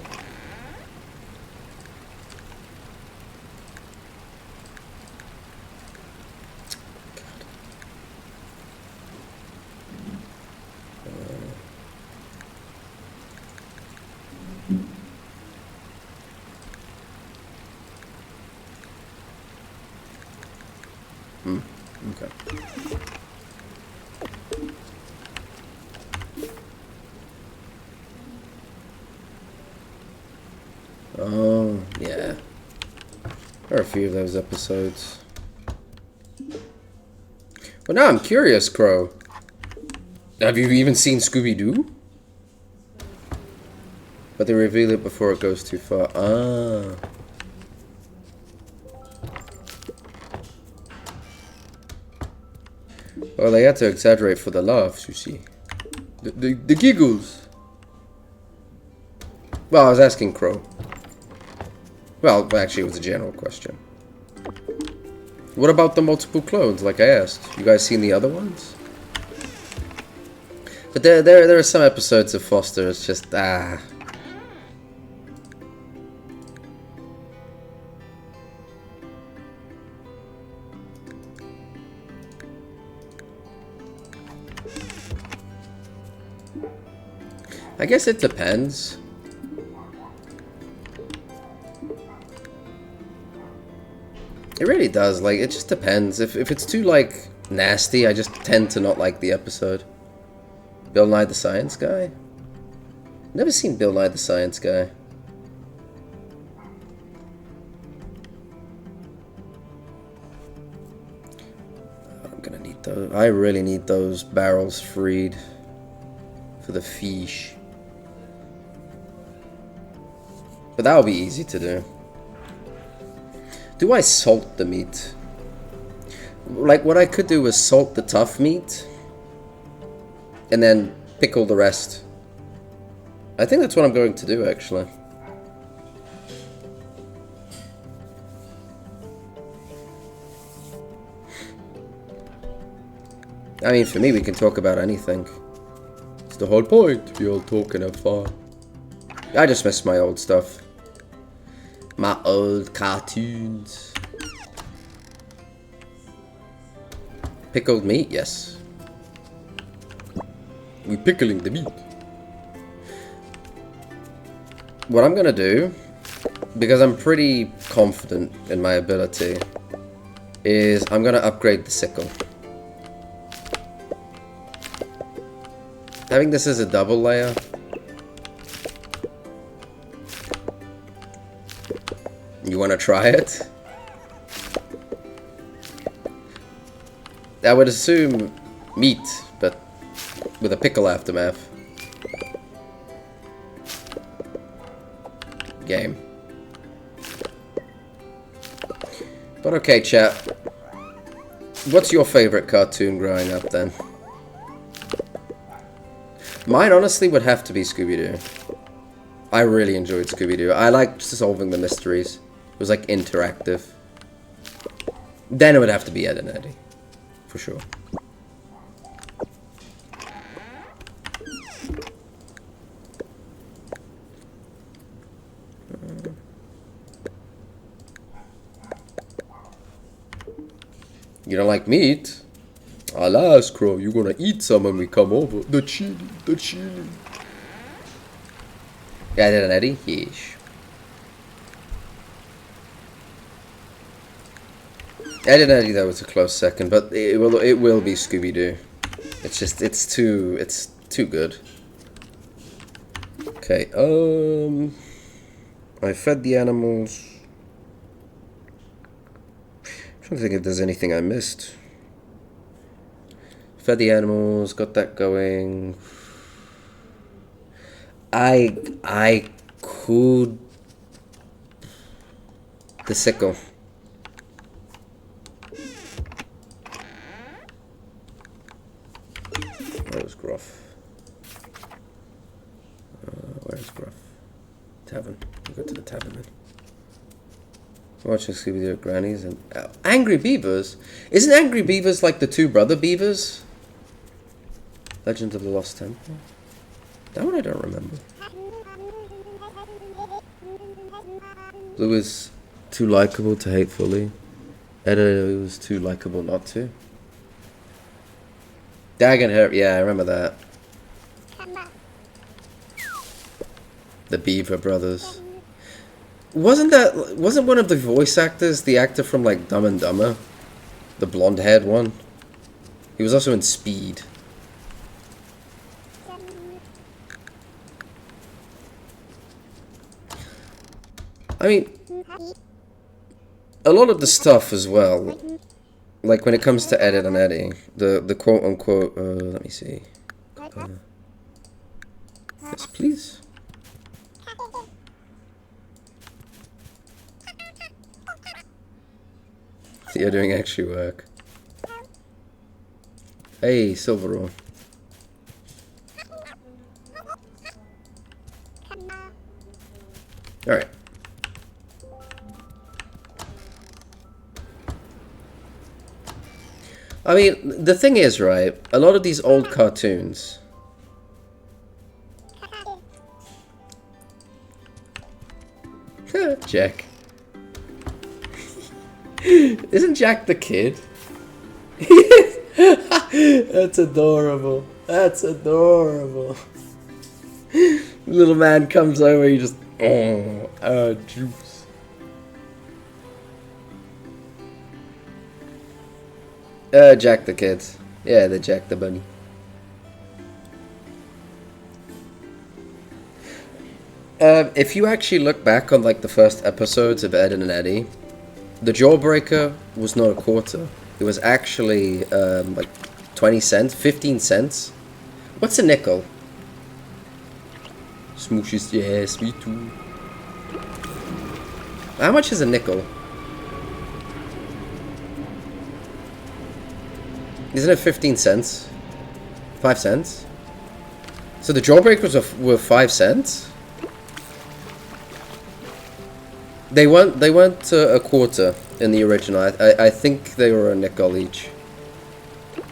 Okay. Oh, yeah. There are a few of those episodes. Well, now I'm curious, Crow. Have you even seen Scooby-Doo? But they reveal it before it goes too far. Ah. Well, they had to exaggerate for the laughs, you see. The giggles. Well, I was asking Crow. Well, actually, it was a general question. What about the multiple clones, like I asked? You guys seen the other ones? But there are some episodes of Foster, it's just, I guess it depends. It really does, like, it just depends. If it's too, like, nasty, I just tend to not like the episode. Bill Nye the Science Guy? Never seen Bill Nye the Science Guy. I'm gonna need those. I really need those barrels freed for the fish. But that'll be easy to do. Do I salt the meat? Like, what I could do is salt the tough meat and then pickle the rest. I think that's what I'm going to do, actually. I mean, for me, we can talk about anything. It's the whole point. We all talk and have fun. I just miss my old stuff. My old cartoons. Pickled meat, yes. We pickling the meat. What I'm gonna do, because I'm pretty confident in my ability, is I'm gonna upgrade the sickle. Having this as a double layer. You wanna try it? I would assume meat, but with a pickle aftermath. Game. But okay, chat. What's your favorite cartoon growing up then? Mine honestly would have to be Scooby-Doo. I really enjoyed Scooby-Doo. I liked solving the mysteries. It was like interactive. Then it would have to be Ed and Eddie, for sure. You don't like meat? Alas, Crow, you're gonna eat some when we come over. The chili, the chili. Yeah, Ed and Eddie? Yeesh. Ed and Eddie, though, was a close second, but it will be Scooby-Doo. It's just, it's too good. Okay, I fed the animals. I'm trying to think if there's anything I missed. Fed the animals, got that going. I could... The sickle. Where's Gruff? Where's Gruff? Tavern. We'll go to the tavern then. Watching Scooby-Doo at Granny's and... Angry Beavers? Isn't Angry Beavers like the two brother beavers? Legend of the Lost Temple? That one I don't remember. Blue is too likable to hate fully. Edo was too likable not to. Dagon Hair, yeah, I remember that. The Beaver Brothers. Wasn't one of the voice actors the actor from like Dumb and Dumber? The blonde haired one? He was also in Speed. I mean, a lot of the stuff as well, like when it comes to Ed and Eddie, the quote unquote, let me see. Yes, please. You're doing extra work. Hey, Silverall. Alright. I mean, the thing is, right, a lot of these old cartoons... Jack. Isn't Jack the kid? That's adorable. That's adorable. Little man comes over, he just... Oh, juice. Jack the kid. Yeah, the Jack the bunny. If you actually look back on like the first episodes of Ed and Eddie, the Jawbreaker was not a quarter. It was actually like 20 cents, 15 cents. What's a nickel? Smooshes, yes, me too. How much is a nickel? Isn't it 15 cents? 5 cents? So the Jawbreakers were 5 cents? They weren't a quarter in the original. I think they were a nickel each.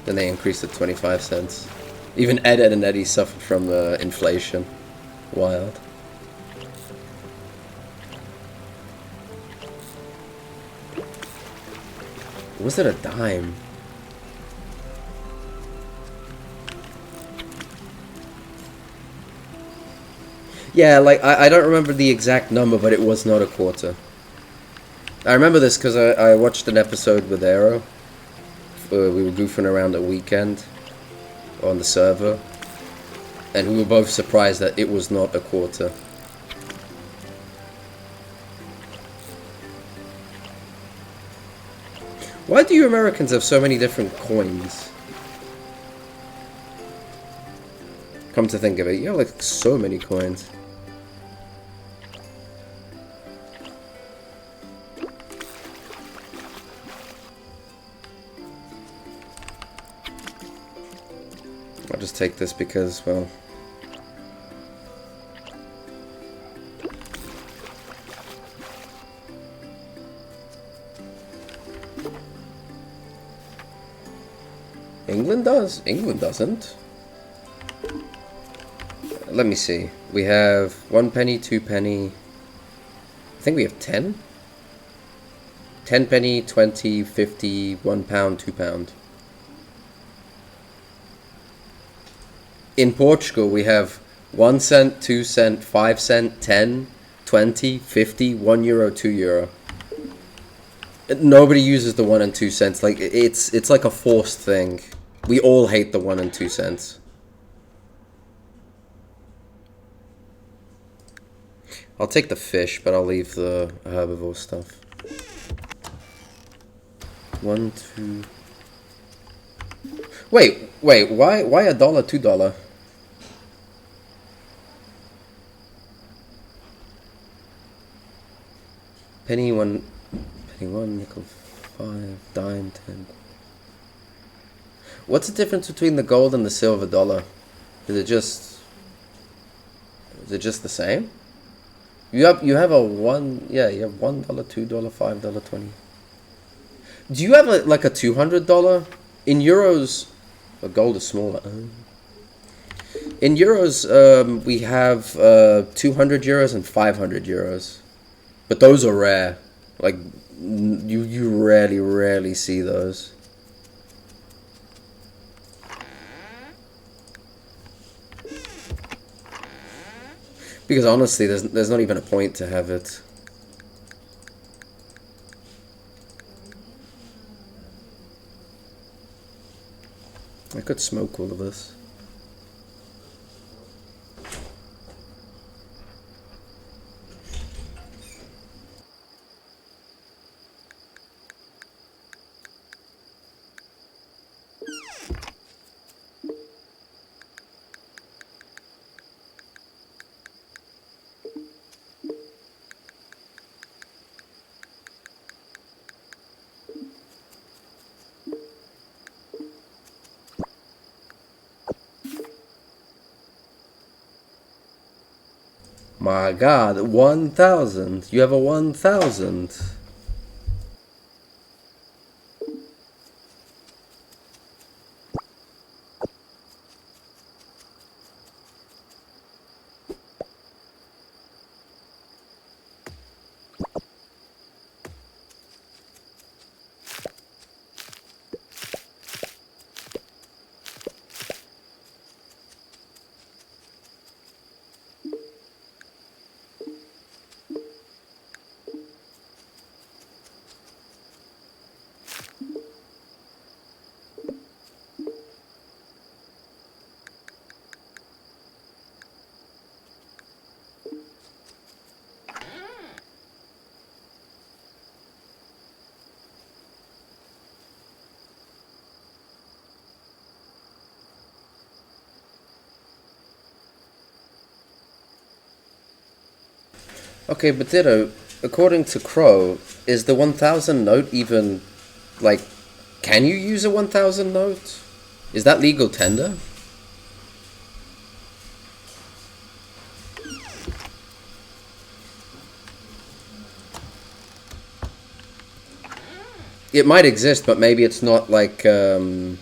Then they increased to 25 cents. Even Ed and Eddie suffered from inflation. Wild. Was it a dime? Yeah, like, I don't remember the exact number, but it was not a quarter. I remember this because I watched an episode with Arrow. We were goofing around a weekend on the server. And we were both surprised that it was not a quarter. Why do you Americans have so many different coins? Come to think of it, you have like so many coins. I'll just take this because, well... England does? England doesn't. Let me see. We have 1 penny, 2 penny. I think we have 10. 10 penny, 20, 50, 1 pound, 2 pound. In Portugal, we have 1 cent, 2 cent, 5 cent, 10, 20, 50, 1 euro, 2 euro. Nobody uses the 1 and 2 cents. Like, it's like a forced thing. We all hate the 1 and 2 cents. I'll take the fish, but I'll leave the herbivore stuff. 1, 2. Wait. Why $1, $2? Penny 1, nickel 5, dime 10. What's the difference between the gold and the silver dollar? Is it just the same? You have a $1, yeah, you have $1, $2, $5, 20. Do you have like a $200? In euros, gold is smaller. In euros, we have 200 euros and 500 euros. But those are rare. Like, you rarely see those. Because honestly, there's not even a point to have it. I could smoke all of this. My God, 1,000. You have a 1,000. Okay, but Ditto, according to Crow, is the 1,000 note even, like, can you use a 1,000 note? Is that legal tender? It might exist, but maybe it's not like, how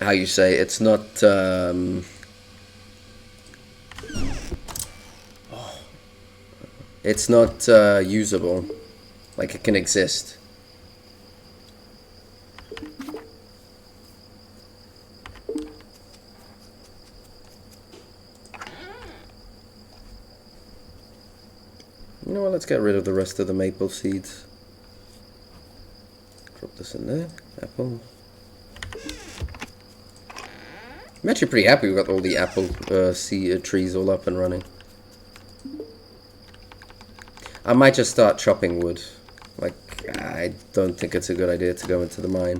you say, it's not, it's not usable. Like, it can exist. You know what, let's get rid of the rest of the maple seeds. Drop this in there. Apple. I'm actually pretty happy we got all the apple seed trees all up and running. I might just start chopping wood. Like, I don't think it's a good idea to go into the mine.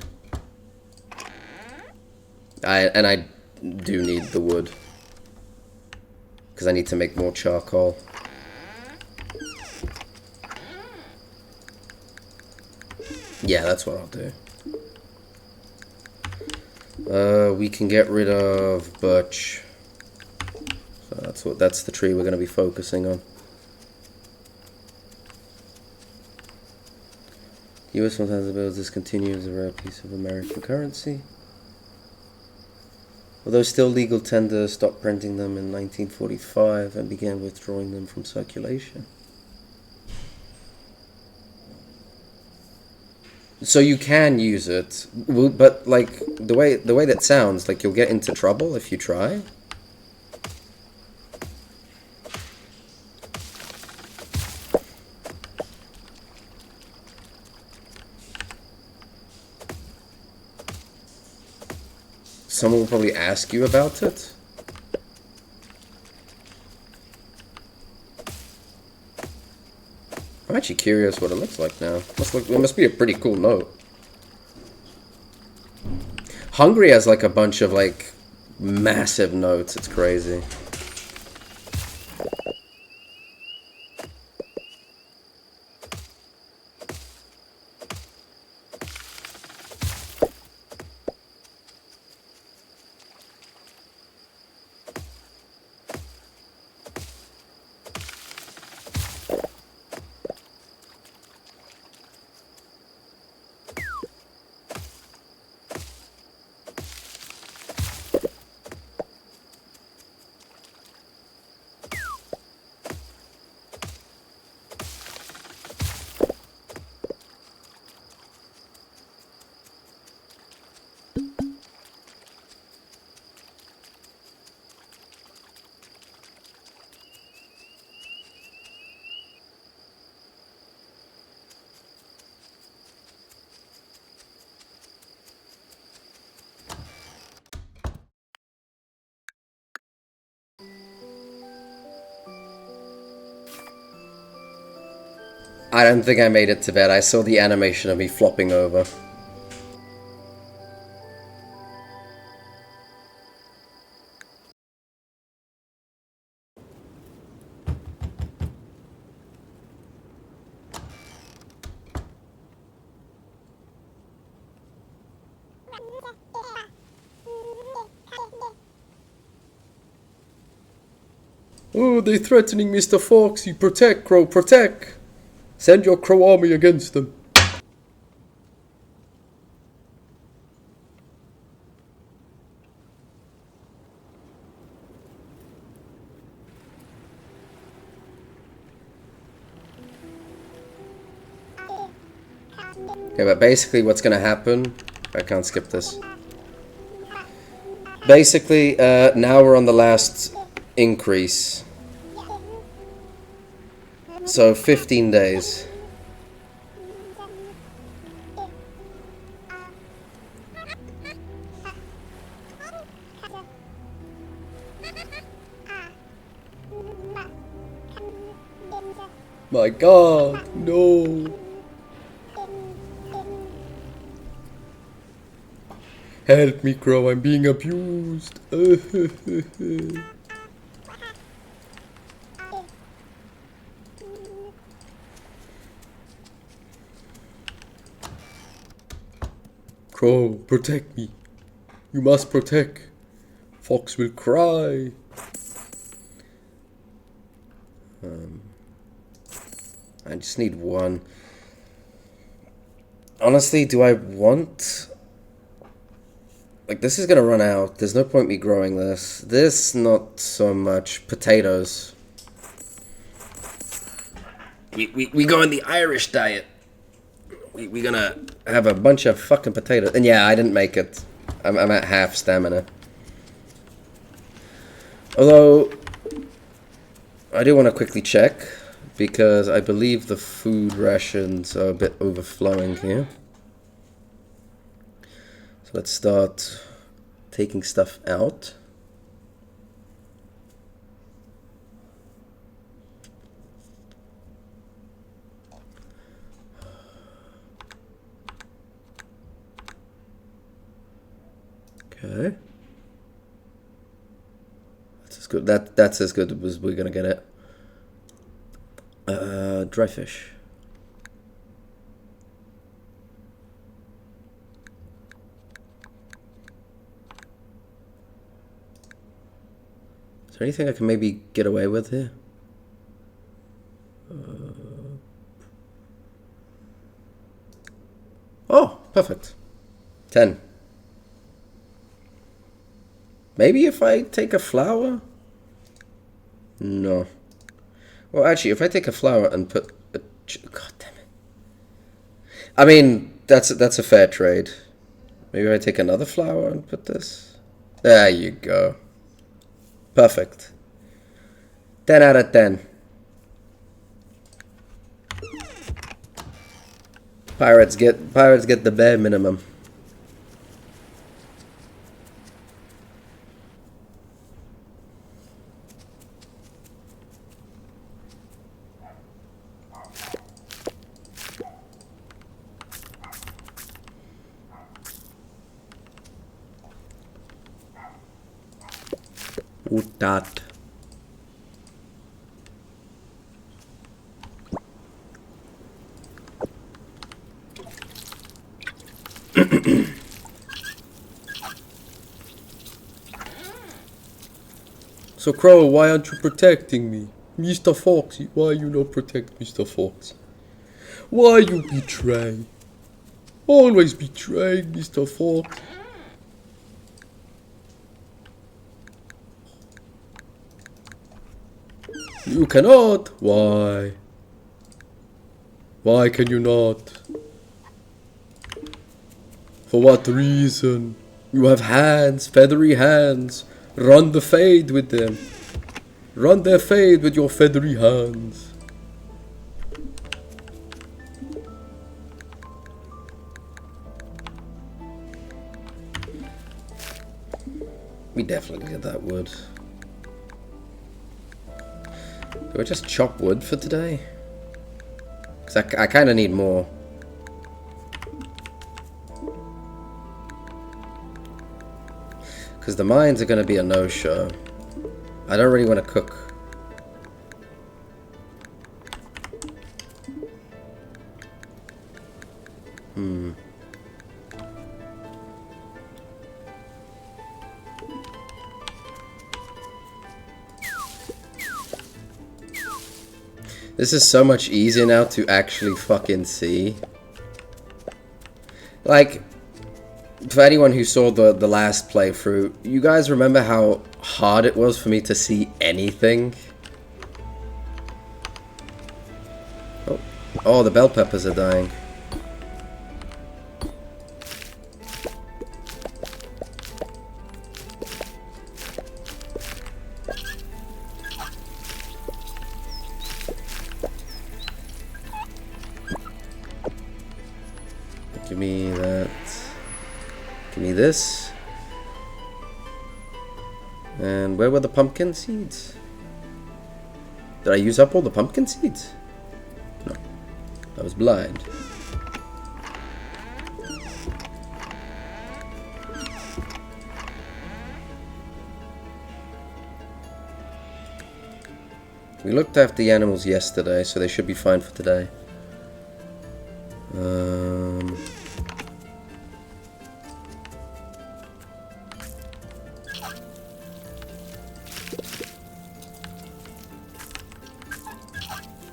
I do need the wood. Because I need to make more charcoal. Yeah, that's what I'll do. We can get rid of birch. So that's the tree we're going to be focusing on. US sometimes the bills discontinue as a rare piece of American currency. Although still legal, tender stopped printing them in 1945 and began withdrawing them from circulation. So you can use it, but like the way that sounds, like you'll get into trouble if you try. Someone will probably ask you about it. I'm actually curious what it looks like now. It must be a pretty cool note. Hungary has like a bunch of like massive notes. It's crazy. I don't think I made it to bed. I saw the animation of me flopping over. Oh, they're threatening Mr. Foxy. Protect, Crow, protect. Send your Crow army against them. Okay, but basically what's gonna happen... I can't skip this. Basically, now we're on the last increase. So 15 days. My God, no. Help me, Crow, I'm being abused. Crow, protect me. You must protect. Fox will cry. I just need one. Honestly, do I want... Like, this is gonna run out. There's no point me growing this. This, not so much. Potatoes. We go in the Irish diet. We gonna have a bunch of fucking potatoes. And yeah, I didn't make it. I'm at half stamina. Although, I do want to quickly check, because I believe the food rations are a bit overflowing here. So let's start taking stuff out. Okay. That's as good. That's as good as we're gonna get it. Dry fish. Is there anything I can maybe get away with here? Perfect. 10. Maybe if I take a flower? No. Well, actually, if I take a flower and put a... God damn it. I mean, that's a fair trade. Maybe I take another flower and put this. There you go. Perfect. 10 out of 10. Pirates get the bare minimum. Utat. So Crow, why aren't you protecting me? Mr. Foxy, why you not protect Mr. Fox? Why you betray? Always betraying Mr. Fox. You cannot. Why? Why can you not? For what reason? You have hands, feathery hands. Run the fade with them. Run their fade with your feathery hands. We definitely get that wood. Do I just chop wood for today? Because I kind of need more. Because the mines are going to be a no-show. I don't really want to cook. This is so much easier now to actually fucking see. Like, for anyone who saw the last playthrough, you guys remember how hard it was for me to see anything? Oh, the bell peppers are dying. Give me that. Give me this. And where were the pumpkin seeds? Did I use up all the pumpkin seeds? No. I was blind. We looked after the animals yesterday, so they should be fine for today.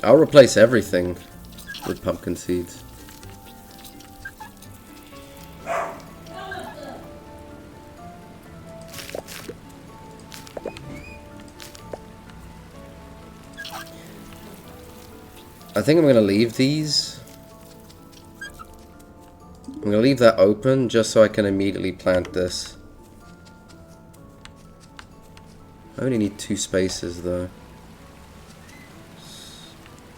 I'll replace everything with pumpkin seeds. I think I'm going to leave these. I'm going to leave that open just so I can immediately plant this. I only need 2 spaces though.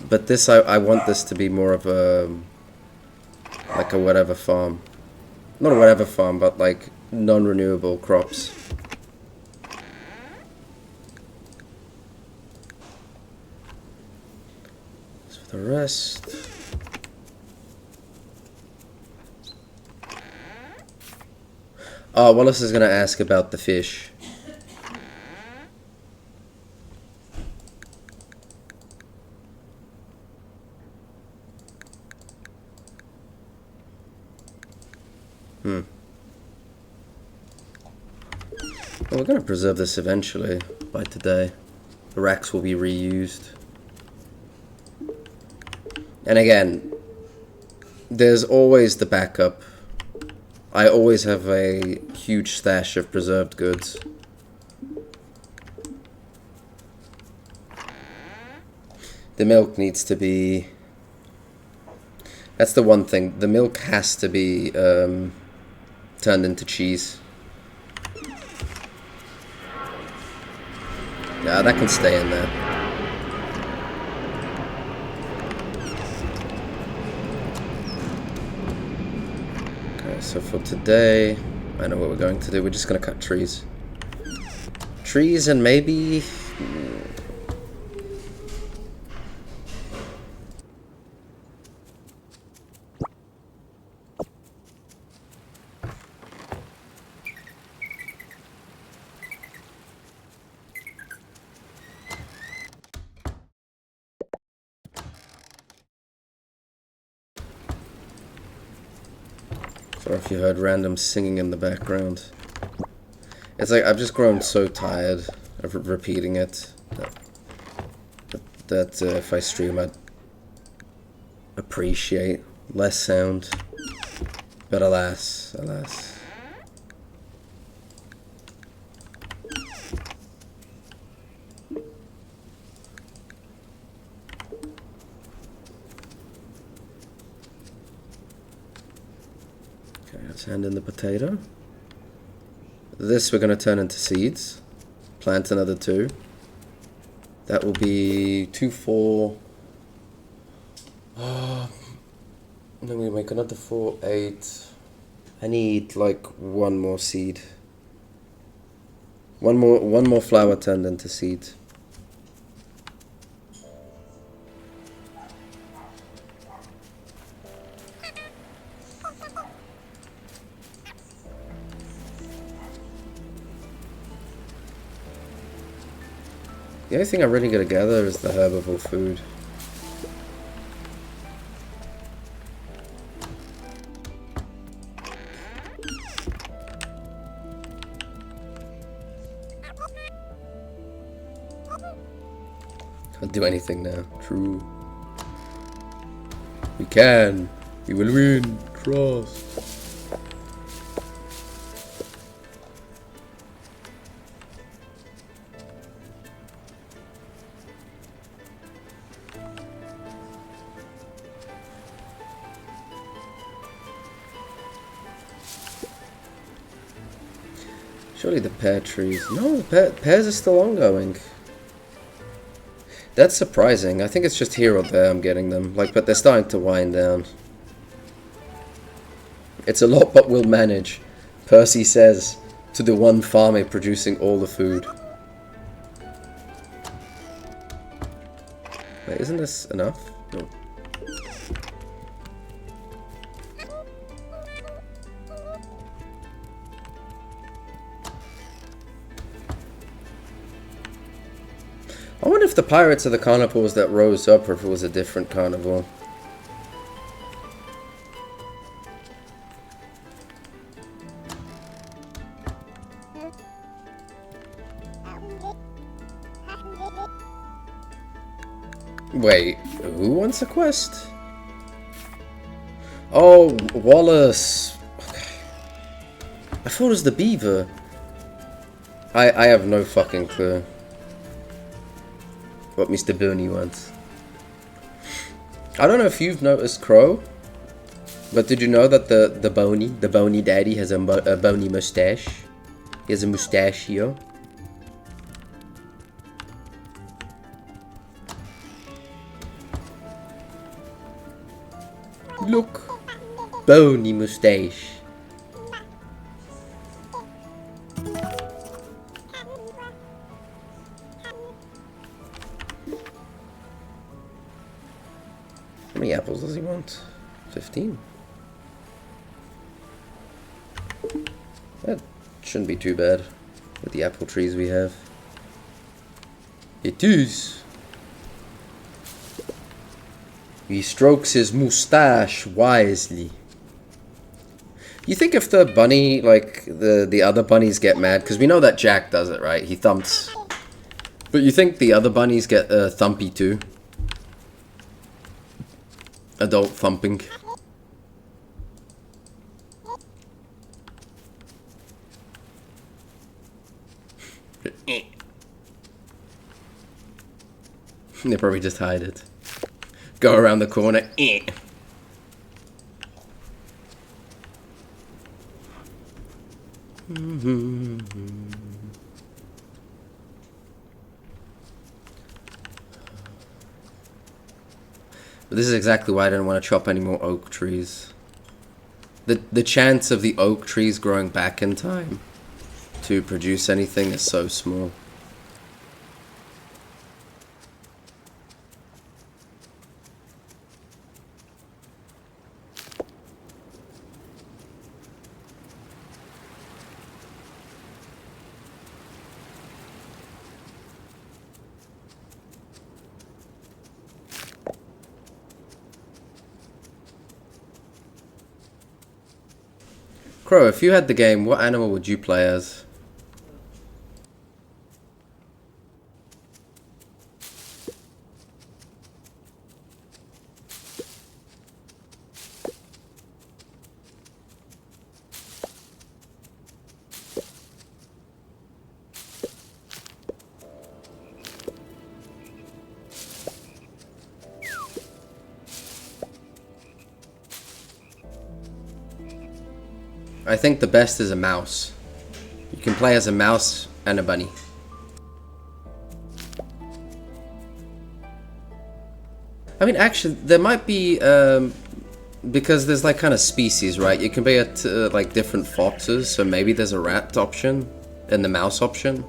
But this, I want this to be more of a, like a whatever farm. Not a whatever farm, but like non-renewable crops. As for the rest... Oh, Wallace is going to ask about the fish. Well, we're going to preserve this eventually, by today. The racks will be reused. And again, there's always the backup I always have a huge stash of preserved goods. The milk needs to be... That's the one thing. The milk has to be turned into cheese. Yeah, that can stay in there. Okay, so for today, I know what we're going to do. We're just going to cut trees. Trees and maybe... Sorry if you heard random singing in the background. It's like I've just grown so tired of repeating it that if I stream I'd appreciate less sound. But alas, alas. Let's hand in the potato. This we're going to turn into seeds. Plant another 2. That will be 2, 4. And then we make another 4, 8. I need like 1 more seed. One more flower turned into seeds. The only thing I really gotta gather is the herbivore food. Can't do anything now. True. We can. We will win. Trust. Surely the pear trees... No, pears are still ongoing. That's surprising. I think it's just here or there I'm getting them. Like, but they're starting to wind down. It's a lot, but we'll manage. Percy says to the one farmer producing all the food. Wait, isn't this enough? No. I wonder if the pirates are the carnivores that rose up or if it was a different carnivore. Wait, who wants a quest? Oh, Wallace. Okay. I thought it was the beaver. I have no fucking clue what Mr. Booney wants. I don't know if you've noticed Crow, but did you know that the bony daddy has a bony mustache? He has a mustachio. Look, bony mustache. How many apples does he want? 15. That shouldn't be too bad with the apple trees we have. It is. He strokes his moustache wisely. You think if the bunny, like the other bunnies get mad, because we know that Jack does it, right? He thumps. But you think the other bunnies get thumpy too? Adult thumping. They probably just hide it. Go around the corner. But this is exactly why I didn't want to chop any more oak trees. The chance of the oak trees growing back in time to produce anything is so small. Crow, if you had the game, what animal would you play as? I think the best is a mouse. You can play as a mouse and a bunny. I mean, actually, there might be, because there's like kind of species, right? You can be at like different foxes, so maybe there's a rat option and the mouse option.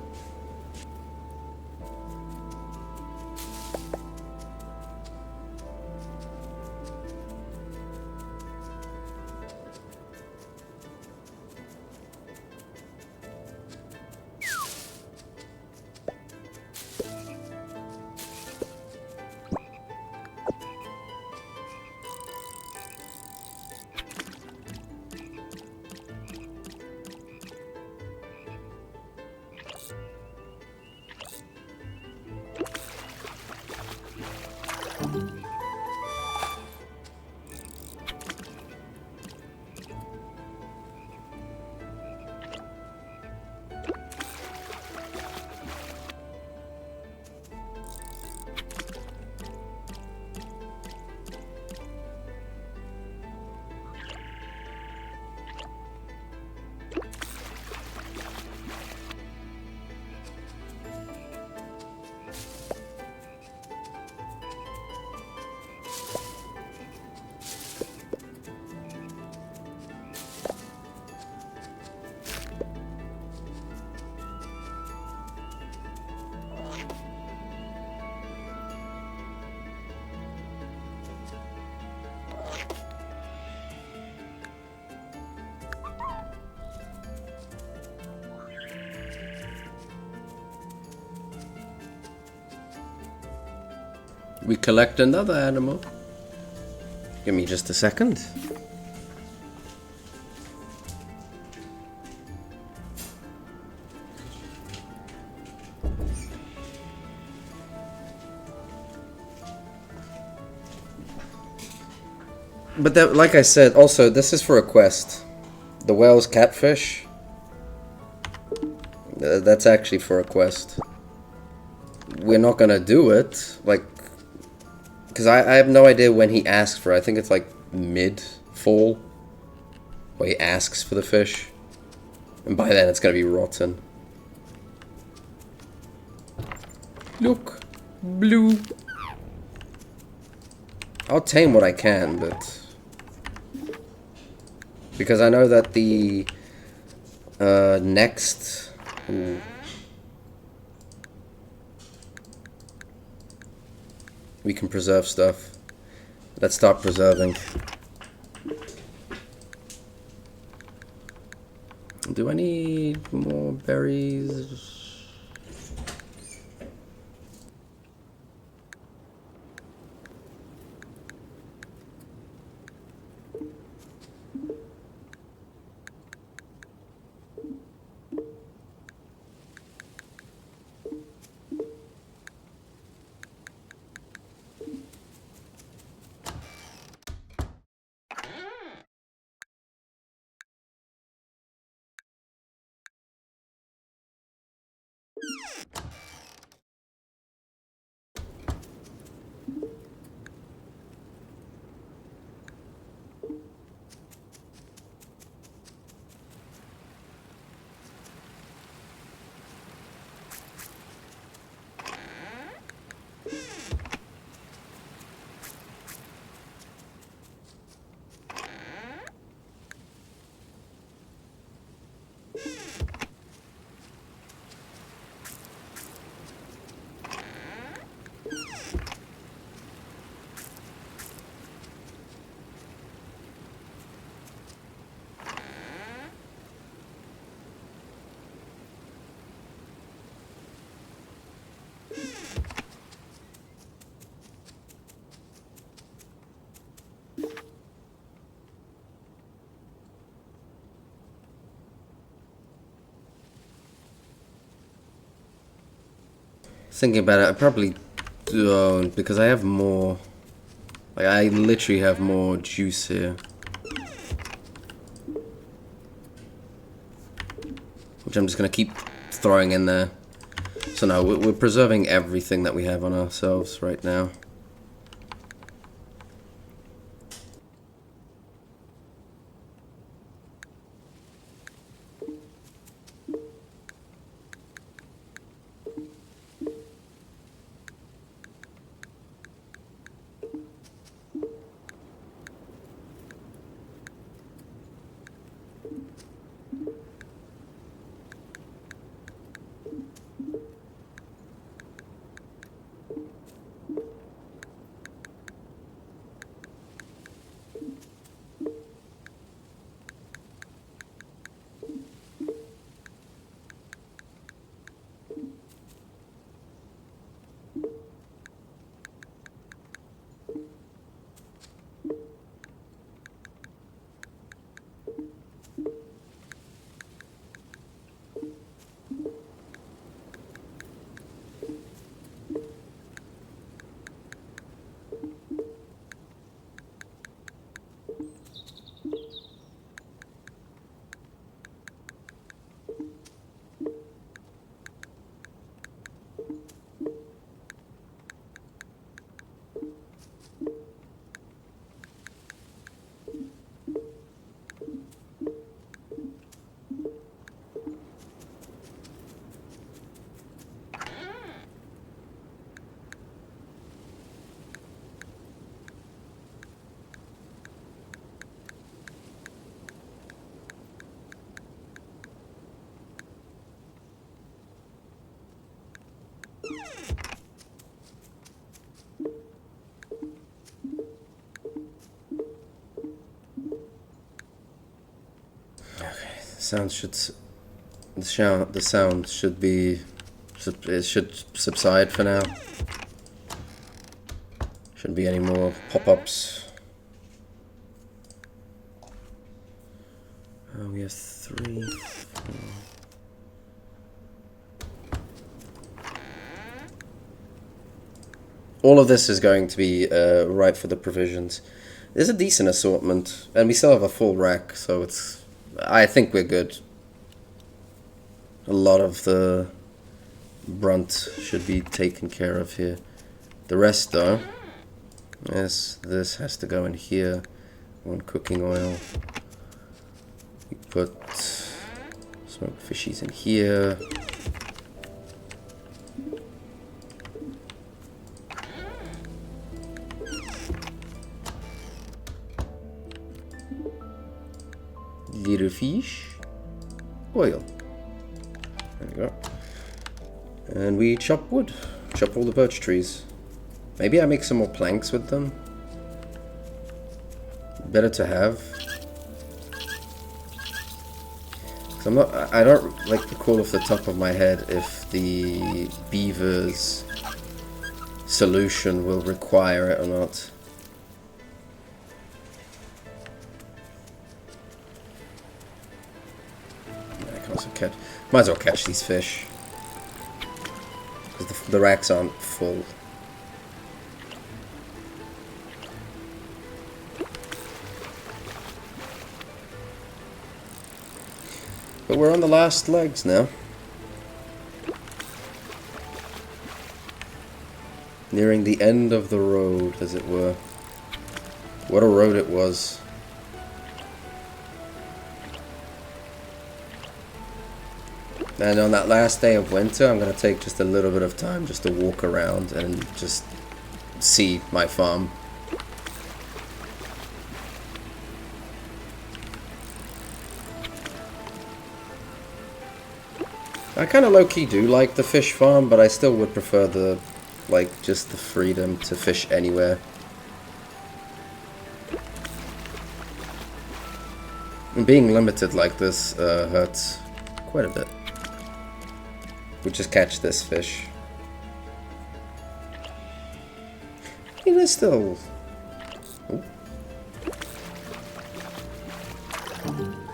We collect another animal. Give me just a second. But that, like I said, also this is for a quest. The whale's catfish. That's actually for a quest. We're not gonna do it, like, because I have no idea when he asks for it. I think it's like mid-fall, where he asks for the fish, and by then it's gonna be rotten. Look, blue. I'll tame what I can, but because I know that the next. Ooh. We can preserve stuff. Let's start preserving. Do I need more berries? Thinking about it, I probably don't, because I have more. Like, I literally have more juice here. Which I'm just gonna keep throwing in there. So no, we're preserving everything that we have on ourselves right now. The sound should be, it should subside for now. Shouldn't be any more pop-ups. Oh, we have 3, 4. All of this is going to be right for the provisions. There's a decent assortment, and we still have a full rack, so it's. I think we're good. A lot of the brunt should be taken care of here. The rest, though, yes, this has to go in here. On cooking oil. We put smoked fishies in here. Little fish, oil. There we go. And we chop wood. Chop all the birch trees. Maybe I make some more planks with them. Better to have. I don't like recall off the top of my head if the beaver's solution will require it or not. Might as well catch these fish. Because the racks aren't full. But we're on the last legs now. Nearing the end of the road, as it were. What a road it was. And on that last day of winter, I'm going to take just a little bit of time just to walk around and just see my farm. I kind of low-key do like the fish farm, but I still would prefer the, just the freedom to fish anywhere. And being limited like this hurts quite a bit. We'll just catch this fish. You know, still. Ooh.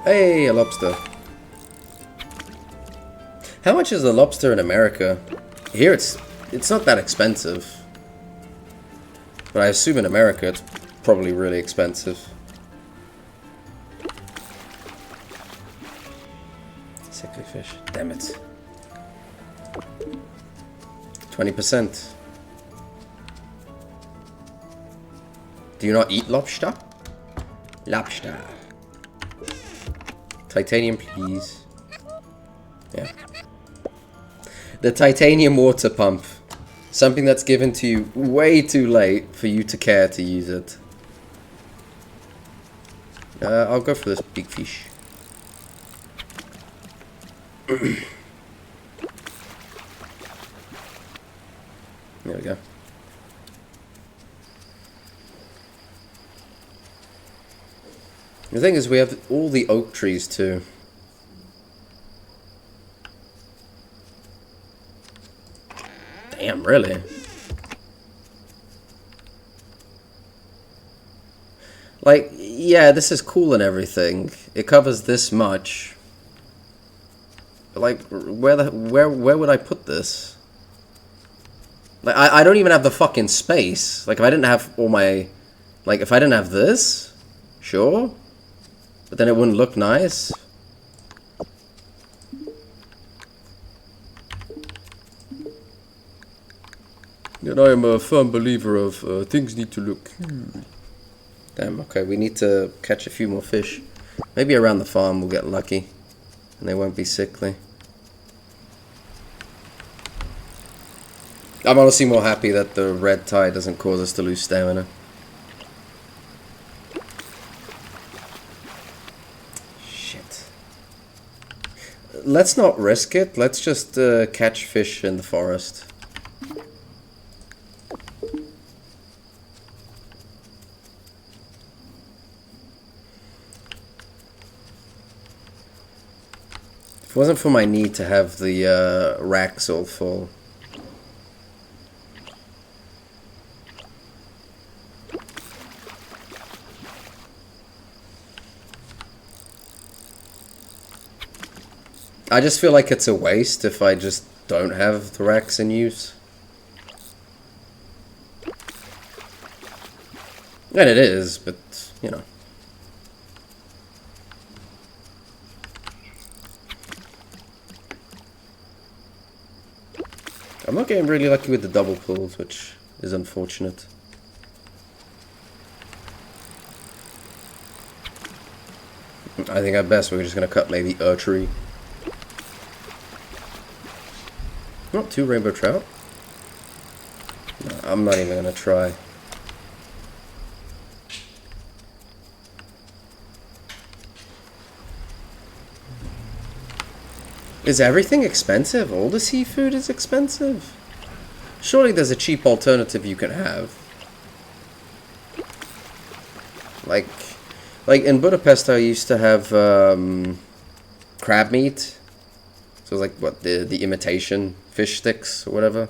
Hey, a lobster. How much is a lobster in America? Here it's It's not that expensive. But I assume in America it's probably really expensive. Sickly fish. Damn it. 20%. Do you not eat lobster? Lobster. Titanium, please. Yeah. The titanium water pump. Something that's given to you way too late for you to care to use it. I'll go for this big fish. There we go. The thing is, we have all the oak trees too. Damn, really? Like, yeah, this is cool and everything. It covers this much. But like, where would I put this? Like, I don't even have the fucking space. Like, if I didn't have all my... Like, if I didn't have this, sure. But then it wouldn't look nice. And I am a firm believer of things need to look cute. Damn, okay, we need to catch a few more fish. Maybe around the farm we'll get lucky. And they won't be sickly. I'm honestly more happy that the red tide doesn't cause us to lose stamina. Shit. Let's not risk it. Let's just catch fish in the forest. If it wasn't for my need to have the racks all full. I just feel like it's a waste if I just don't have the racks in use. And it is, but, you know. I'm not getting really lucky with the double pulls, which is unfortunate. I think at best we're just going to cut maybe a tree. Not 2 rainbow trout. No, I'm not even gonna try. Is everything expensive? All the seafood is expensive? Surely there's a cheap alternative you can have. Like in Budapest I used to have crab meat. So it's like, what, the imitation fish sticks or whatever?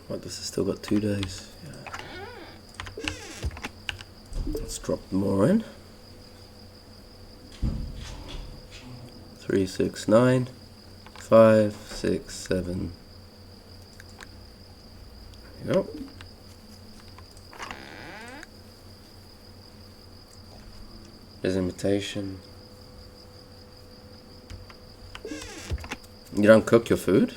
What, this has still got 2 days? Yeah. Let's drop more in. 3, 6, 9, 5, 6, 7... Nope. There's imitation. You don't cook your food?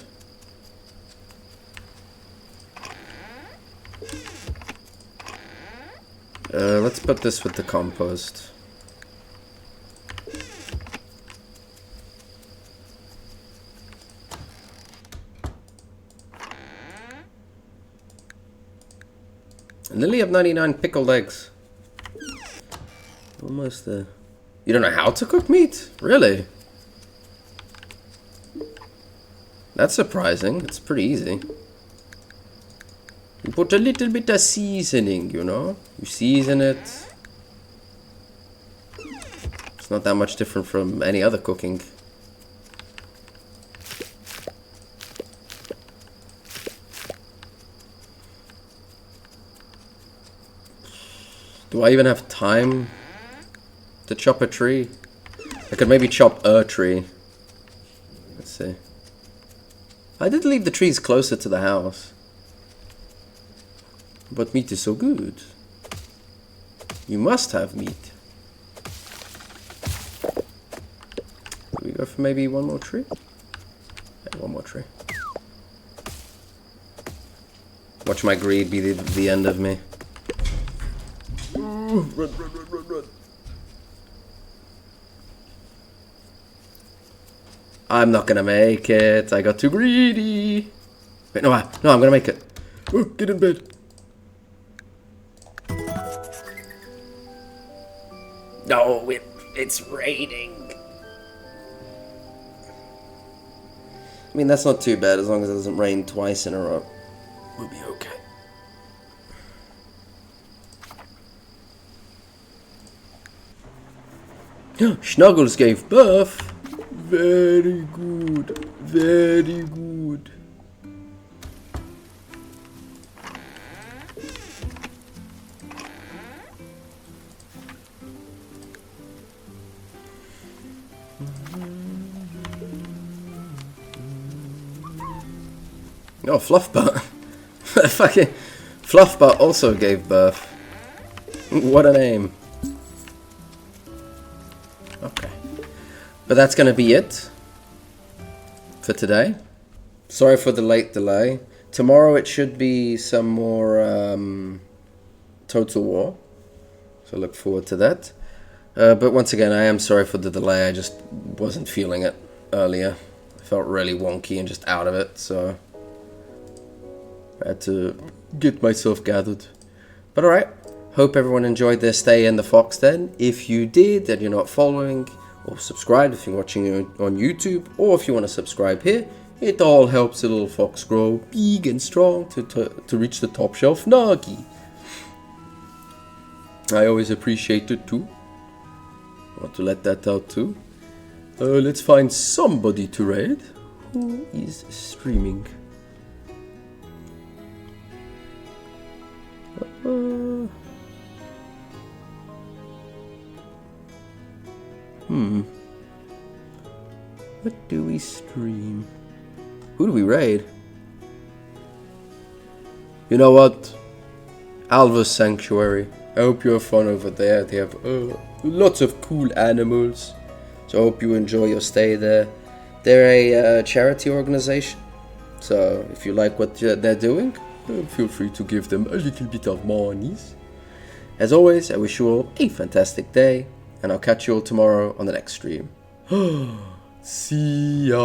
Let's put this with the compost. Lily of 99 pickled eggs. Almost there. You don't know how to cook meat? Really? That's surprising. It's pretty easy. You put a little bit of seasoning, you know? You season it. It's not that much different from any other cooking. Do I even have time to chop a tree? I could maybe chop a tree. Let's see. I did leave the trees closer to the house. But meat is so good. You must have meat. Do we go for maybe one more tree? Yeah, one more tree. Watch my greed be the end of me. Run, run, run, run, run. I'm not gonna make it. I got too greedy. Wait, no, I'm gonna make it. Oh, get in bed. No, it's raining. I mean, that's not too bad as long as it doesn't rain twice in a row. We'll be okay. Snuggles gave birth. Very good. Very good. Oh, Fluffbutt. Fucking Fluffbutt also gave birth. What a name. Okay. But that's going to be it for today. Sorry for the late delay. Tomorrow it should be some more Total War. So look forward to that. But once again, I am sorry for the delay. I just wasn't feeling it earlier. I felt really wonky and just out of it. So I had to get myself gathered. But alright. Hope everyone enjoyed their stay in the Fox Den. If you did and you're not following or subscribed, if you're watching on YouTube, or if you want to subscribe here, it all helps the little fox grow big and strong to reach the top shelf Nagi. I always appreciate it too. I want to let that out too. Let's find somebody to raid. Who is streaming? What do we stream? Who do we raid? You know what? Alva's Sanctuary. I hope you have fun over there. They have lots of cool animals. So I hope you enjoy your stay there. They're a charity organization. So if you like what they're doing, feel free to give them a little bit of monies. As always, I wish you all a fantastic day. And I'll catch you all tomorrow on the next stream. See ya.